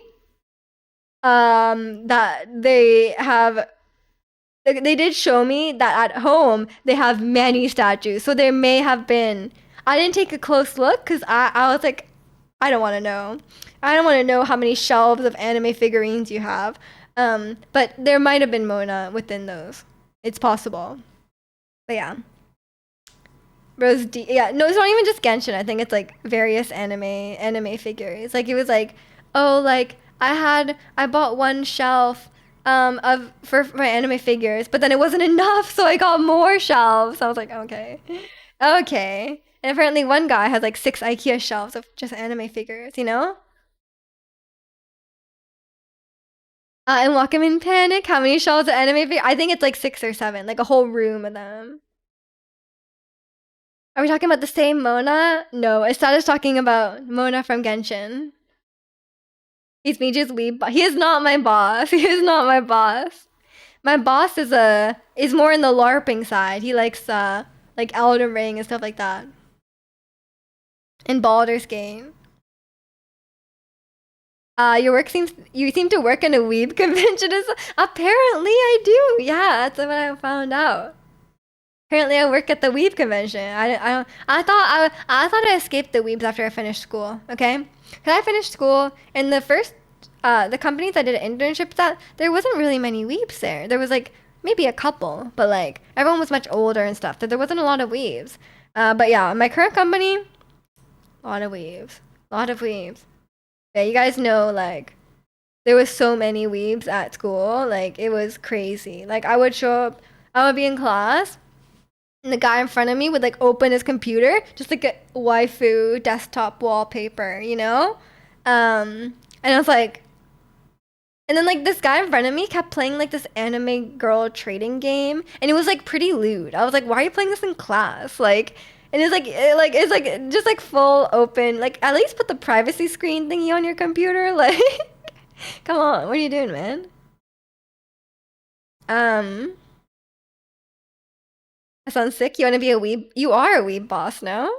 that they did show me that at home they have many statues. So there may have been. I didn't take a close look because I was like, I don't want to know. I don't want to know how many shelves of anime figurines you have. But there might have been Mona within those. It's possible. But yeah. Rose D. Yeah, no, it's not even just Genshin. I think it's like various anime figures. Like it was like, oh, like I bought one shelf of for my anime figures, but then it wasn't enough, so I got more shelves. I was like, okay, okay. And apparently, one guy has like 6 IKEA shelves of just anime figures. You know? And Walk 'em in Panic. How many shelves of anime figures? I think it's like 6 or 7, like a whole room of them. Are we talking about the same Mona? No, I started talking about Mona from Genshin. He's Miju's weeb. He is not my boss. He is not my boss. My boss is more in the LARPing side. He likes like Elden Ring and stuff like that. In Baldur's Gate. You seem to work in a weeb convention. Apparently I do. Yeah, that's what I found out. Apparently, I work at the weeb convention. I thought I escaped the weebs after I finished school. Okay, because I finished school in the companies I did internships at. There wasn't really many weebs there. There was like maybe a couple, but like everyone was much older and stuff. So there wasn't a lot of weebs. But yeah, my current company, a lot of weebs, a lot of weebs. Yeah, you guys know like there was so many weebs at school. Like it was crazy. Like I would show up, I would be in class and the guy in front of me would like open his computer, just like a waifu desktop wallpaper, you know? And I was like, and then like this guy in front of me kept playing like this anime girl trading game, and it was like pretty lewd. I was like, why are you playing this in class? Like, and it's like just like full open. Like at least put the privacy screen thingy on your computer. Like, come on, what are you doing, man? Um, I sound sick. You want to be a weeb? You are a weeb boss, no?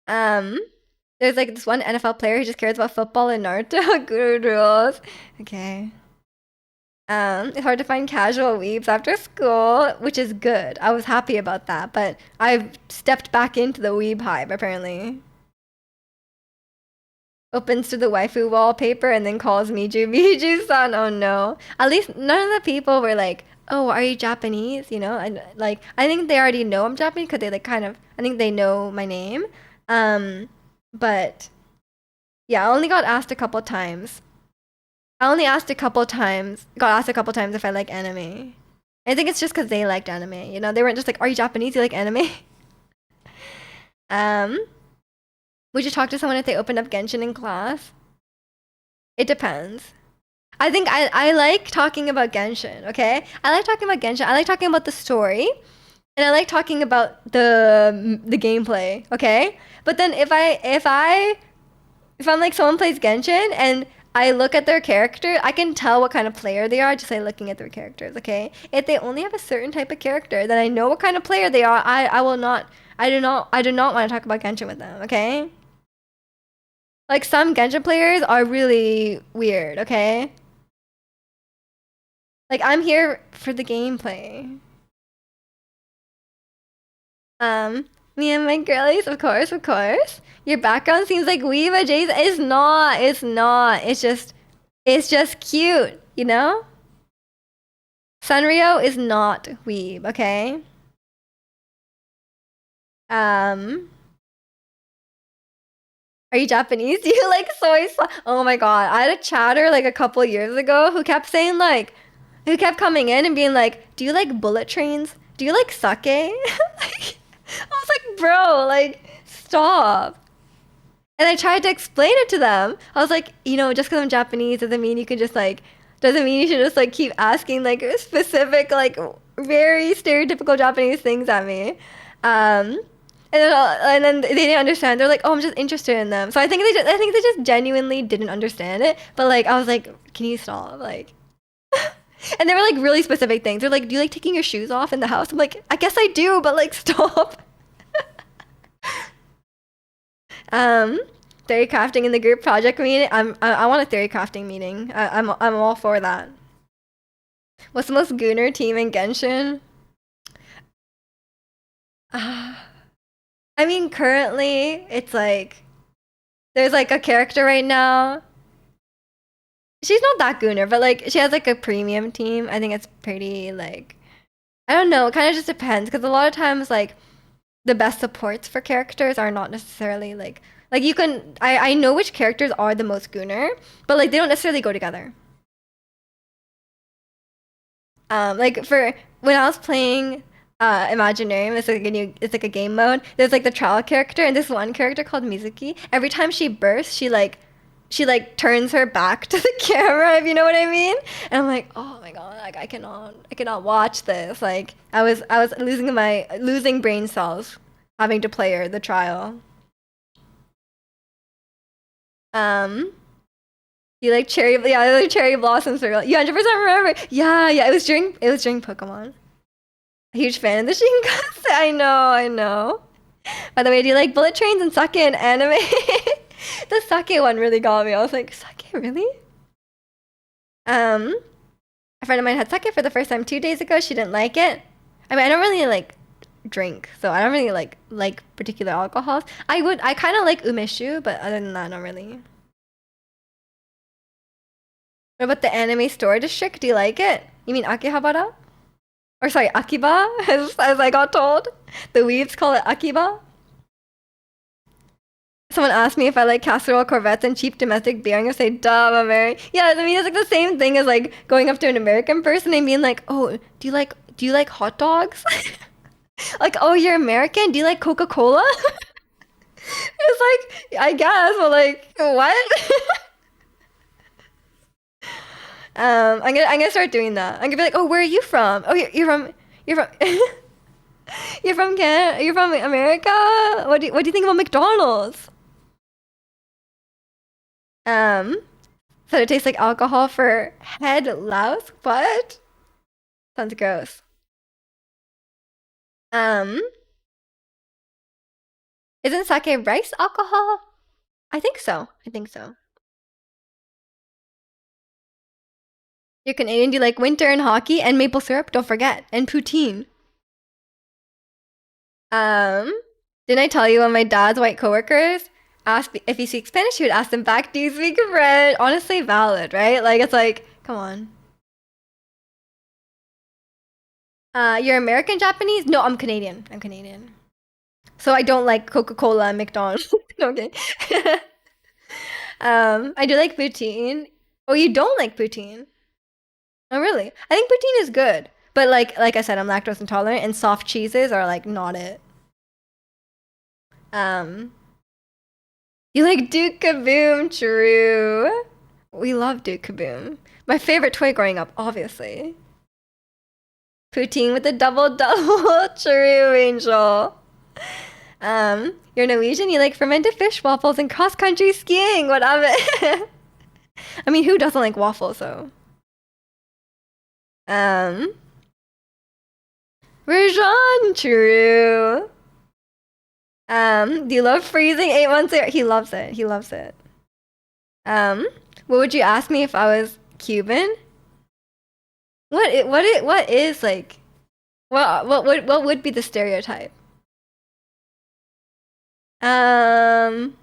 Um, there's like this one NFL player who just cares about football and Naruto. Good rules. Okay. It's hard to find casual weebs after school, which is good. I was happy about that, but I've stepped back into the weeb hype apparently. Opens to the waifu wallpaper and then calls Miju Miju-san. Oh no. At least none of the people were like, "Oh, are you Japanese?" You know, and like I think they already know I'm Japanese because they like kind of I think they know my name. But yeah, I only got asked a couple times. I only asked a couple times, got asked a couple times if I like anime. I think it's just because they liked anime. You know, they weren't just like, "Are you Japanese? You like anime?" Um, would you talk to someone if they opened up Genshin in class? It depends. I think I like talking about Genshin, okay? I like talking about Genshin. I like talking about the story. And I like talking about the gameplay, okay? But then if I'm like someone plays Genshin and I look at their character, I can tell what kind of player they are just by looking at their characters, okay? If they only have a certain type of character, then I know what kind of player they are. I will not I do not want to talk about Genshin with them, okay? Like some Genshin players are really weird, okay? Like I'm here for the gameplay. Me and my girlies, of course, of course. Your background seems like Weeva J's. It's not. It's not. It's just cute, you know? Sanrio is not weeb, okay? Um, are you Japanese? Do you like soy sauce? Oh my god. I had a chatter like a couple years ago who kept saying like who kept coming in and being like, "Do you like bullet trains? Do you like sake?" Like, I was like, "Bro, like, stop." And I tried to explain it to them. I was like, just because I'm Japanese doesn't mean you can just like, doesn't mean you should just like keep asking like specific, like very stereotypical Japanese things at me. Um, and then they didn't understand. They're like, "Oh, I'm just interested in them." So I think they just genuinely didn't understand it. But like, I was like, "Can you stop?" Like, and they were like really specific things. They're like, "Do you like taking your shoes off in the house?" I'm like, "I guess I do, but like, stop." Um, theory crafting in the group project meeting. I want a theory crafting meeting. I'm all for that. What's the most gooner team in Genshin? I mean, currently it's like there's like a character right now. She's not that gooner, but like she has like a premium team. I think it's pretty like I don't know. It kind of just depends because a lot of times like the best supports for characters are not necessarily like you can I know which characters are the most gooner, but like they don't necessarily go together. Like for when I was playing Imaginarium, it's like a game mode. There's like the trial character and this one character called Mizuki. Every time she bursts, she like turns her back to the camera, if you know what I mean. And I'm like, oh my god, like I cannot watch this. Like I was losing brain cells having to play her the trial. Um, you like cherry blossoms are you 100% remember. Yeah, yeah, it was during Pokemon. A huge fan of the Shinkansen. I know, I know. By the way, do you like bullet trains and sake in anime? The sake one really got me. I was like, sake, really? Um, a friend of mine had sake for the first time 2 days ago. She didn't like it. I mean, I don't really like drink, so I don't really like particular alcohols. I kind of like umeshu, but other than that, not really. What about the anime store district? Do you like it? You mean Akihabara? Or sorry, Akiba, as I got told. The weebs call it Akiba. Someone asked me if I like casserole corvettes and cheap domestic beer. I'm gonna say, duh, I'm American. Yeah, I mean it's like the same thing as like going up to an American person and being like, oh, do you like hot dogs? Like, oh, you're American? Do you like Coca-Cola? It's like, I guess, but like, what? I'm gonna start doing that. I'm gonna be like, oh, where are you from? Oh, you're from you're from Canada? You're from America? What do you think about McDonald's? Um, so it tastes like alcohol for head louse? What? Sounds gross. Um, isn't sake rice alcohol? I think so. I think so. You're Canadian. Do you like winter and hockey and maple syrup? Don't forget. And poutine. Um, didn't I tell you when my dad's white coworkers asked if he speaks Spanish, he would ask them back, "Do you speak French?" Honestly, valid, right? Like it's like, come on. You're American Japanese? No, I'm Canadian. I'm Canadian. So I don't like Coca-Cola and McDonald's. Okay. I do like poutine. Oh, you don't like poutine? Oh, really? I think poutine is good, but like I said, I'm lactose intolerant, and soft cheeses are like not it. Um, you like Duke Kaboom? True. We love Duke Kaboom. My favorite toy growing up, obviously. Poutine with a double double. True, Angel. You're Norwegian. You like fermented fish waffles and cross country skiing. What of it? I mean, who doesn't like waffles though? Um, Rajan. True. Do you love freezing 8 months later? He loves it. He loves it. Um, what would you ask me if I was Cuban? What is like what would be the stereotype? Um,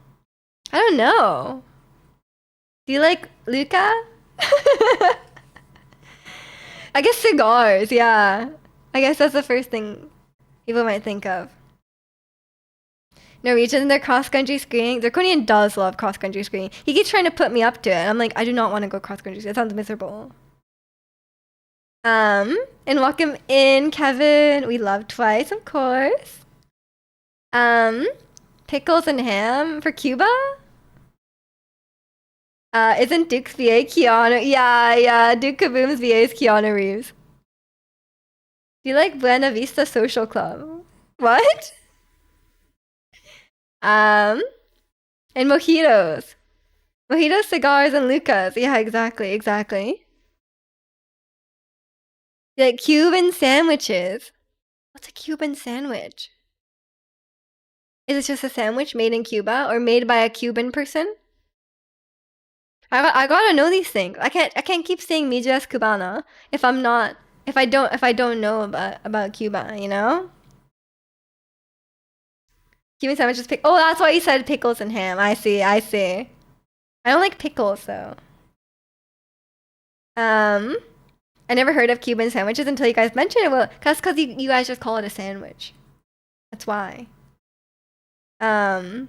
I don't know. Do you like Luca? I guess cigars, yeah. I guess that's the first thing people might think of. Norwegian, they're cross country skiing. Draconian does love cross country skiing. He keeps trying to put me up to it. I'm like, I do not want to go cross country skiing. It sounds miserable. And welcome in, Kevin. We love twice, of course. Um, Pickles and ham for Cuba? Isn't Duke's VA Keanu? Yeah, yeah, Duke Kaboom's VA is Keanu Reeves. Do you like Buena Vista Social Club? What? Um, and mojitos. Mojitos, cigars, and Lucas. Yeah, exactly, exactly. Like Cuban sandwiches. What's a Cuban sandwich? Is it just a sandwich made in Cuba or made by a Cuban person? I gotta know these things. I can't keep saying Mija es cubana if I'm not if I don't know about Cuba, you know? Cuban sandwiches pick. Oh, that's why you said pickles and ham. I see. I see. I don't like pickles though. Um, I never heard of Cuban sandwiches until you guys mentioned it. Well, cause you guys just call it a sandwich. That's why. Um,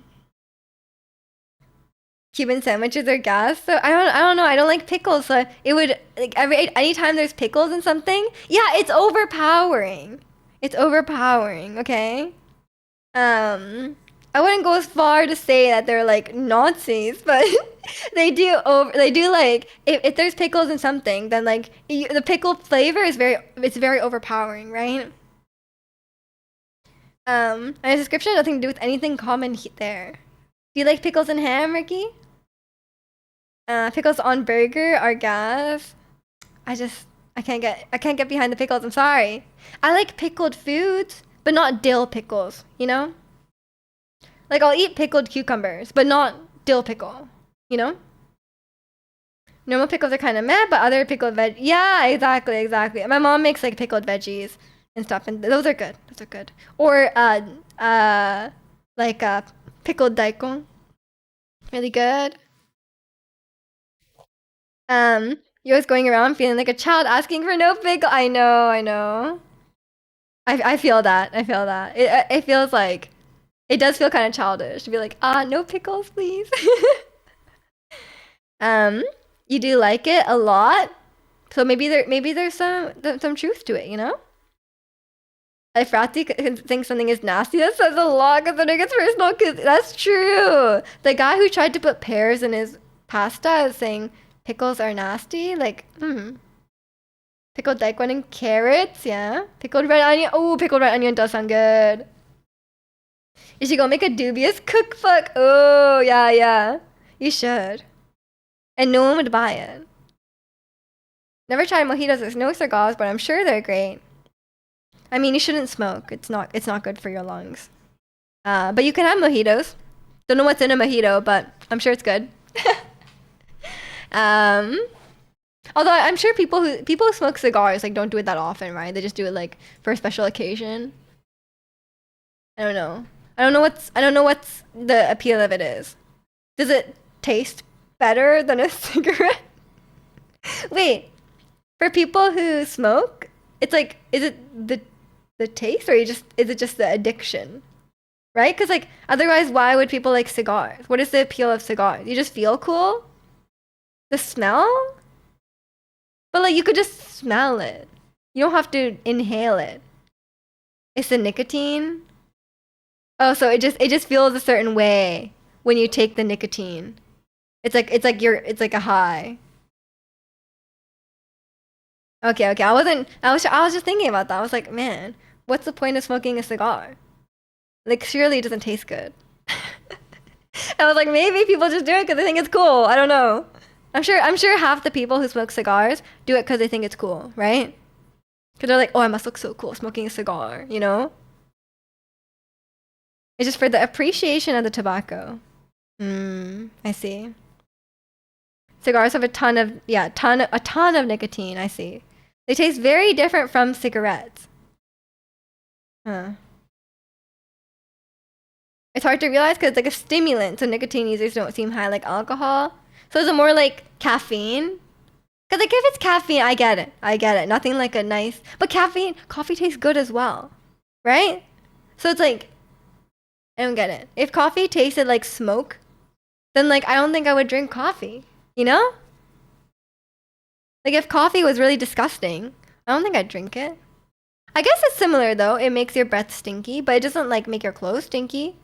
Cuban sandwiches are gas. So I don't know. I don't like pickles. So it would like anytime there's pickles in something, yeah, it's overpowering. It's overpowering. Okay. Um, I wouldn't go as far to say that they're like Nazis, but they do like if there's pickles in something, then like the pickle flavor is very overpowering, right? And a description nothing to do with anything common there. Do you like pickles and ham, Ricky? Pickles on burger are gas. I just I can't get behind the pickles. I'm sorry. I like pickled foods, but not dill pickles. You know, like I'll eat pickled cucumbers, but not dill pickle. You know, normal pickles are kind of meh, but other pickled veg. Yeah, exactly, exactly. My mom makes like pickled veggies and stuff, and those are good. Those are good. Or like pickled daikon, really good. You're always going around feeling like a child asking for no pickle. I know, I know. I feel that. I feel that. It feels like it does feel kind of childish to be like, no pickles, please. um, you do like it a lot, so maybe there's some truth to it, you know. If Rati thinks something is nasty, that says a lot considering it's personal. Cause that's true. The guy who tried to put pears in his pasta is saying pickles are nasty. Like, pickled daikon and carrots, yeah. Pickled red onion. Oh, pickled red onion does sound good. You should go make a dubious cookbook. Oh, yeah, yeah. You should. And no one would buy it. Never tried mojitos. There's no cigars, but I'm sure they're great. I mean, you shouldn't smoke. It's not good for your lungs. But you can have mojitos. Don't know what's in a mojito, but I'm sure it's good. um, Although I'm sure people who smoke cigars like don't do it that often, right? They just do it like for a special occasion. I don't know. I don't know what's the appeal of it is. Does it taste better than a cigarette? Wait, for people who smoke, it's like is it the taste or is it just the addiction? Right? Cuz like otherwise why would people like cigars? What is the appeal of cigars? You just feel cool? The smell? But like you could just smell it. You don't have to inhale it. It's the nicotine. Oh, so it just feels a certain way when you take the nicotine. It's like a high. Okay, okay. I was just thinking about that. I was like, man, what's the point of smoking a cigar? Like surely it doesn't taste good. I was like, maybe people just do it because they think it's cool. I don't know. I'm sure half the people who smoke cigars do it because they think it's cool, right? Because they're like, oh, I must look so cool smoking a cigar, you know? It's just for the appreciation of the tobacco. I see. Cigars have a ton of a ton of nicotine, I see. They taste very different from cigarettes. Huh. It's hard to realize because it's like a stimulant, so nicotine users don't seem high like alcohol. So is it more like caffeine? Because like if it's caffeine, I get it. I get it. Nothing like a nice... But coffee tastes good as well. Right? So it's like... I don't get it. If coffee tasted like smoke, then like I don't think I would drink coffee. You know? Like if coffee was really disgusting, I don't think I'd drink it. I guess it's similar though. It makes your breath stinky, but it doesn't like make your clothes stinky.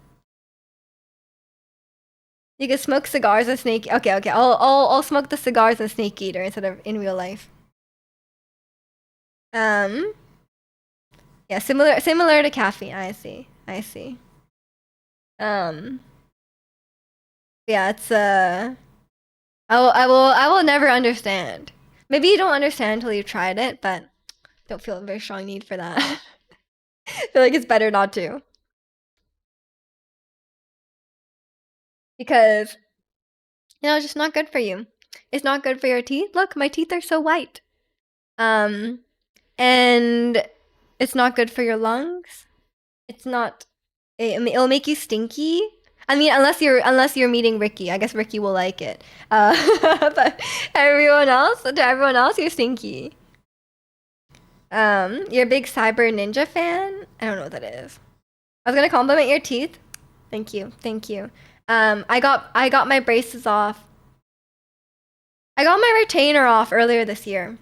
You can smoke cigars and snake. Okay, okay. I'll smoke the cigars and snake eater instead of in real life. Um, yeah, similar to caffeine. I see. I see. Um, yeah, it's I will never understand. Maybe you don't understand until you've tried it, but don't feel a very strong need for that. I feel like it's better not to. Because it's just not good for you. It's not good for your teeth. Look, my teeth are so white. Um, and it's not good for your lungs. It's not. It'll make you stinky. I mean, unless you're meeting Ricky. I guess Ricky will like it. But to everyone else, you're stinky. You're a big Cyber Ninja fan. I don't know what that is. I was gonna compliment your teeth. Thank you, thank you. I got my braces off. I got my retainer off earlier this year,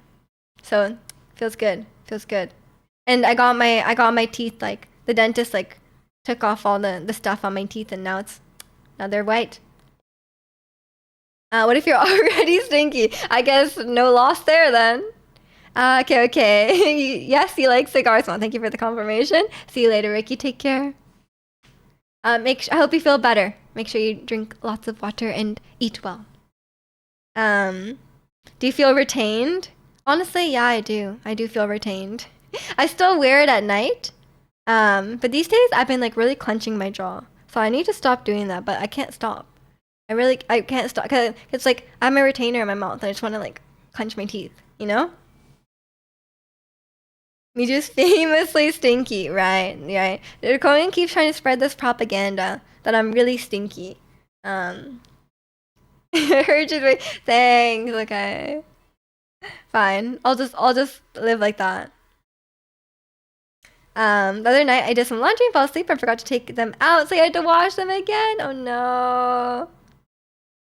so feels good. Feels good. And I got my teeth like the dentist like took off all the stuff on my teeth, and now they're white. What if you're already stinky? I guess no loss there then. Okay, okay. Yes, you like cigars. Well, thank you for the confirmation. See you later, Ricky. Take care. I hope you feel better. Make sure you drink lots of water and eat well. Um, do you feel retained? Honestly, yeah, I do. I do feel retained. I still wear it at night. But these days I've been like really clenching my jaw. So I need to stop doing that, but I can't stop. I can't stop because it's like I have my retainer in my mouth and I just want to like clench my teeth, you know? Me just famously stinky, right? Right. Conan keeps trying to spread this propaganda that I'm really stinky. Um, I heard you. Thanks. Okay. Fine. I'll just live like that. The other night I did some laundry and fell asleep and forgot to take them out, so I had to wash them again. Oh no.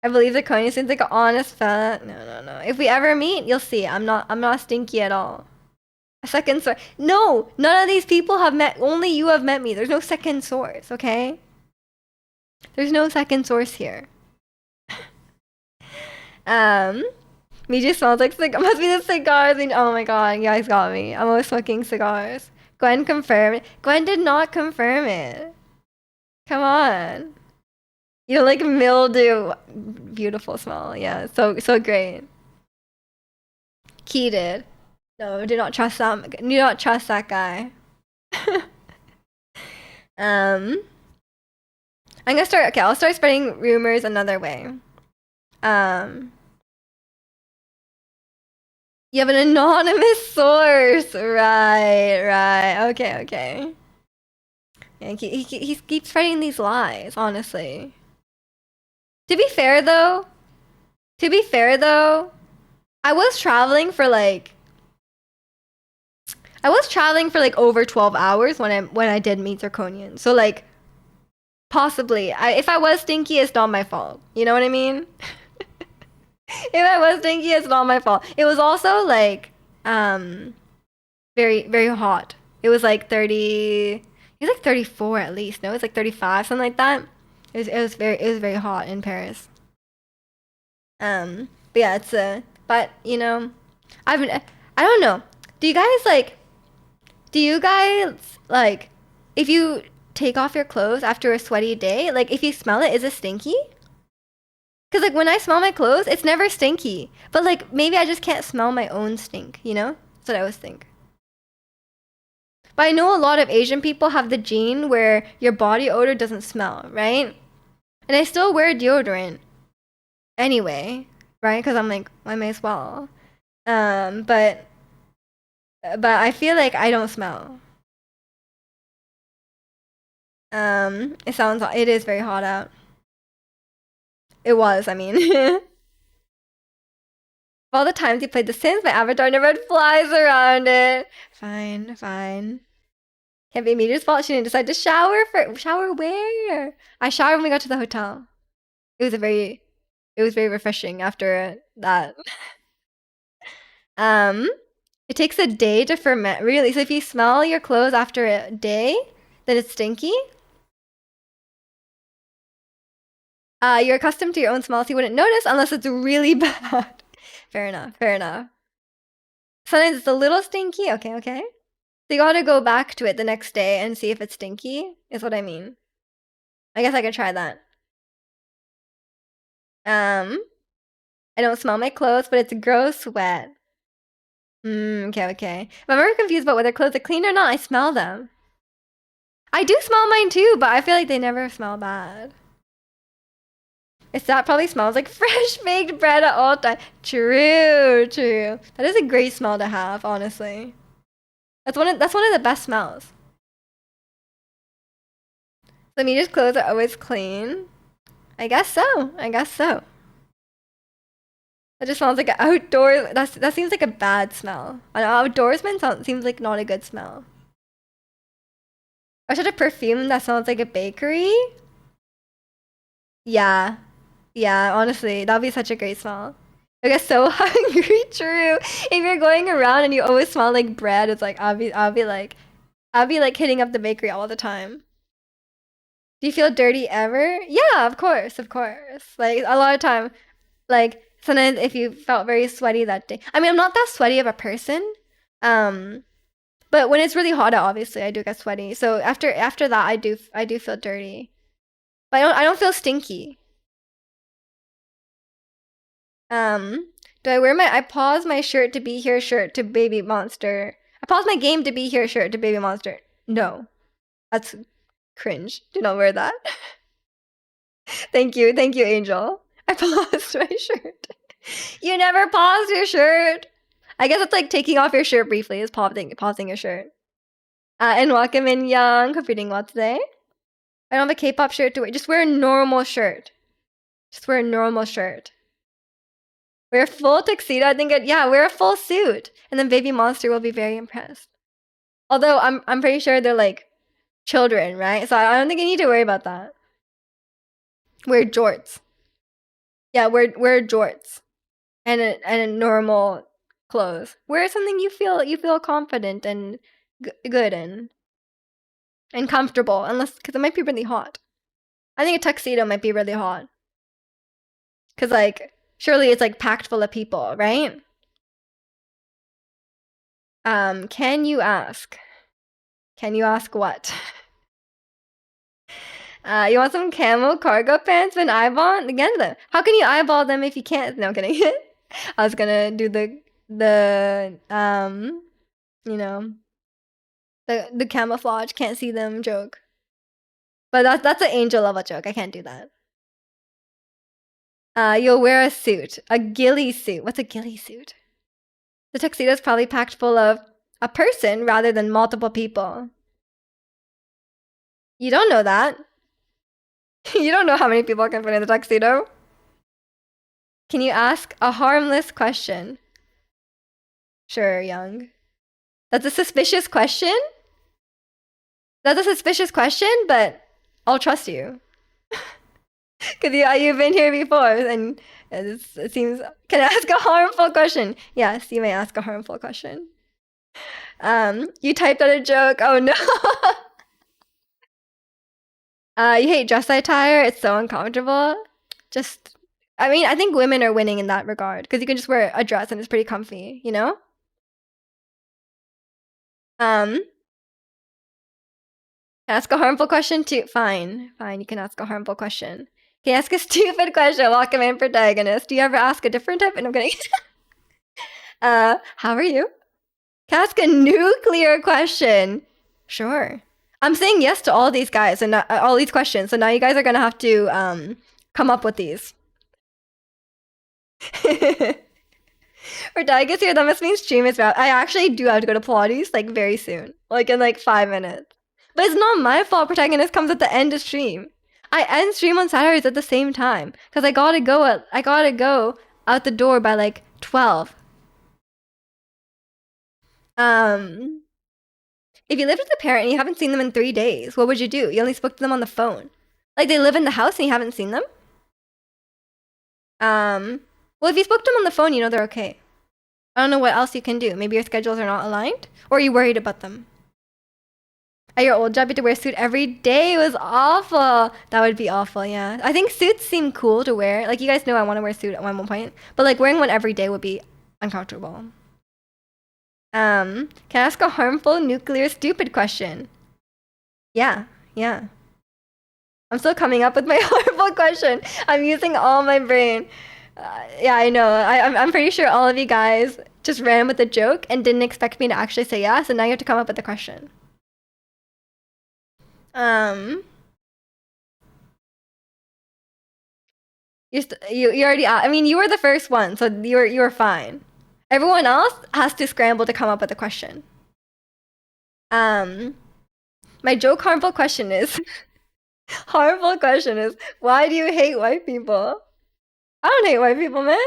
I believe that Coney seems like an honest fella. No, no, no. If we ever meet, you'll see. I'm not stinky at all. A second source. No, none of these people have met. Only you have met me. There's no second source, okay? There's no second source here. Um, me just smells like must be the cigars. And, oh my god, you guys got me. I'm always smoking cigars. Gwen confirmed. Gwen did not confirm it. Come on. You don't like mildew. Beautiful smell. Yeah, so great. Key did. No, do not trust that. Do not trust that guy. um, I'm gonna start. Okay, I'll start spreading rumors another way. Um, you have an anonymous source, right? Right. Okay. Okay. Yeah, he keeps spreading these lies. Honestly. To be fair, though. To be fair, though, I was traveling for like. I was traveling for like over 12 hours when I did meet Zirconian. So like possibly if I was stinky, it's not my fault. You know what I mean? If I was stinky, it's not my fault. It was also like very very hot. It was like 30, it was like 34 at least. No, it was like 35, something like that. It was very hot in Paris. But yeah, but I don't know. Do you guys like Do you guys like if you take off your clothes after a sweaty day, like if you smell it, is it stinky? Cause like when I smell my clothes, it's never stinky. But like maybe I just can't smell my own stink, you know? That's what I always think. But I know a lot of Asian people have the gene where your body odor doesn't smell, right? And I still wear deodorant anyway, right? Cause I'm like, I may as well. But I feel like I don't smell. It is very hot out. It was, I mean. All the times you played The Sims, my avatar never had flies around it. Fine, fine. Can't be Meteor's fault. She didn't decide to shower where? I showered when we got to the hotel. It was it was very refreshing after that. Um, It takes a day to ferment. Really? So if you smell your clothes after a day, then it's stinky? You're accustomed to your own smell, so you wouldn't notice unless it's really bad. Fair enough. Fair enough. Sometimes it's a little stinky. Okay, okay. So you gotta go back to it the next day and see if it's stinky, is what I mean. I guess I could try that. I don't smell my clothes, but it's gross wet. Okay, okay. If I'm ever confused about whether clothes are clean or not, I smell them. I do smell mine too, but I feel like they never smell bad. That probably smells like fresh baked bread at all times. True, true. That is a great smell to have, honestly. That's one of the best smells. The media's clothes are always clean. I guess so. I guess so. That just smells like an outdoor. That seems like a bad smell. An outdoorsman seems like not a good smell. I should have perfume that smells like a bakery. Yeah, yeah. Honestly, that'd be such a great smell. I get so hungry. True. If you're going around and you always smell like bread, it's like I'll be like hitting up the bakery all the time. Do you feel dirty ever? Yeah, of course, of course. Like a lot of time, like sometimes if you felt very sweaty that day. I mean, I'm not that sweaty of a person. Um, but when it's really hot out, obviously I do get sweaty. So after that, I do feel dirty. But I don't feel stinky. Do I wear I pause my shirt to be here shirt to baby monster. I pause my game to be here shirt to baby monster. No. That's cringe. Do not wear that. Thank you, Angel. I paused my shirt. You never paused your shirt. I guess it's like taking off your shirt briefly is pausing your shirt. And welcome in Young. Hope you're doing well today. I don't have a K-pop shirt to wear. Just wear a normal shirt. Just wear a normal shirt. Wear a full tuxedo. I think wear a full suit. And then Baby Monster will be very impressed. Although I'm pretty sure they're like children, right? So I don't think you need to worry about that. Wear jorts. Yeah, wear jorts. And a normal clothes. Wear something you feel confident and good in. And comfortable, because it might be really hot. I think a tuxedo might be really hot. Because, like, surely it's, like, packed full of people, right? Can you ask? Can you ask what? You want some camo cargo pants and eyeball? Again, how can you eyeball them if you can't? No, kidding. I was gonna do you know, the camouflage, can't see them joke. But that's an angel level joke. I can't do that. You'll wear a suit. A ghillie suit. What's a ghillie suit? The tuxedo is probably packed full of a person rather than multiple people. You don't know that. You don't know how many people can fit in the tuxedo. Can you ask a harmless question? Sure, Young. That's a suspicious question? That's a suspicious question, but I'll trust you. Because you've been here before, and it seems... Can I ask a harmful question? Yes, you may ask a harmful question. You typed out a joke. Oh, no. You hate dress attire. It's so uncomfortable. I mean, I think women are winning in that regard. Because you can just wear a dress and it's pretty comfy, you know? Ask a harmful question too. Fine, you can ask a harmful question. Can you ask a stupid question? Welcome in, protagonist. Do you ever ask a different type? And I'm kidding. How are you? Can I ask a nuclear question? Sure. I'm saying yes to all these guys and all these questions. So now you guys are gonna have to come up with these. Protagonist here, that must mean stream is wrapped. I actually do have to go to Pilates like very soon, like in like 5 minutes. But it's not my fault protagonist comes at the end of stream. I end stream on Saturdays at the same time because I gotta go out the door by like 12. If you lived with a parent and you haven't seen them in 3 days, what would you do? You only spoke to them on the phone. Like they live in the house and you haven't seen them? Well, if you spoke to them on the phone, you know they're okay. I don't know what else you can do. Maybe your schedules are not aligned, or are you worried about them? At your old job, you had to wear a suit every day. It was awful. That would be awful, yeah. I think suits seem cool to wear. Like, you guys know I want to wear a suit at one point. But, like, wearing one every day would be uncomfortable. Can I ask a harmful, nuclear, stupid question? Yeah, yeah. I'm still coming up with my horrible question. I'm using all my brain. Yeah, I know. I'm pretty sure all of you guys just ran with the joke and didn't expect me to actually say yes, and now you have to come up with a question. Um, you already. I mean, you were the first one, so you were fine. Everyone else has to scramble to come up with a question. Um, my joke harmful question is harmful question is why do you hate white people? I don't hate white people, man.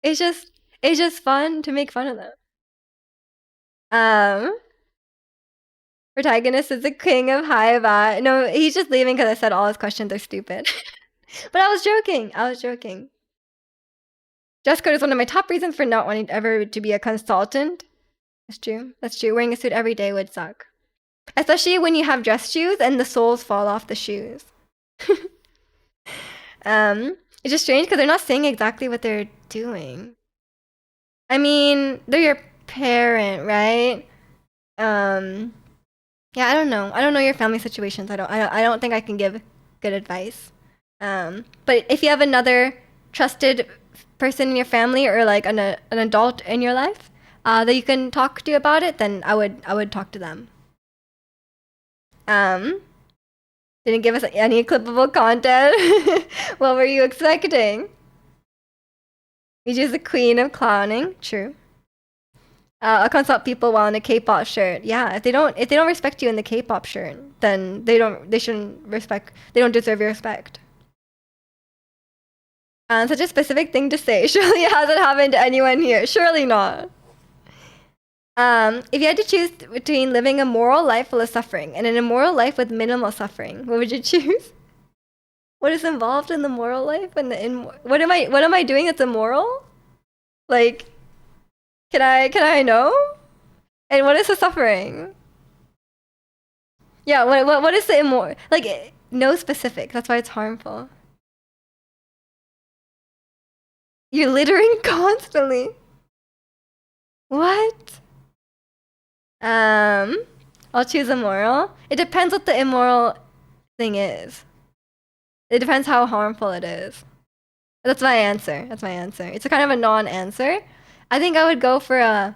It's just it's just fun to make fun of them. Um, protagonist is the king of high vibe. No, he's just leaving because I said all his questions are stupid. But I was joking. I was joking. Dress code is one of my top reasons for not wanting ever to be a consultant. That's true. That's true. Wearing a suit every day would suck. Especially when you have dress shoes and the soles fall off the shoes. It's just strange because they're not saying exactly what they're doing. I mean, they're your parent, right? Yeah, I don't know. I don't know your family situations. I don't think I can give good advice. But if you have another trusted person in your family or like an adult in your life that you can talk to about it, then I would talk to them. Um, didn't give us any clippable content. What were you expecting? You're just the queen of clowning. True. I'll consult people while in a K-pop shirt. Yeah, if they don't respect you in the K-pop shirt, then they shouldn't respect. They don't deserve your respect. Such a specific thing to say. Surely it hasn't happened to anyone here. Surely not. If you had to choose between living a moral life full of suffering and an immoral life with minimal suffering, what would you choose? What is involved in the moral life and what am I doing that's immoral? Like, can I know? And what is the suffering? Yeah, what is the immoral? Like, no specific. That's why it's harmful. You're littering constantly. What? I'll choose immoral. It depends what the immoral thing is. It depends how harmful it is. That's my answer. That's my answer. It's a kind of a non-answer. I think I would go for a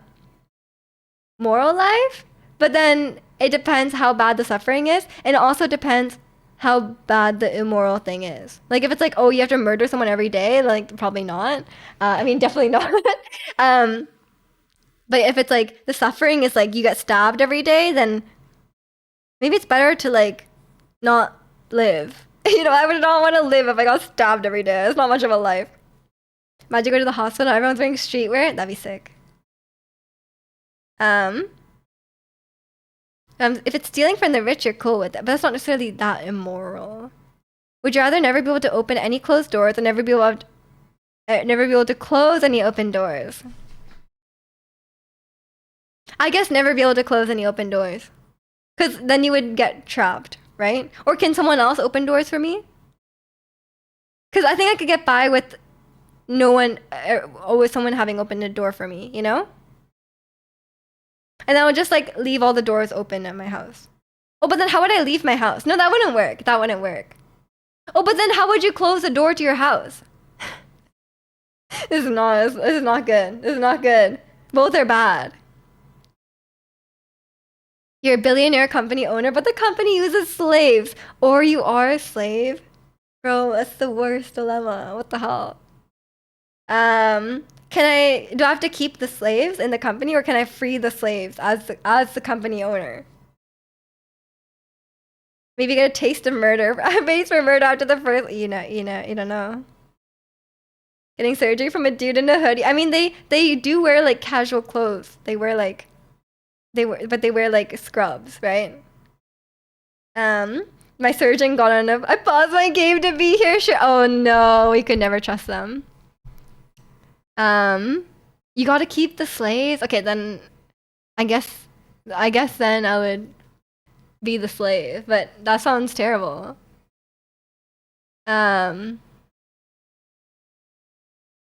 moral life, but then it depends how bad the suffering is, and it also depends how bad the immoral thing is. Like if it's like, oh, you have to murder someone every day, like probably not. I mean, definitely not. um, but if it's like the suffering is like you get stabbed every day, then maybe it's better to like not live. You know, I would not want to live if I got stabbed every day. It's not much of a life. Imagine go to the hospital, everyone's wearing streetwear. That'd be sick. Um, if it's stealing from the rich, you're cool with it, but that's not necessarily that immoral. Would you rather never be able to open any closed doors or never be able to close any open doors? I guess never be able to close any open doors, because then you would get trapped, right? Or can someone else open doors for me? Because I think I could get by with no one, or with someone having opened a door for me, you know? And I would just like leave all the doors open at my house. Oh, but then how would I leave my house? No, that wouldn't work. That wouldn't work. Oh, but then how would you close the door to your house? This is not good. This is not good. Both are bad. You're a billionaire company owner, but the company uses slaves. Or you are a slave. Bro, that's the worst dilemma. What the hell? Do I have to keep the slaves in the company or can I free the slaves as the company owner? Maybe get a taste of murder. Base for murder after the first, you don't know. Getting surgery from a dude in a hoodie. I mean, they do wear like casual clothes. They wear like scrubs, right? My surgeon got on a. I paused my game to be here. Sure. Oh no, we could never trust them. You gotta keep the slaves? Okay, then I guess then I would be the slave, but that sounds terrible. If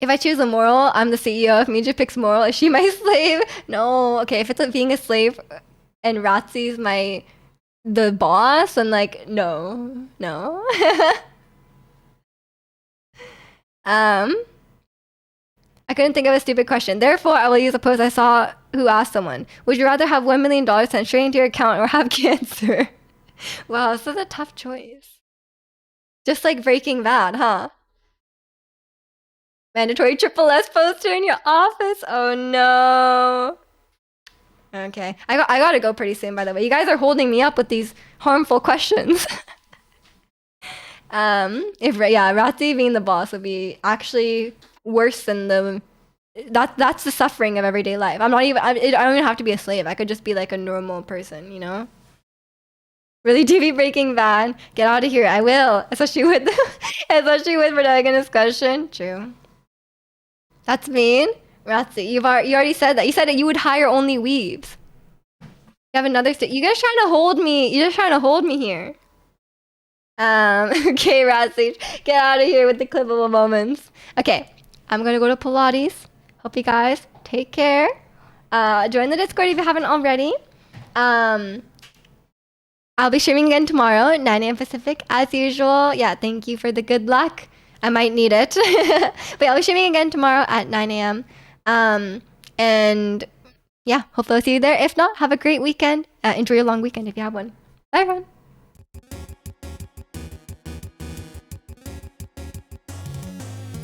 I choose a moral, I'm the CEO. If Mija picks moral, is she my slave? No. Okay, if it's being a slave and Ratzi's the boss, then like no. I couldn't think of a stupid question. Therefore, I will use a post I saw who asked someone, would you rather have $1 million sent straight into your account or have cancer? Wow, this is a tough choice. Just like Breaking Bad, huh? Mandatory triple S poster in your office? Oh no. Okay. I gotta go pretty soon, by the way. You guys are holding me up with these harmful questions. Ratzi being the boss would be actually worse than that's the suffering of everyday life. I don't even have to be a slave. I could just be like a normal person, you know? Really do be Breaking Bad. Get out of here. I will. Especially with protagonist question. True. That's mean. Ratzi, you already said that. You said that you would hire only weebs. You have another you guys trying to hold me. You're just trying to hold me here. Okay, Ratzi, get out of here with the clippable moments. Okay, I'm gonna go to Pilates. Hope you guys take care. Join the Discord if you haven't already. I'll be streaming again tomorrow at 9 a.m. Pacific, as usual. Yeah, thank you for the good luck. I might need it. But yeah, I'll be streaming again tomorrow at 9 a.m. And yeah, hopefully I'll see you there. If not, have a great weekend. Enjoy your long weekend if you have one. Bye, everyone.